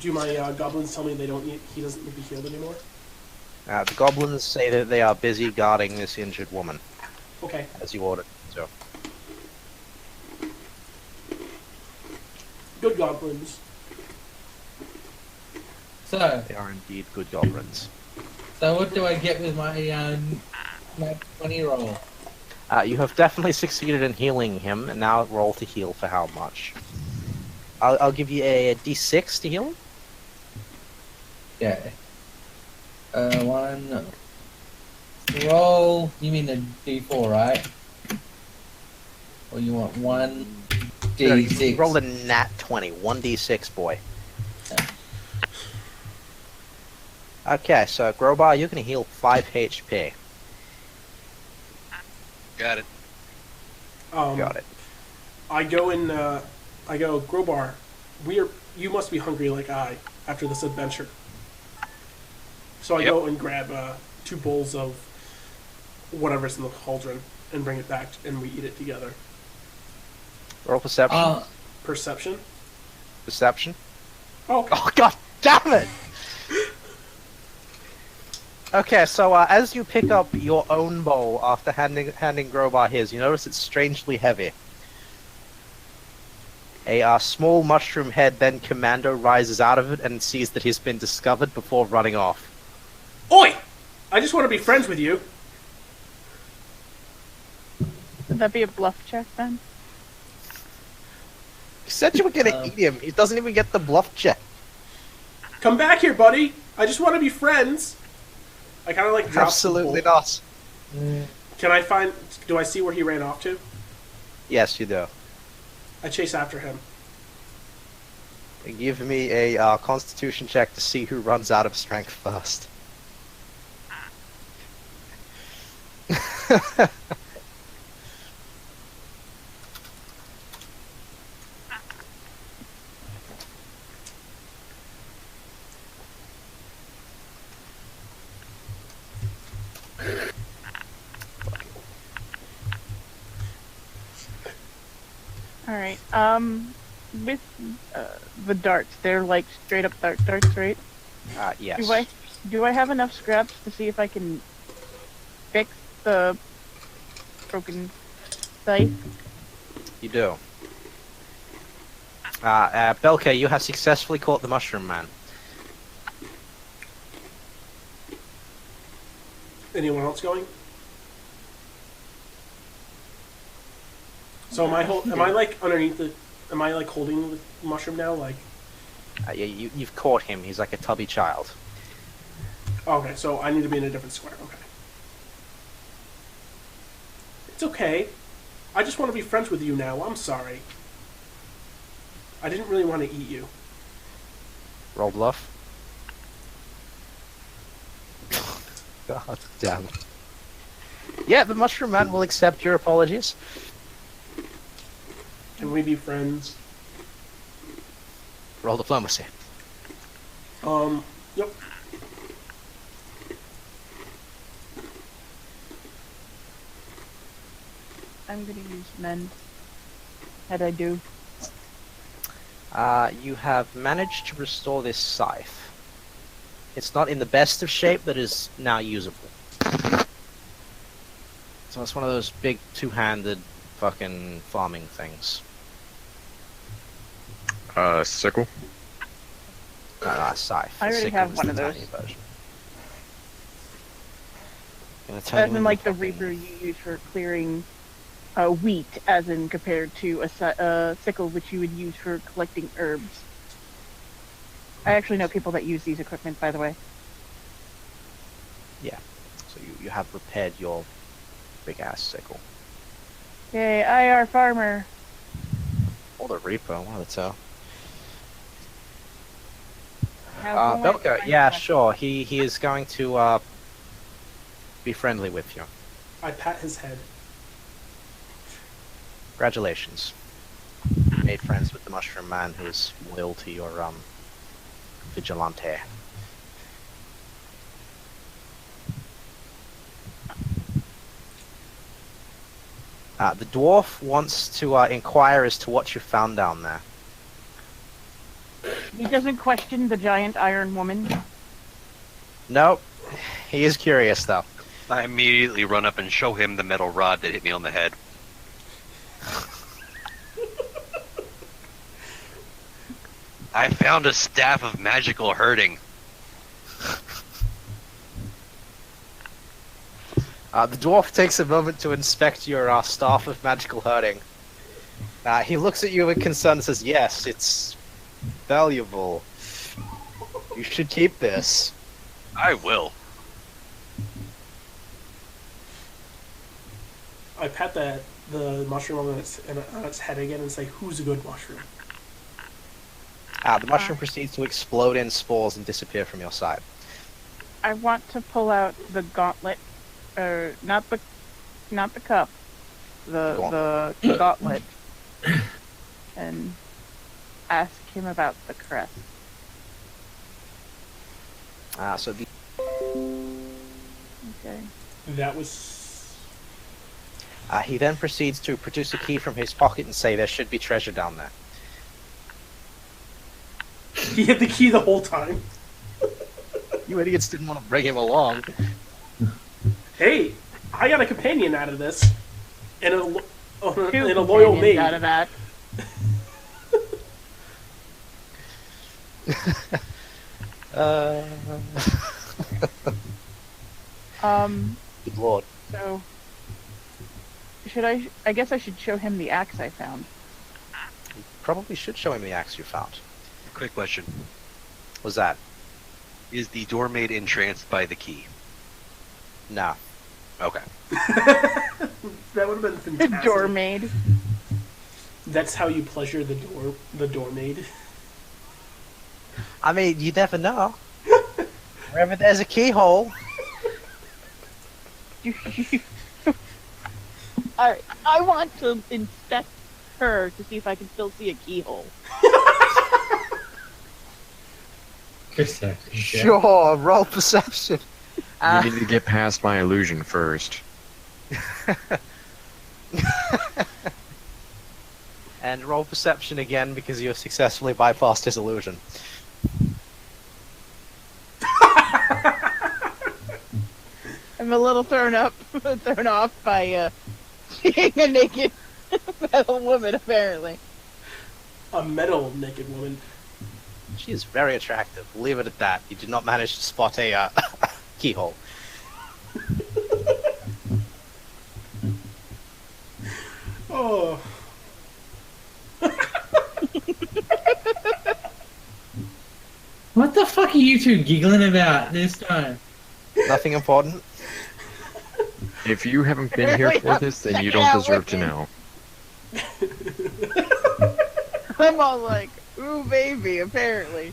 do my goblins tell me they don't need, he doesn't need to be healed anymore? The goblins say that they are busy guarding this injured woman, Okay. as you ordered. So, Good goblins. So, they are indeed good goblins. what do I get with my nat 20 roll? You have definitely succeeded in healing him, and now roll to heal for how much? I'll give you a d6 to heal him. Okay. One. Roll. You mean the D4, right? Or you want one No, you D6? rolled a nat 20, 1d6, boy. Okay, so Grobar, you can heal 5 HP. Got it. Got it. I go in, I go, Grobar, you must be hungry like I, after this adventure. So I Yep. go and grab 2 bowls of whatever's in the cauldron and bring it back, and we eat it together. Roll perception. Perception? Perception. Oh, okay. Oh, god damn it! Okay, so as you pick up your own bowl after handing Grobar his, you notice it's strangely heavy. A small mushroom head then commando rises out of it and sees that he's been discovered before running off. Oi! I just want to be friends with you. Would that be a bluff check then? You said you were gonna eat him. He doesn't even get the bluff check. Come back here, buddy. I just want to be friends. I kind of like drop the Absolutely bowl. not. Can I find? Do I see where he ran off to? Yes, you do. I chase after him. Give me a Constitution check to see who runs out of strength first. Alright, with the darts, they're like straight up darts, right? Yes. Do I have enough scraps to see if I can fix the broken dice? You do. Belka, you have successfully caught the Mushroom Man. Anyone else going? So am I like underneath the? Am I like holding the mushroom now? Like. Yeah, you've caught him. He's like a tubby child. Okay, so I need to be in a different square. Okay. It's okay. I just want to be friends with you now. I'm sorry. I didn't really want to eat you. Roll bluff. God damn it. Yeah, the Mushroom Man will accept your apologies. Can we be friends? Roll diplomacy. Yep. I'm gonna use mend. How'd I do? You have managed to restore this scythe. It's not in the best of shape, but is now usable. So it's one of those big two-handed fucking farming things. Sickle. Scythe. I already Sickle have is one the of those. tiny version. Gonna turn As you in into like the fucking- reaper you use for clearing wheat, as in compared to a sickle which you would use for collecting herbs. I actually know people that use these equipment, by the way. So you have repaired your big-ass sickle. Yay, IR farmer. Or the reaper, one of the two. How can I Belka, find yeah, that? sure. He is going to be friendly with you. I pat his head. Congratulations. You made friends with the Mushroom Man who is loyal to your vigilante. The dwarf wants to inquire as to what you found down there. He doesn't question the giant iron woman. Nope. He is curious, though. I immediately run up and show him the metal rod that hit me on the head. I found a staff of magical herding. The dwarf takes a moment to inspect your staff of magical herding. He looks at you with concern and says, "Yes, it's valuable. You should keep this." I will. I pat the mushroom on its head again and say, "Who's a good mushroom?" The mushroom proceeds to explode in spores and disappear from your sight. I want to pull out the gauntlet, or not the cup, the gauntlet, and ask him about the crest. So the Okay. That was. he then proceeds to produce a key from his pocket and say there should be treasure down there. He had the key the whole time. You idiots didn't want to bring him along. Hey, I got a companion out of this, and Two a loyal companions maid. out of that. Good lord. So should I guess I should show him the axe I found. Probably should show him the axe you found. Quick question. Was that? Is the door maid entranced by the key? That's how you pleasure the door maid. I mean, you never know. Wherever there's a keyhole. Alright, I want to inspect her to see if I can still see a keyhole. Perception check. Sure, roll perception. You need to get past my illusion first. And roll perception again because you have successfully bypassed his illusion. I'm a little thrown off by seeing a naked metal woman, apparently. A metal naked woman. She is very attractive. Leave it at that. You did not manage to spot a keyhole. Oh. What the fuck are you two giggling about this time? Nothing important. If you haven't been here Wait, for this, then you don't yeah, deserve to wait. know. I'm all like, ooh, baby, apparently.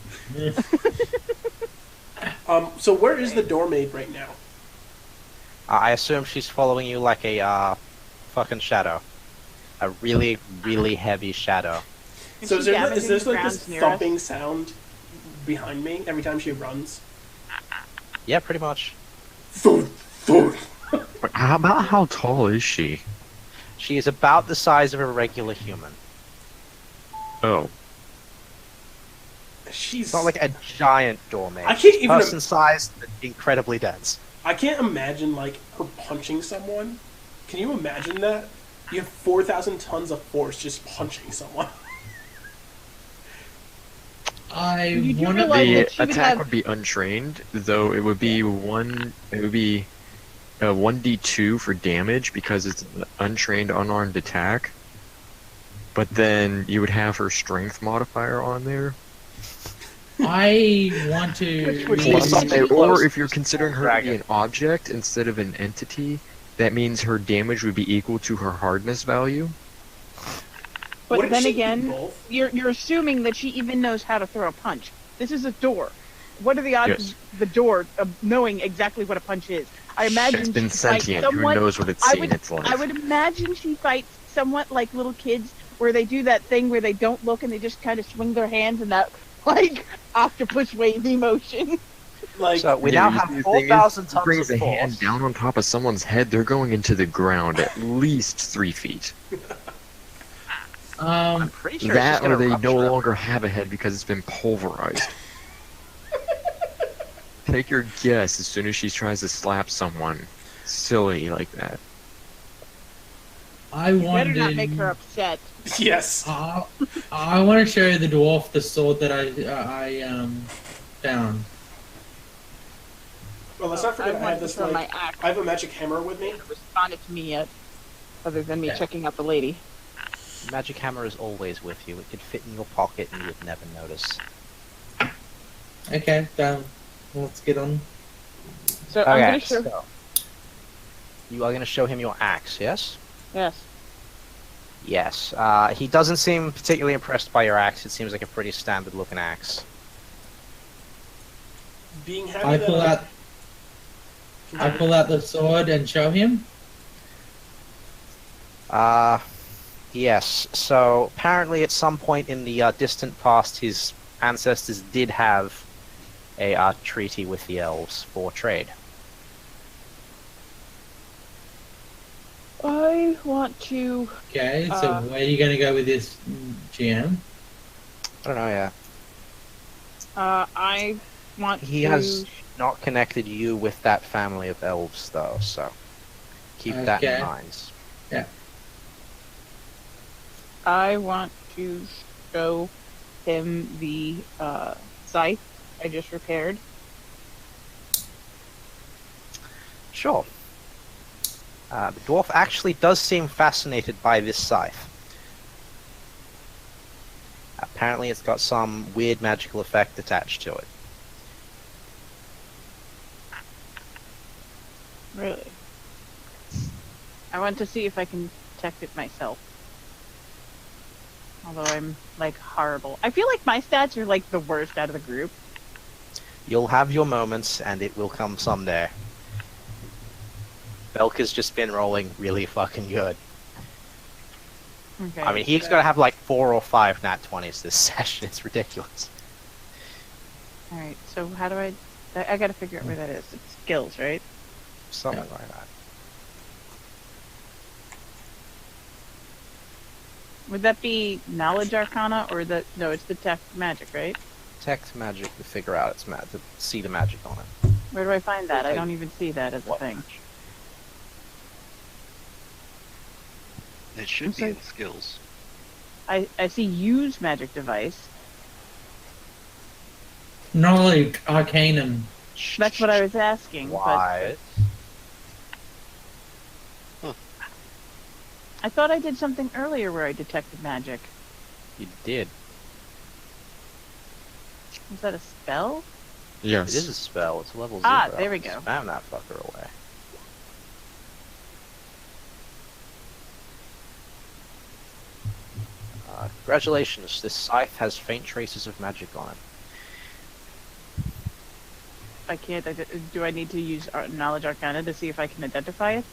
So where is the door maid right now? I assume she's following you like a fucking shadow. A really, really heavy shadow. So is she there damaging like the this grounds near us? thumping sound behind me every time she runs? Yeah, pretty much. Thud, thud. But how tall is she? She is about the size of a regular human. Oh. She's It's not like a giant doormaid. I can't even- Person sized, but incredibly dense. I can't imagine like her punching someone. Can you imagine that? You have 4,000 tons of force just punching someone. I You do want to realize The that she would attack have- would be untrained, though it would be It would be 1d2 for damage because it's an untrained, unarmed attack. But then you would have her strength modifier on there. I want to. Which would be Plus, something or close if you're considering her to be dragon. an object instead of an entity, that means her damage would be equal to her hardness value. But What if then she again, did both? you're assuming that she even knows how to throw a punch. This is a door. What are the odds Yes. of the door of knowing exactly what a punch is? I imagine It's been she fights sentient. Who someone. knows what it's I seen would- its life? I would imagine she fights somewhat like little kids, where they do that thing where they don't look and they just kind of swing their hands in that like octopus wavy motion. Like So we Yeah, now you see, have the thing 4,000 is, tons brings of a force. hand down on top of someone's head, they're going into the ground at least 3 feet. I'm pretty sure That she's gonna or they rupture no it. longer have a head because it's been pulverized. Take your guess as soon as she tries to slap someone silly like that. I You want better to. not make her upset. yes. I want to show the dwarf the sword that I found. Well, let's not forget I want have to this throw my like axe. I have a magic hammer with me. Hasn't responded to me yet, other than me Yeah. checking out the lady. Magic hammer is always with you. It could fit in your pocket and you would never notice. Okay, let's get on. So I'm Okay, gonna show. so you are going to show him your axe, yes? Yes. Yes. He doesn't seem particularly impressed by your axe. It seems like a pretty standard-looking axe. Being happy I that pull out the sword and show him. Yes. So apparently, at some point in the distant past, his ancestors did have a treaty with the elves for trade. I want to. Okay, so where are you going to go with this, GM? I don't know. Yeah, I want he to. has not connected you with that family of elves, though. So keep that in Okay. mind. I want to show him the scythe I just repaired. Sure. The dwarf actually does seem fascinated by this scythe. Apparently it's got some weird magical effect attached to it. Really? I want to see if I can detect it myself. Although I'm like horrible. I feel like my stats are like the worst out of the group. You'll have your moments, and it will come someday. Belka's just been rolling really fucking good. Okay. I mean, he's gonna have like 4 or 5 nat 20s this session. It's ridiculous. All right. So how do I gotta figure out where that is. It's skills, right? Something like that. Would that be knowledge arcana or no? It's detect magic, right? Detect magic to figure out its to see the magic on it. Where do I find that? I don't even see that as a What thing. magic? It should be in skills. I see use magic device. Knowledge Arcanum. That's what I was asking. Why? Huh. But I thought I did something earlier where I detected magic. You did. Was that a spell? Yes. It is a spell. It's level 0. Ah, there we go. Spam that fucker away. Congratulations. This scythe has faint traces of magic on it. I can't. Do I need to use knowledge arcana to see if I can identify it?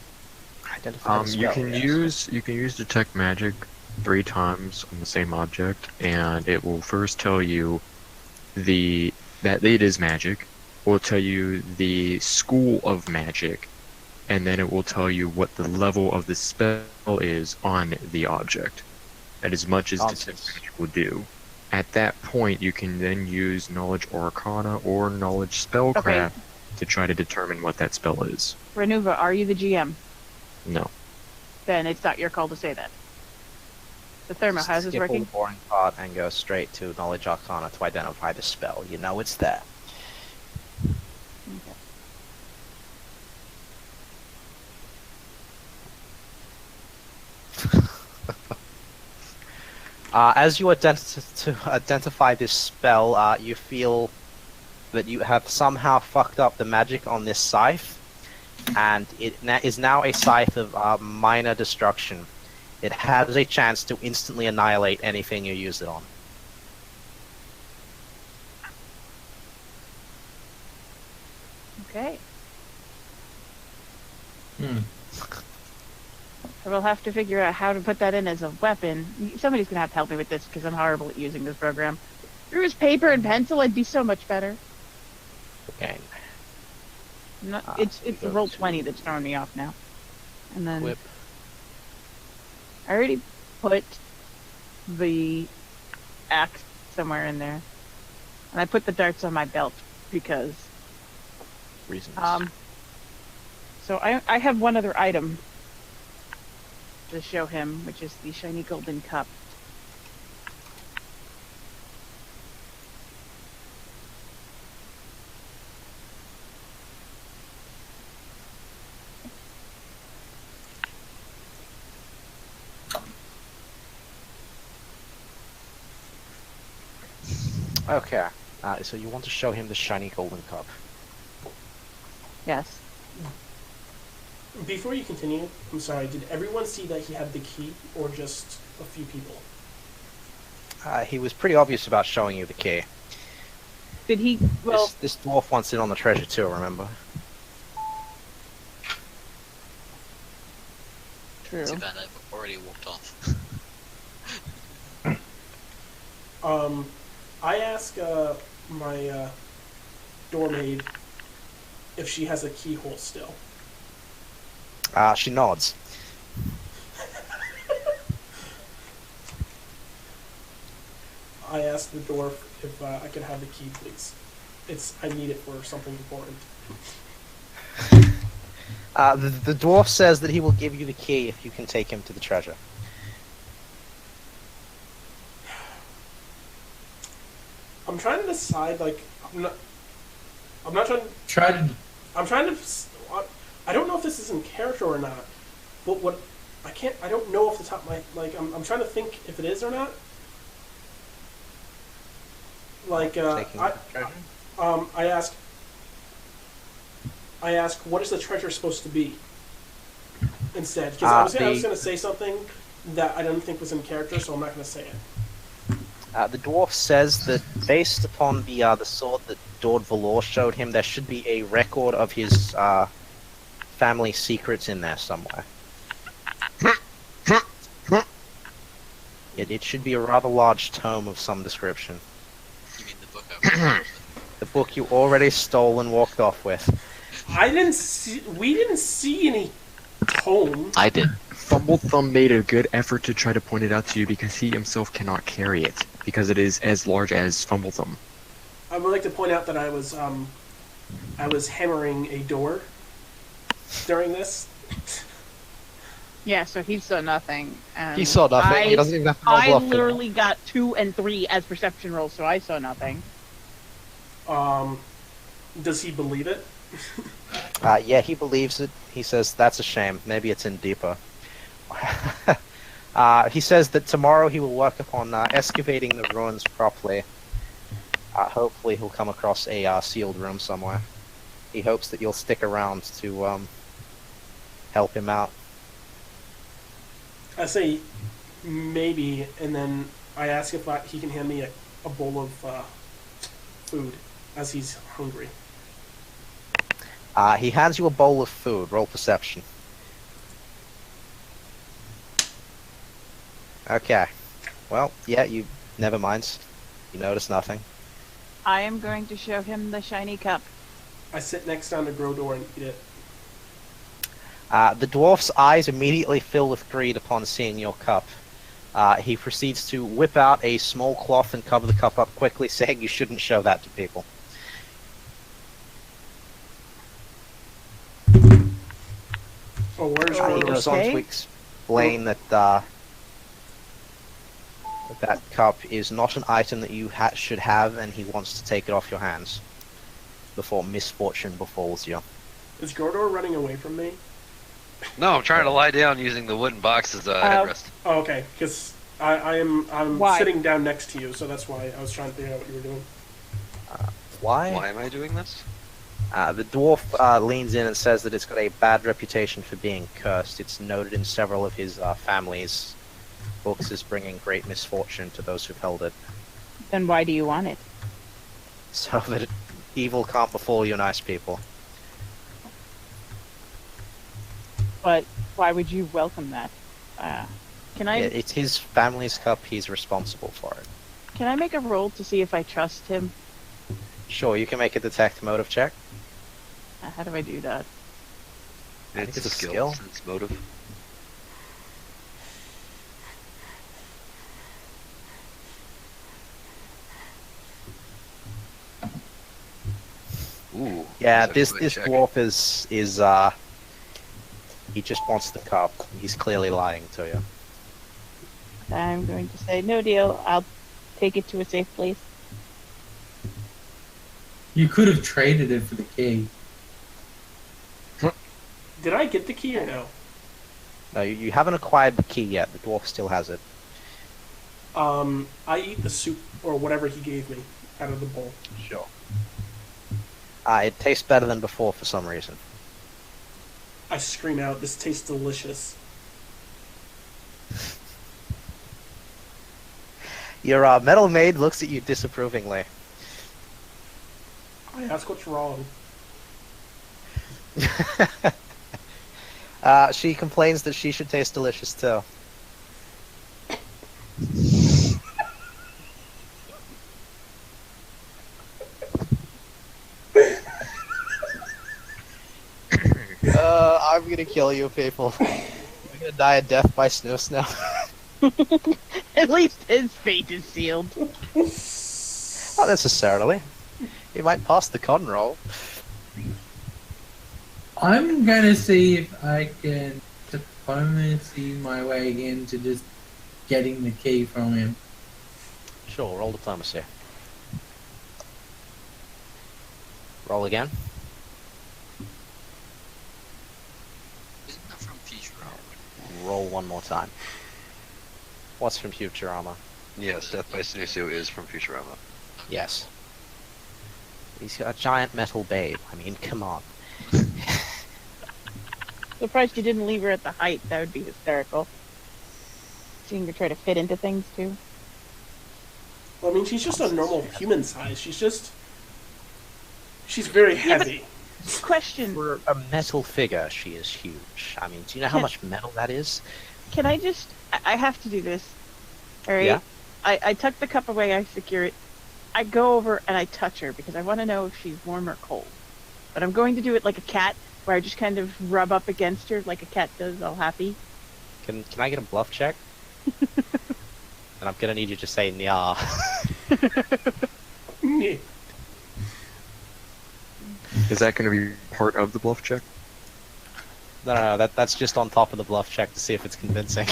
Identify the You spell, can yes. use detect magic 3 times on the same object, and it will first tell you that it is magic. Will tell you the school of magic, and then it will tell you what the level of the spell is on the object. At as much as detect magic will do. At that point, you can then use knowledge arcana or knowledge spellcraft to try to determine what that spell is. Renuva, are you the GM? No. Then it's not your call to say that. The thermo, how's this Skip all working? the boring part and go straight to knowledge arcana to identify the spell. You know it's there. Okay. As you identify this spell, you feel that you have somehow fucked up the magic on this scythe, and it is now a scythe of minor destruction. It has a chance to instantly annihilate anything you use it on. Okay. Hmm. I will have to figure out how to put that in as a weapon. Somebody's gonna have to help me with this because I'm horrible at using this program. If it was paper and pencil, I'd be so much better. Okay. It's we the go roll to 20 that's throwing me off now. And then Whip. I already put the axe somewhere in there, and I put the darts on my belt because Reasons. So I have one other item to show him, which is the shiny golden cup. Okay. So you want to show him the shiny golden cup. Yes. Before you continue, I'm sorry, did everyone see that he had the key, or just a few people? He was pretty obvious about showing you the key. Did he? Well, This dwarf wants in on the treasure too, remember? true. Too bad I've already walked off. I ask my door maid if she has a keyhole still. She nods. I ask the dwarf if I could have the key, please. I need it for something important. The dwarf says that he will give you the key if you can take him to the treasure. I'm trying to decide, like, I'm not trying. Try to. I'm trying to. I don't know if this is in character or not, but I don't know off the top of my, like, I'm trying to think if it is or not. Like, Taking the treasure? I ask, what is the treasure supposed to be? Instead, because I was gonna say something that I don't think was in character, so I'm not going to say it. The dwarf says that based upon the sword that Dord Valor showed him, there should be a record of his family secrets in there somewhere. It should be a rather large tome of some description. You mean the book I The book you already stole and walked off with. We didn't see any tome. I did. Fumble Thumb made a good effort to try to point it out to you because he himself cannot carry it, because it is as large as Fumble Thumb. I would like to point out that I was hammering a door during this. Yeah, so he saw nothing. And He saw nothing. He doesn't even have to roll I bluff for that. literally got 2 and 3 as perception rolls, so I saw nothing. Does he believe it? Yeah, he believes it. He says, that's a shame. Maybe it's in deeper. He says that tomorrow he will work upon excavating the ruins properly. Hopefully he'll come across a sealed room somewhere. He hopes that you'll stick around to help him out. I say maybe, and then I ask if he can hand me a bowl of food as he's hungry. He hands you a bowl of food. Roll perception. Okay. Well, yeah, you... Never mind. You notice nothing. I am going to show him the shiny cup. I sit next down to Grodor and eat it. The dwarf's eyes immediately fill with greed upon seeing your cup. He proceeds to whip out a small cloth and cover the cup up quickly, saying you shouldn't show that to people. Oh, where's He Grodor? goes on to explain that that cup is not an item that you should have, and he wants to take it off your hands before misfortune befalls you. Is Grodor running away from me? No, I'm trying to lie down using the wooden box as a headrest. Oh, okay, because I'm Why? sitting down next to you, so that's why I was trying to figure out what you were doing. Why? Why am I doing this? The dwarf leans in and says that it's got a bad reputation for being cursed. It's noted in several of his family's books as bringing great misfortune to those who've held it. Then why do you want it? So that evil can't befall you nice people. But why would you welcome that? Can I It's his family's cup, he's responsible for it. can I make a roll to see if I trust him? Sure, you can make a detect motive check. How do I do that? I think It's it's a a skill. skill. It's motive. Ooh. Yeah, that's a this good check. dwarf is he just wants the cup. He's clearly lying to you. I'm going to say no deal. I'll take it to a safe place. You could have traded it for the key. Did I get the key or no? No, you haven't acquired the key yet. The dwarf still has it. I eat the soup or whatever he gave me out of the bowl. Sure. It tastes better than before for some reason. I scream out, "This tastes delicious." Your metal maid looks at you disapprovingly. I ask what's wrong. She complains that she should taste delicious too. I'm gonna kill you people. You're gonna die a death by snooze now. At least his fate is sealed. Not necessarily. He might pass the con roll. I'm gonna see if I can diplomacy my way into just getting the key from him. Sure, roll diplomacy. Roll again. Isn't that from Futurama? Roll one more time. What's from Futurama? Yes, Death by Snoozu is from Futurama. Yes. He's got a giant metal babe. I mean, come on. Surprised you didn't leave her at the height. That would be hysterical. seeing her try to fit into things too. Well, I mean, she's just a normal human size. She's very Yeah, but- heavy. Question: For a metal figure, she is huge. I mean, do you know how Can- much metal that is? Can I just? I have to do this. All right. Yeah. I tuck the cup away. I secure it. I go over and I touch her because I want to know if she's warm or cold. But I'm going to do it like a cat, where I just kind of rub up against her like a cat does, all happy. Can I get a bluff check? And I'm gonna need you to say "nya." Yeah. Is that going to be part of the bluff check? No, that's just on top of the bluff check to see if it's convincing.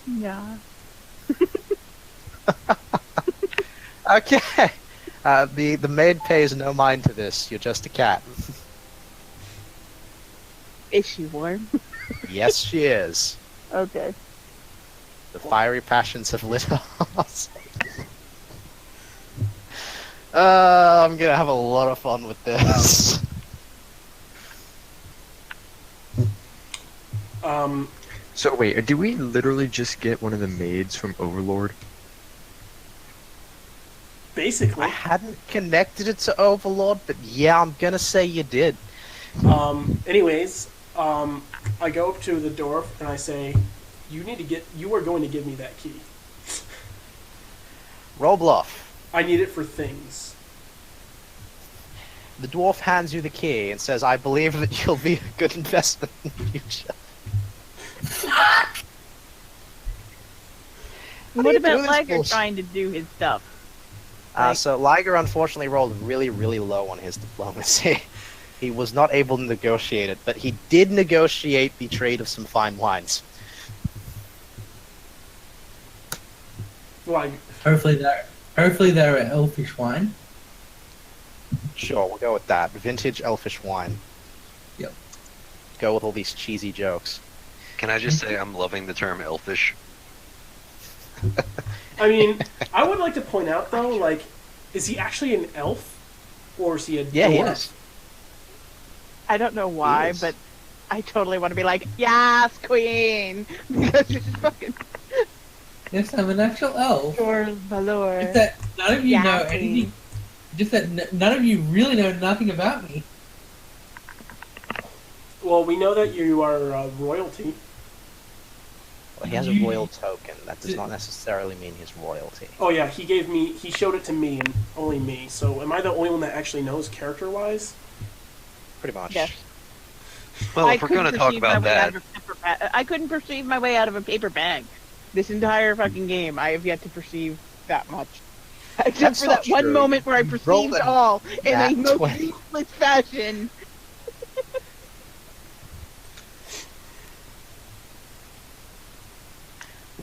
Yeah. Okay. The maid pays no mind to this. You're just a cat. Is she warm? Yes, she is. Okay. The fiery passions have lit us. I'm gonna have a lot of fun with this. So wait, did we literally just get one of the maids from Overlord? Basically. I hadn't connected it to Overlord, but yeah, I'm gonna say you did. Anyways, I go up to the dwarf and I say, you are going to give me that key. Roll bluff. I need it for things. The dwarf hands you the key and says, I believe that you'll be a good investment in the future. How do What you do about this Liger bullshit? trying to do his stuff? So Liger unfortunately rolled really, really low on his diplomacy. He was not able to negotiate it, but he did negotiate the trade of some fine wines. Like, Hopefully they're elfish wine. Sure, we'll go with that. Vintage elfish wine. Yep. Go with all these cheesy jokes. Can I just say I'm loving the term elfish? I mean, I would like to point out though, like, is he actually an elf, or is he a Yeah, he dwarf? is. I don't know why, is. but I totally want to be like, yes, queen! Because she's fucking Yes, I'm an actual elf. Dwarf Valor. Just that none of you Yeah, know queen. anything. Just that none of you really know nothing about me. Well, we know that you are royalty. Well, he has a You- royal token. That does not necessarily mean he's royalty. Oh yeah, he showed it to me and only me. So am I the only one that actually knows character-wise? Pretty much. Yes. Well, I if we're couldn't going to talk perceive my about way out that, of a paper bag. I couldn't perceive my way out of a paper bag. This entire fucking game, I have yet to perceive that much. Except That's for not that one true. moment where I You perceived rolled a all in a nat most 20. useless fashion.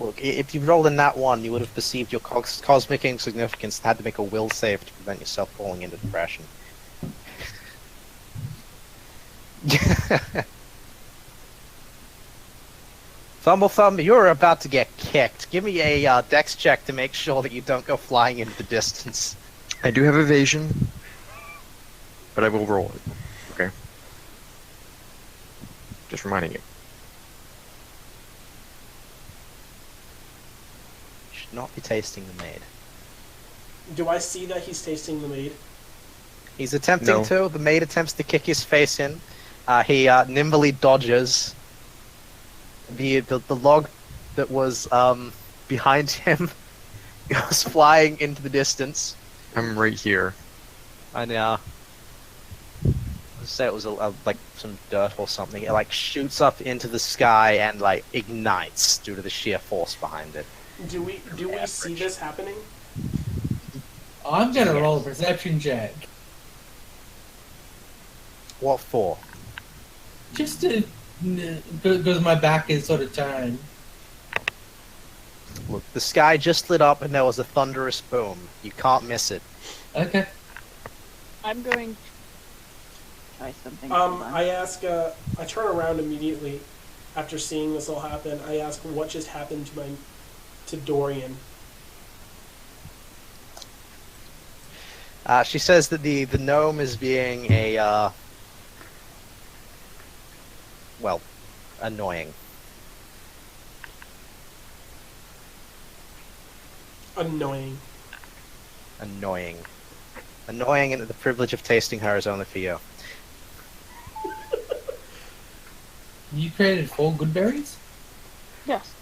Look, if you rolled in that one, you would have perceived your cosmic insignificance and had to make a will save to prevent yourself falling into depression. Thumble, you're about to get kicked. Give me a dex check to make sure that you don't go flying into the distance. I do have evasion, but I will roll it. Okay. Just reminding you. You should not be tasting the maid. Do I see that he's tasting the maid? He's attempting No. to. The maid attempts to kick his face in. He nimbly dodges. The log that was behind him goes flying into the distance. I'm right here. And let's say it was like some dirt or something. It like shoots up into the sky and like ignites due to the sheer force behind it. Do we see this happening? I'm gonna roll a perception check. What for? Just to, because my back is sort of turned. Look, the sky just lit up and there was a thunderous boom. You can't miss it. Okay. I'm going to try something. Hold on. I ask. I turn around immediately after seeing this all happen. I ask, what just happened to Dorian? She says that the gnome is being a well, annoying. Annoying. Annoying. Annoying, and the privilege of tasting her is only for you. You created 4 good berries? Yes.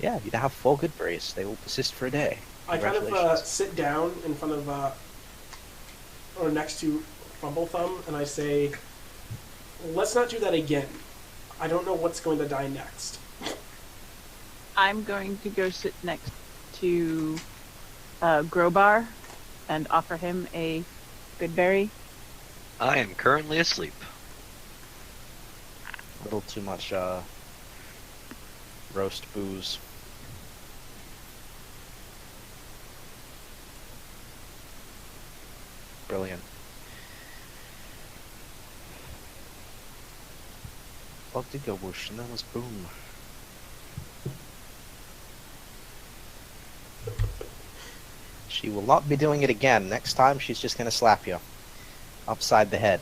Yeah, you now have 4 good berries. They will persist for a day. I kind of Congratulations. sit down in front of, or next to Fumble Thumb, and I say, let's not do that again. I don't know what's going to die next. I'm going to go sit next to Grobar and offer him a good berry. I am currently asleep. A little too much roast booze. Brilliant. Bug did go whoosh, and that was boom. She will not be doing it again. Next time, she's just gonna slap you. Upside the head.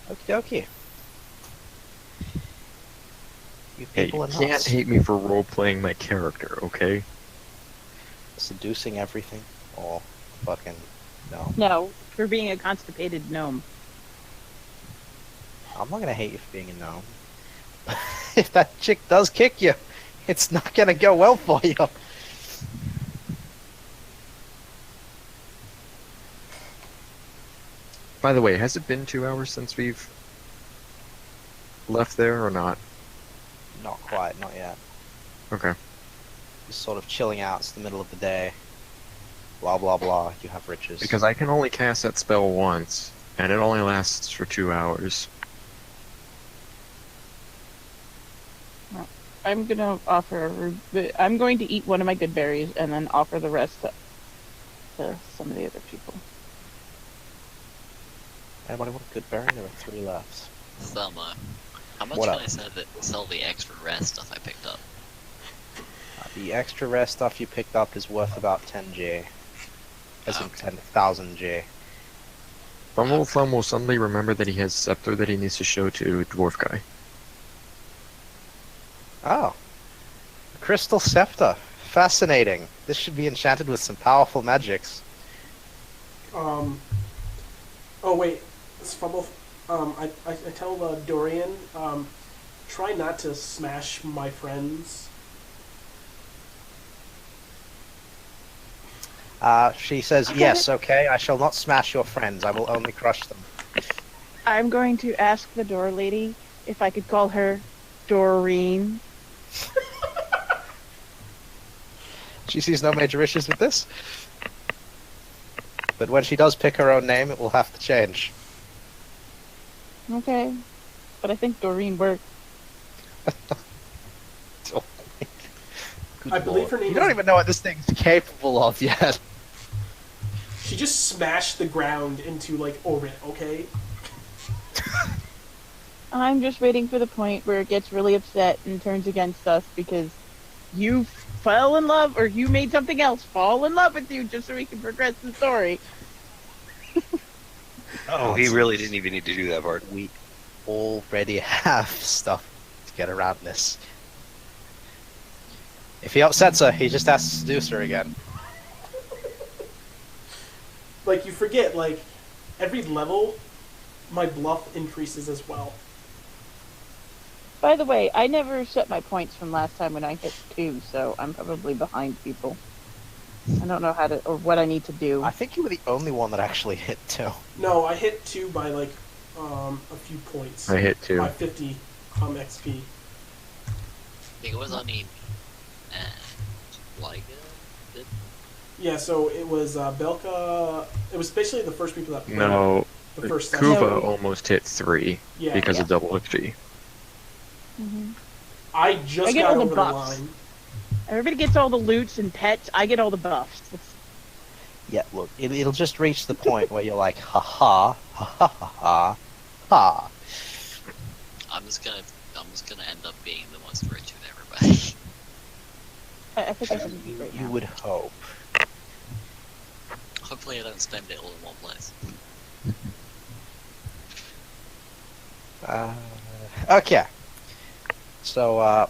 Okie dokie. You Hey, people you are can't nuts. hate me for role-playing my character, okay? Seducing everything? Or fucking... no. No, for being a constipated gnome. I'm not gonna hate you for being a gnome. If that chick does kick you, it's not gonna go well for you. By the way, has it been 2 hours since we've left there or not? Not quite, not yet. Okay. Just sort of chilling out, it's the middle of the day. Blah blah blah, you have riches. Because I can only cast that spell once, and it only lasts for 2 hours. I'm gonna offer. I'm going to eat one of my good berries and then offer the rest to some of the other people. Anybody want a good berry? There are 3 left. Selma, how much What can up? I sell the extra rest stuff I picked up? The extra rare stuff you picked up is worth about 10J. As in Okay. 10,000J. Fumble Thumb will suddenly remember that he has Scepter that he needs to show to Dwarf Guy. Oh. A crystal scepter. Fascinating. This should be enchanted with some powerful magics. Oh wait, this Fumble. I tell Dorian, try not to smash my friends. She says, Okay. yes, okay, I shall not smash your friends, I will only crush them. I'm going to ask the door lady if I could call her Doreen. She sees no major issues with this. But when she does pick her own name, it will have to change. Okay. But I think Doreen worked. Good I believe her lord. name You don't is- even know what this thing's capable of yet. She just smashed the ground into like orbit. Okay. I'm just waiting for the point where it gets really upset and turns against us because you fell in love or you made something else fall in love with you just so we can progress the story. Oh, he really didn't even need to do that part. We already have stuff to get around this. If he upsets her, he just has to seduce her again. Like you forget, like every level, my bluff increases as well. By the way, I never set my points from last time when I hit 2, so I'm probably behind people. I don't know how to or what I need to do. I think you were the only one that actually hit 2. No, I hit 2 by like a few points. I hit 2. By 50 XP. I think it was only like did Yeah, so it was Belka. It was basically the first people that played No, the first session. Kuva No. almost hit 3 Yeah, because of double XP. Mhm. I just I get got all the over the buffs. line. Everybody gets all the loots and pets. I get all the buffs. Yeah, look, it'll just reach the point where you're like, ha ha, ha ha ha ha, ha. I'm just gonna end up being the most rich with everybody. I think I should be right You now. would hope. Hopefully I don't spend it all in one place. Okay. So,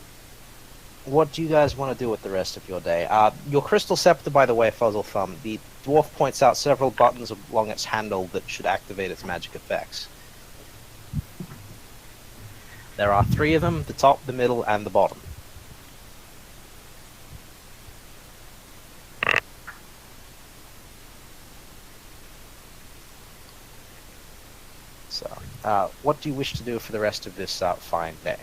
what do you guys want to do with the rest of your day? Your crystal scepter, by the way, Fuzzle Thumb, the dwarf points out several buttons along its handle that should activate its magic effects. There are 3 of them, the top, the middle, and the bottom. So, what do you wish to do for the rest of this fine day?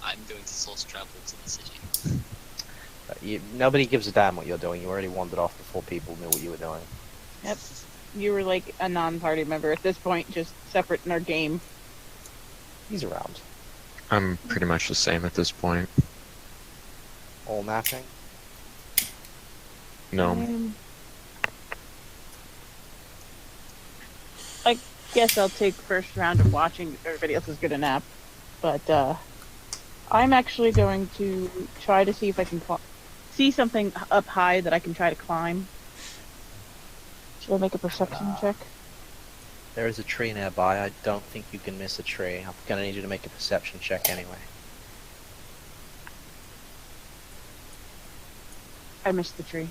I'm going to source travel to the city. Nobody gives a damn what you're doing. You already wandered off before people knew what you were doing. Yep. You were like a non-party member at this point, just separate in our game. He's around. I'm pretty much the same at this point. All napping. No. I guess I'll take first round of watching if everybody else is good a nap. But I'm actually going to try to see if I can see something up high that I can try to climb. Should I make a perception check? There is a tree nearby. I don't think you can miss a tree. I'm gonna need you to make a perception check anyway. I missed the tree.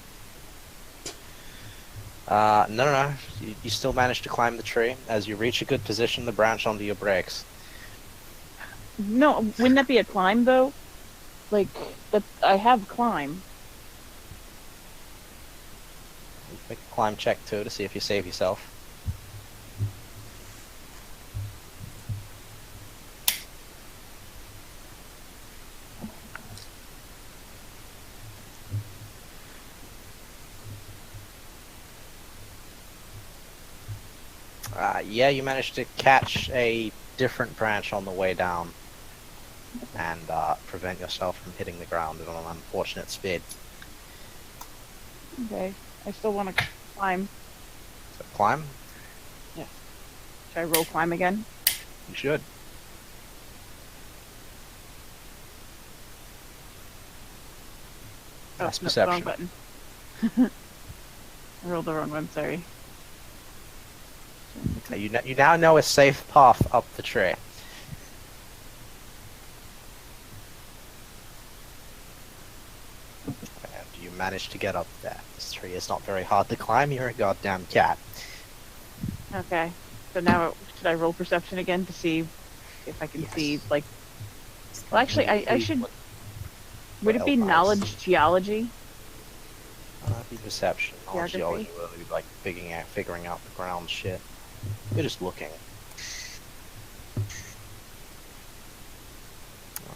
No. You still manage to climb the tree. As you reach a good position, the branch onto your brakes. No, wouldn't that be a climb though? Like, that I have climb. Make a climb check too to see if you save yourself. Yeah, you managed to catch a different branch on the way down and prevent yourself from hitting the ground at an unfortunate speed. Okay. I still want to climb. So climb? Should I roll climb again? You should. That's no, perception. wrong button. I rolled the wrong one, sorry. You now know a safe path up the tree. And you managed to get up there. This tree is not very hard to climb. You're a goddamn cat. Okay. So now, should I roll perception again to see if I can Yes. see, like... Well, actually, I should... Would it be else? knowledge geology? Be perception. Knowledge Geography? geology will be like figuring out the ground shit. You're just looking.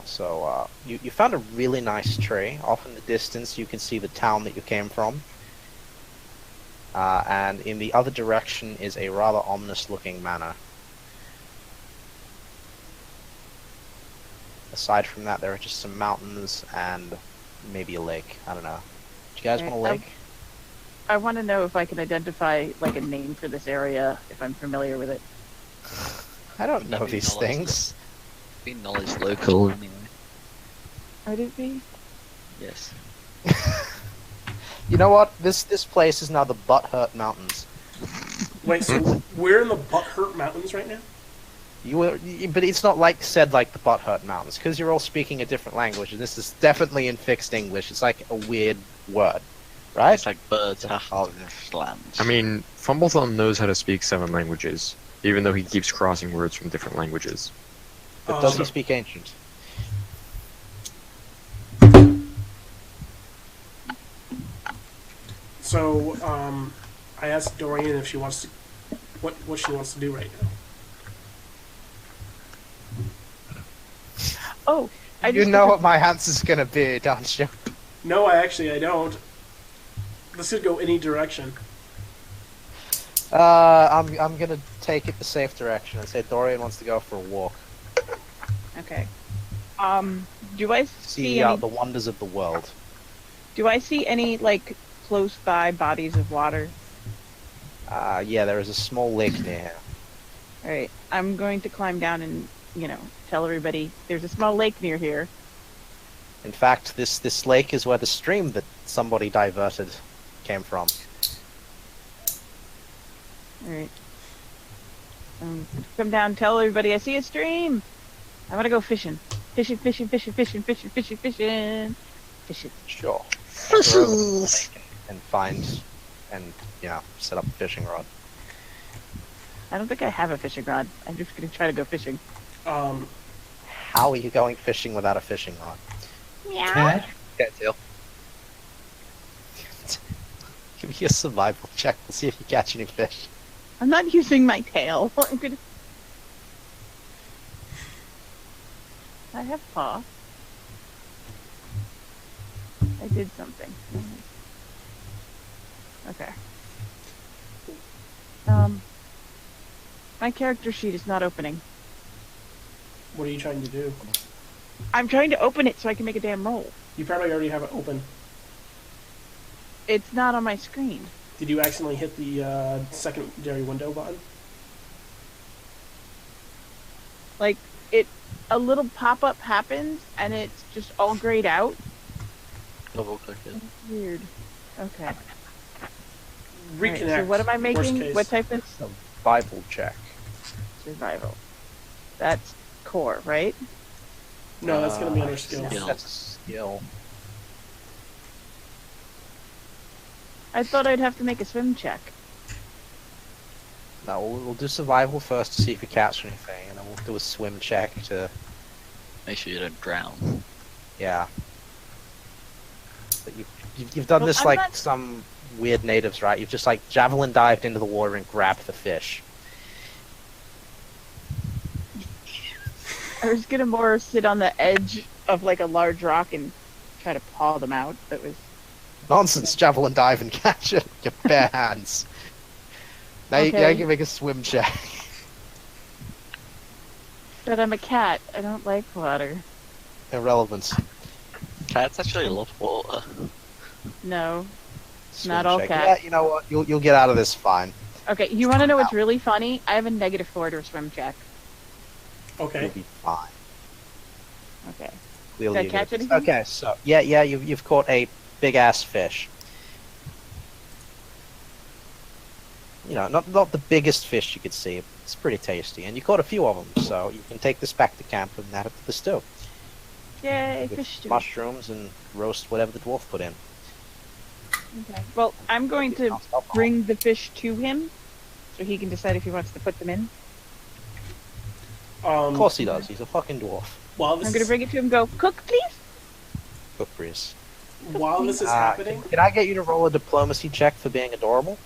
So, you found a really nice tree. Off in the distance, you can see the town that you came from. And in the other direction is a rather ominous-looking manor. Aside from that, there are just some mountains and maybe a lake. I don't know. Do you guys Okay, want a lake? I want to know if I can identify, like, a name for this area, if I'm familiar with it. I don't know Maybe these knowledge things. Be knowledge local anyway. Would it be? Yes. You know what? This place is now the Butthurt Mountains. Wait, so we're in the Butthurt Mountains right now? But it's not like said like the Butthurt Mountains because you're all speaking a different language, and this is definitely in fixed English. It's like a weird word, right? It's like birds have this land. I mean, Fumblethumb knows how to speak 7 languages, even though he keeps crossing words from different languages. But does he speak Ancient? So, I asked Dorian if she wants to, what she wants to do right now. Oh, I You just know what my answer's gonna be, don't you? No, I don't. This could go any direction. I'm gonna take it the safe direction and say Dorian wants to go for a walk. Okay. Do I See see any? the wonders of the world. Do I see any like close by bodies of water? Yeah, there is a small lake near here. All right, I'm going to climb down and tell everybody there's a small lake near here. In fact, this lake is where the stream that somebody diverted came from. Alright. Come down, tell everybody I see a stream! I wanna go fishing. Fishing. Fishing. Sure. Go over to the lake and find and set up a fishing rod. I don't think I have a fishing rod. I'm just gonna try to go fishing. How are you going fishing without a fishing rod? Meow. Cat? Cattail. Give me a survival check. We'll see if you catch any fish. I'm not using my tail. I'm gonna... I have paw. I did something. Okay. My character sheet is not opening. What are you trying to do? I'm trying to open it so I can make a damn roll. You probably already have it open. It's not on my screen. Did you accidentally hit the secondary window button? Like, a little pop-up happens, and it's just all grayed out. Double click it. Weird. Okay. Reconnect. Alright, so what am I worst making? case. What type of Survival check. survival? That's core, right? No, that's going to be under skills. Skill. That's a skill. I thought I'd have to make a swim check. No, we'll do survival first to see if we catch anything, and then we'll do a swim check to... Make sure you don't drown. Yeah. But you've done Well, this I'm like not- some weird natives, right? You've just like javelin dived into the water and grabbed the fish. I was gonna more sit on the edge of like a large rock and try to paw them out. That was Nonsense, javelin dive and catch it with your bare hands. Now you Okay. can make a swim check. but I'm a cat. I don't like water. Irrelevant. Cats actually love water. No. Swim Not all check. cats. Yeah, you know what? You'll get out of this fine. Okay, you want to know what's really funny? I have a -4 to a swim check. Okay. You'll be fine. Okay. We'll Did I leave catch it. anything? Okay, so yeah, you've caught a big ass fish. You know, not the biggest fish you could see. It's pretty tasty, and you caught a few of them, so you can take this back to camp and add it to the stew Yay, with fish stew. mushrooms and roast whatever the dwarf put in. Okay. Well, I'm going to Alcohol. bring the fish to him, so he can decide if he wants to put them in. Of course he does. He's a fucking dwarf. While this I'm going to is, bring it to him and go, cook, please! Cook breeze. while this is happening, Can I get you to roll a diplomacy check for being adorable?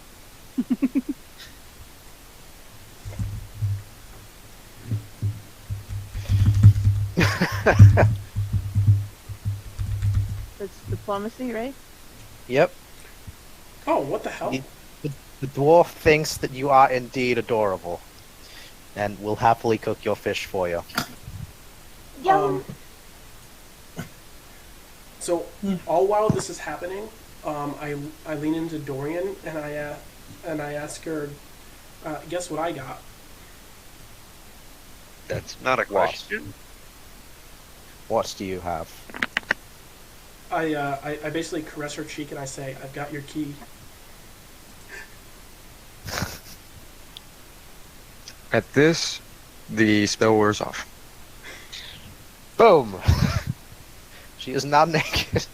That's diplomacy, right? Yep. oh, what the hell? The dwarf thinks that you are indeed adorable, and will happily cook your fish for you. So all while this is happening, I lean into Dorian and I ask her, guess what I got? That's not a question. What do you have? I basically caress her cheek and I say, I've got your key. At this, the spell wears off. Boom! She is now naked.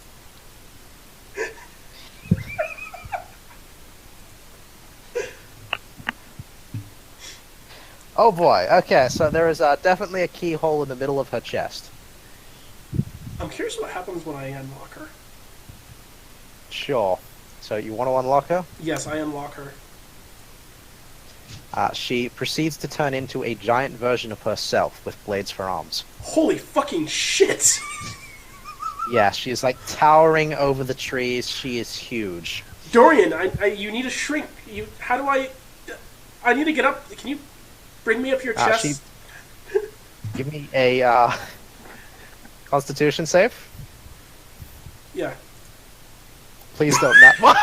Oh boy, okay, so there is definitely a keyhole in the middle of her chest. I'm curious what happens when I unlock her. Sure. So you want to unlock her? Yes, I unlock her. She proceeds to turn into a giant version of herself with blades for arms. Holy fucking shit! Yeah, she is like towering over the trees. She is huge. Dorian, you need to shrink. How do I need to get up. Can you bring me up your chest? Give me a Constitution save. Yeah. Please don't nat one.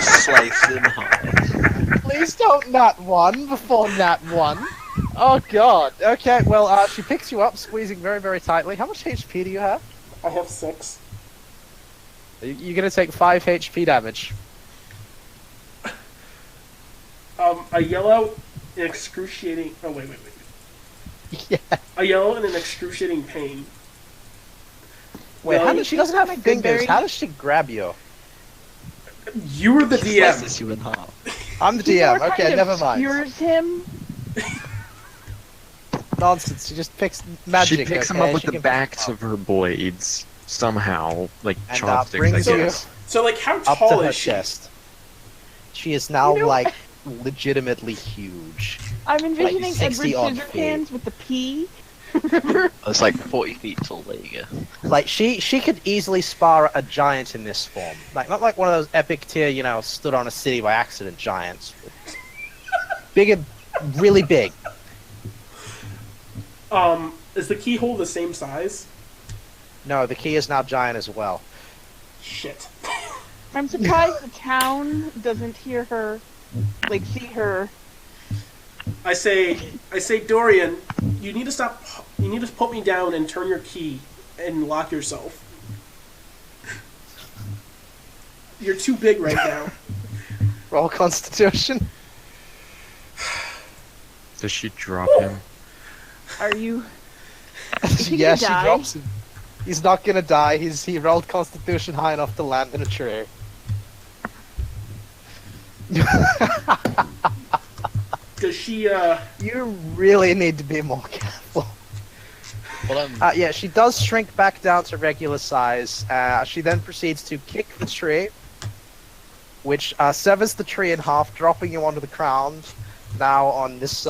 Slice in half. Please don't nat one before nat one. Oh god. Okay, well, she picks you up, squeezing very, very tightly. How much HP do you have? I have 6. You're gonna take 5 HP damage. I yell out in excruciating. Oh wait. Yeah. I yell out in an excruciating pain. Wait, No, how does she doesn't have Good fingers? berry. How does she grab you? You were the Slices DM. you in half. I'm the Thor DM. Okay, kind of never mind. skewers him. Nonsense. She just picks magic. She picks them okay? up with She the can backs of her blades somehow, like And, chopsticks, brings I you guess. So like, how up to tall her is she? chest. She is now You know- like legitimately huge. I'm envisioning Edward 60 odd Scissorhands with the P. Remember? It's like 40 feet tall. There you go. Like she could easily spar a giant in this form. Like not like one of those epic tier, stood on a city by accident giants. Bigger, really big. Is the keyhole the same size? No, the key is now giant as well. Shit. I'm surprised the town doesn't hear her, like see her. I say, Dorian, you need to stop. You need to put me down and turn your key and lock yourself. You're too big right now. Roll Constitution. Does she drop him? Are you? he Yeah, gonna she die? drops him. He's not gonna die. He rolled Constitution high enough to land in a tree. Does she? You really need to be more careful. Well, I'm Yeah, she does shrink back down to regular size. She then proceeds to kick the tree, which severs the tree in half, dropping you onto the ground. Now on this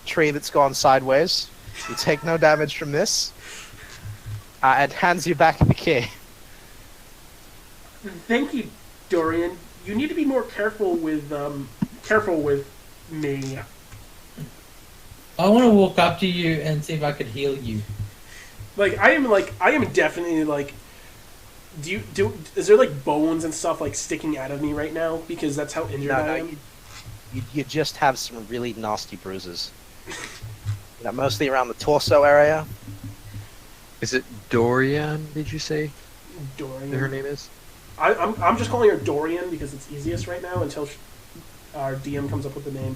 tree that's gone sideways. You take no damage from this. And hands you back the key. Thank you, Dorian. You need to be more careful with me. I want to walk up to you and see if I could heal you. I am definitely like. Is there like bones and stuff like sticking out of me right now? Because that's how injured I am. You just have some really nasty bruises. Mostly around the torso area. Is it Dorian, did you say Dorian. that her name is? I'm just calling her Dorian because it's easiest right now until our DM comes up with the name.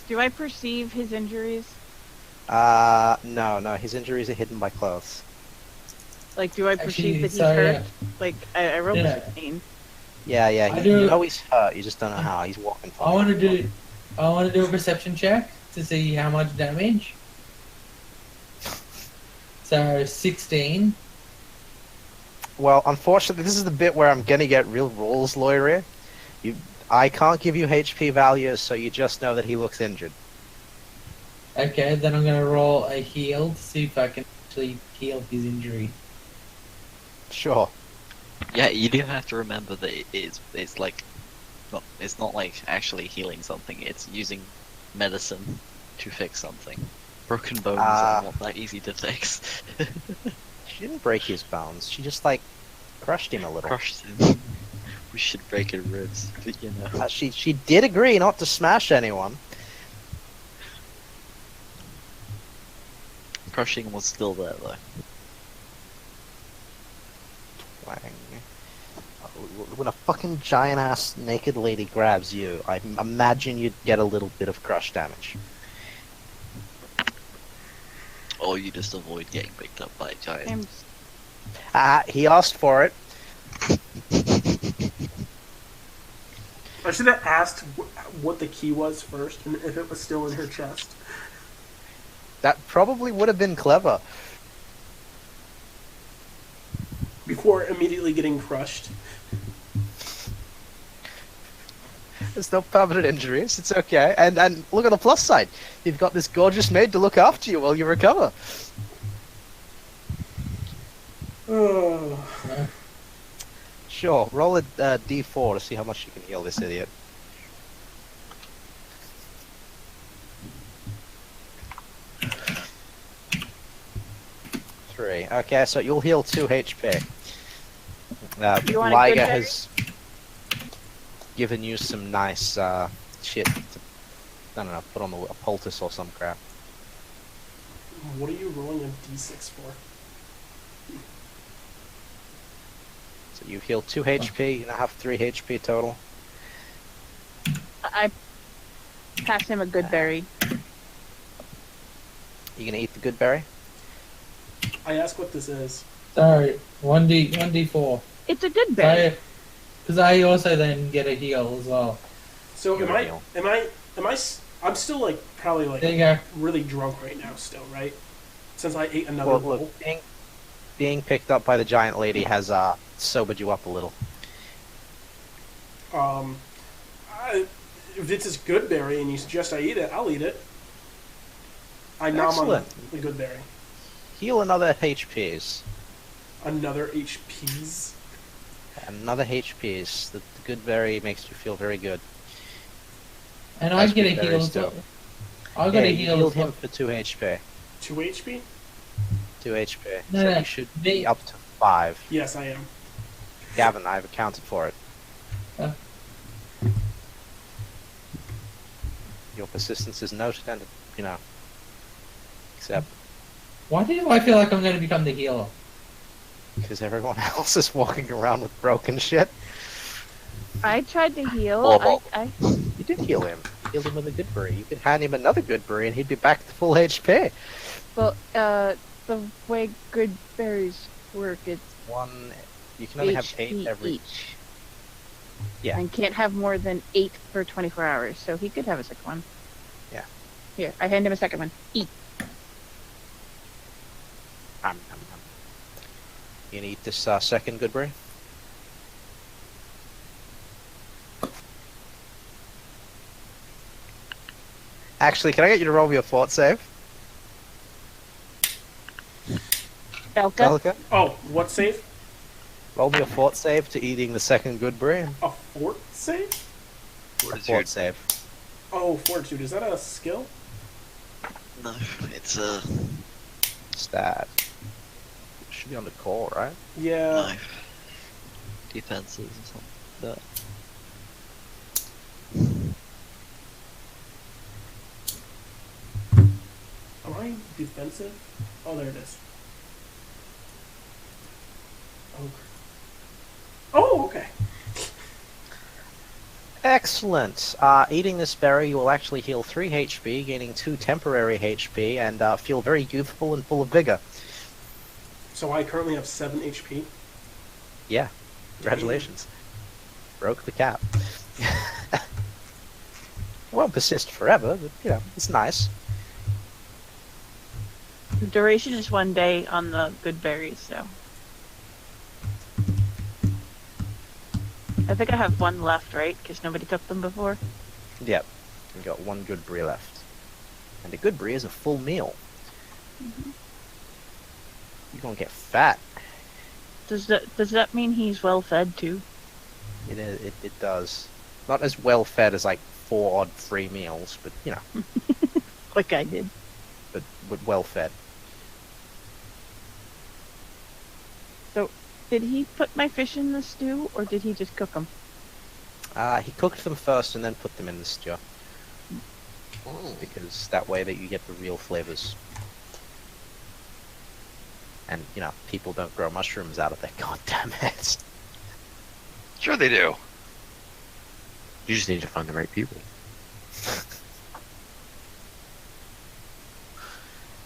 Do I perceive his injuries? No, his injuries are hidden by clothes. Like, do I perceive Actually, that he's sorry, hurt? Like, I rolled Yeah. a 16. Yeah, I you do- know he's hurt, you just don't know how. He's walking fine. I want to do a perception check to see how much damage. So 16. Well, unfortunately, this is the bit where I'm gonna get real rules lawyery. I can't give you HP values, so you just know that he looks injured. Okay, then I'm gonna roll a heal to see if I can actually heal his injury. Sure. Yeah, you do have to remember that it's like, it's not like actually healing something. It's using medicine to fix something. Broken bones are not that easy to fix. She didn't break his bones. She just, crushed him a little. Crushed him. We should break his ribs, but you know. She did agree not to smash anyone. Crushing was still there though. Wang. When a fucking giant-ass naked lady grabs you, I imagine you'd get a little bit of crush damage. Or you just avoid getting picked up by a giant. He asked for it. I should have asked what the key was first, and if it was still in her chest. That probably would have been clever. Before immediately getting crushed. There's no permanent injuries. It's okay. And look at the plus side. You've got this gorgeous maid to look after you while you recover. Oh. Sure. Roll a d4 to see how much you can heal this idiot. Three. Okay, so you'll heal 2 HP. You want a Liger good has given you some nice shit to, I don't know, put on a poultice or some crap. What are you rolling a d6 for? So you've healed 2 HP, you now have 3 HP total. I pass him a good berry. You gonna eat the good berry? I ask what this is. Sorry, 1d4. It's a good berry. Because I also then get a heal as well. So You am heal. I'm still like probably like There you go. really drunk right now still, right? Since I ate another Well, bowl. look, being picked up by the giant lady has sobered you up a little. If it's a good berry and you suggest I eat it, I'll eat it. I nom on Excellent. the good berry. Heal another HPs. Another HPs. Another HPs. The good berry makes you feel very good. And I As get a good heal berries as well. do. I got Yeah, a you heal healed as well. him for 2 HP. 2 HP? 2 HP. No, So no, you should they- be up to 5. Yes, I am. Gavin, I've accounted for it. Uh. Your persistence is noted and, you know, except Why do I feel like I'm going to become the healer? because everyone else is walking around with broken shit. I tried to heal. Oh. I You did heal him. You healed him with a good berry. You could hand him another good berry and he'd be back to full HP. well, the way good berries work, it's One, you can only have HP 8 every. each. Yeah. And can't have more than 8 for 24 hours, so he could have a second one. Yeah. Here, I hand him a second one. Eat. You gonna eat this second good berry? Actually, can I get you to roll me a fort save? Belka? Belka? Oh, what save? Roll me a fort save to eating the second good berry. A fort save? A fort save. Oh, fortitude. Is that a skill? No, it's Stat. Should be on the core, right? Yeah. no. Defenses or something like that. Am I defensive? Oh, there it is. Oh. Oh, okay. Excellent. Eating this berry, you will actually heal 3 HP, gaining 2 temporary HP, and feel very youthful and full of vigor. So I currently have 7 HP. Yeah. Congratulations. Broke the cap. Won't persist forever, but, you know, it's nice. The duration is 1 day on the good berries, so. I think I have 1 left, right? Because nobody took them before. Yep. We've got 1 good brie left. And a good brie is a full meal. You're gonna get fat. Does that mean he's well fed too? It does. Not as well fed as like 4 odd free meals, but you know, Like I did. but well fed. So, did he put my fish in the stew, or did he just cook them? He cooked them first and then put them in the stew. Because that way that you get the real flavors. And, you know, people don't grow mushrooms out of their goddamn heads. Sure they do. You just need to find the right people.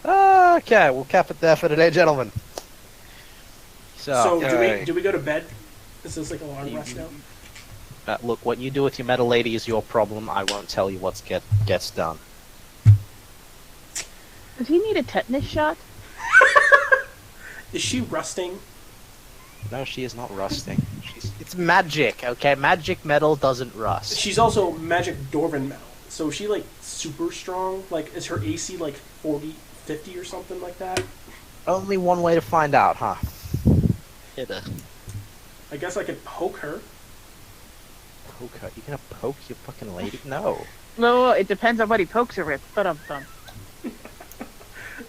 Okay, we'll cap it there for today, gentlemen. So Okay. do we go to bed? This is like a long You- rest now. Look, what you do with your metal lady is your problem. I won't tell you what gets done. Does he need a tetanus shot? Is she rusting? No, she is not rusting. It's magic, okay? Magic metal doesn't rust. She's also magic dwarven metal. So is she like super strong? Like is her AC like 40, 50 or something like that? Only one way to find out, huh? Hit her. I guess I could poke her. Poke her. You gonna poke your fucking lady? No. No, it depends on what he pokes her with. But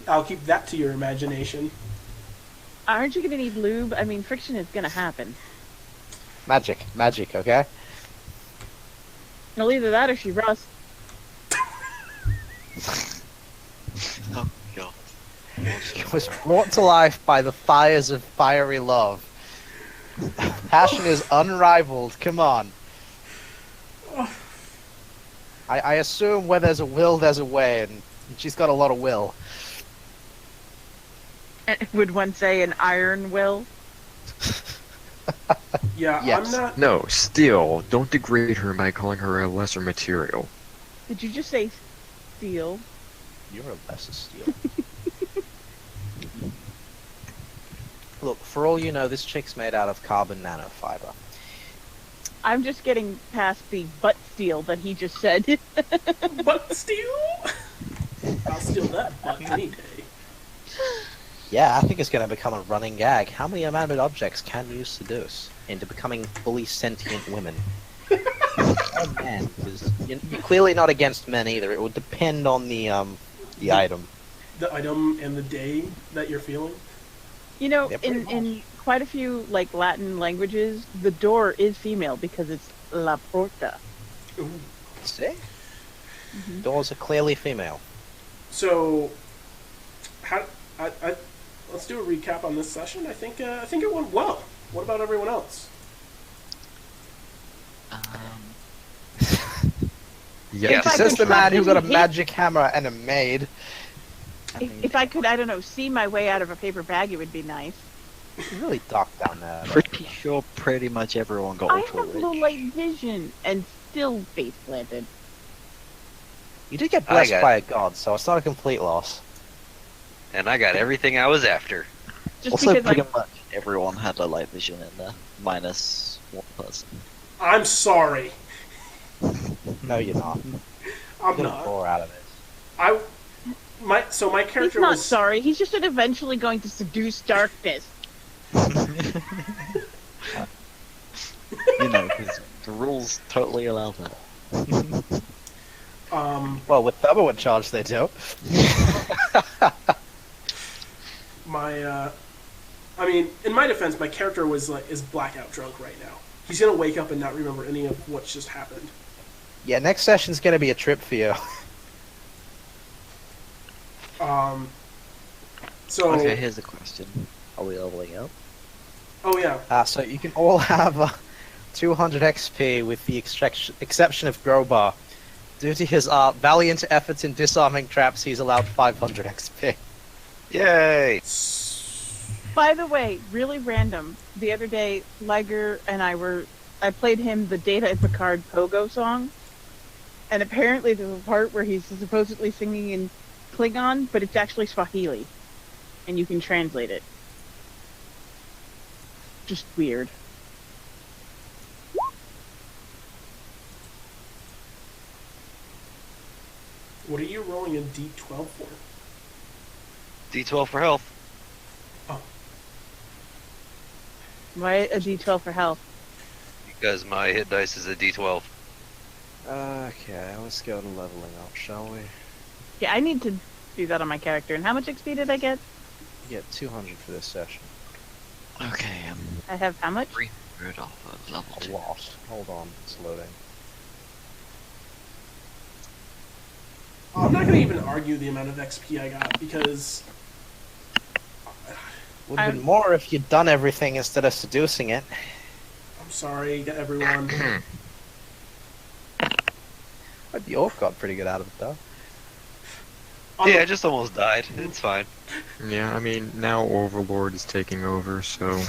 I'll keep that to your imagination. aren't you gonna need lube? I mean, friction is gonna happen. Magic, okay? Well, either that or she rusts. Oh god. She was brought to life by the fires of fiery love. Passion is unrivaled. Come on. I assume where there's a will, there's a way, and she's got a lot of will. Would one say an iron will? Yeah, Yes. I'm not. No, still, don't degrade her by calling her a lesser material. Did you just say steel? You're a lesser steel. Look, for all you know, this chick's made out of carbon nanofiber. I'm just getting past the butt steel that he just said. Butt steal? I'll steal that butt any day. Yeah, I think it's going to become a running gag. How many inanimate objects can you seduce into becoming fully sentient women? Oh man, 'cause you're clearly not against men either. It would depend on the item. The item and the day that you're feeling. You know, Yeah, pretty in quite a few like Latin languages, the door is female because it's la porta. Ooh. See? Doors are clearly female. So, let's do a recap on this session. I think it went well. What about everyone else? Yeah, If I Says could the man who got a hit- magic hammer and a maid. If I could, I don't know, see my way out of a paper bag, it would be nice. It's really dark down there. Pretty sure pretty much everyone got I ultra have low rich. light vision and still face planted. You did get I blessed got- by a god, so it's not a complete loss. And I got everything I was after. Just Also, because pretty like much everyone had a light vision in there, minus one person. I'm sorry. No, you're not. I'm Get a not. 4 out of this. My he's character not was sorry. He's just eventually going to seduce darkness. You know, because the rules totally allow that. Well, with Thumber in charge, they do. I mean, in my defense, my character is blackout drunk right now. He's gonna wake up and not remember any of what just happened. Yeah, next session's gonna be a trip for you. So Okay, here's a question. Are we leveling up? oh yeah, So you can all have 200 XP with the exception of Grobar. Due to his valiant efforts in disarming traps, he's allowed 500 XP. Yay! By the way, really random. The other day, Liger and I played him the Data and Picard Pogo song, and apparently there's a part where he's supposedly singing in Klingon, but it's actually Swahili, and you can translate it. Just weird. what are you rolling a D12 for? D12 for health. Why a D12 for health? Because my hit dice is a D12. Okay, let's go to leveling up, shall we? Yeah, I need to do that on my character. And how much XP did I get? You get 200 for this session. Okay, I have how much? 300 off of level A 2. lot. Hold on, it's loading. I'm not gonna even argue the amount of XP I got because Would have been more if you'd done everything instead of seducing it. I'm sorry to everyone. The orc got pretty good out of it, though. Yeah, I just almost died. It's fine. Yeah, I mean, now Overlord is taking over, so...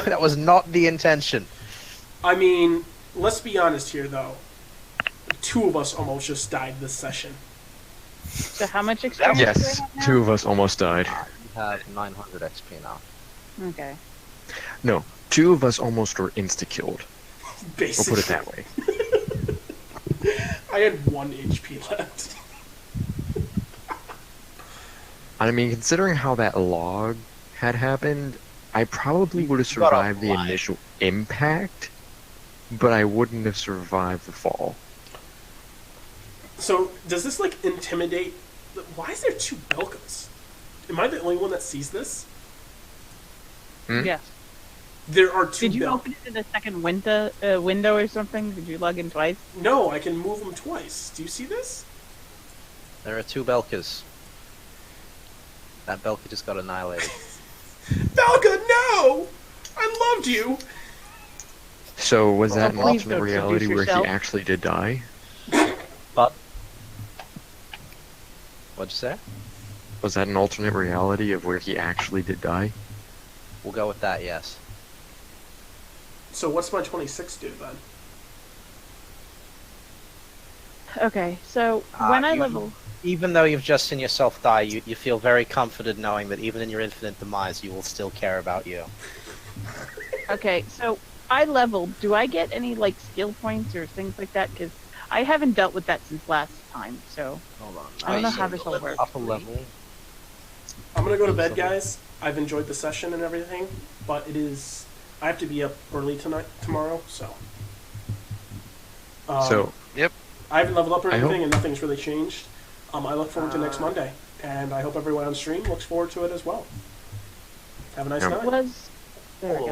That was not the intention. I mean, let's be honest here though. 2 of us almost just died this session. So how much experience Yes, do I have now? 2 of us almost died. You have 900 XP now. Okay. No, 2 of us almost were insta-killed. We'll Basically, put it that way. I had 1 HP left. I mean, considering how that log had happened, I probably would have You got survived the alive. initial impact, but I wouldn't have survived the fall. So, does this like intimidate? Why is there 2 Belkas? Am I the only one that sees this? Hmm? Yes. There are 2 Did you Belkas. open it in the second window or something? Did you log in twice? No, I can move them twice. Do you see this? There are 2 Belkas. That Belka just got annihilated. Belka, no! I told you. So was that an Oh, please alternate don't seduce reality where he yourself. actually did die? But what'd you say? Was that an alternate reality of where he actually did die? We'll go with that. Yes. So what's my 26 do then? Okay, so when I you- level, Even though you've just seen yourself die, you feel very comforted knowing that even in your infinite demise, you will still care about you. okay, so I leveled. Do I get any like skill points or things like that? Because I haven't dealt with that since last time. So Hold on. I don't know so how this will level work. Upper level. I'm gonna go to bed, guys. I've enjoyed the session and everything, but I have to be up early tomorrow, so. So I haven't leveled up or I anything, hope- and nothing's really changed. I look forward to next Monday, and I hope everyone on stream looks forward to it as well. Have a nice Yep. night. Was there we go.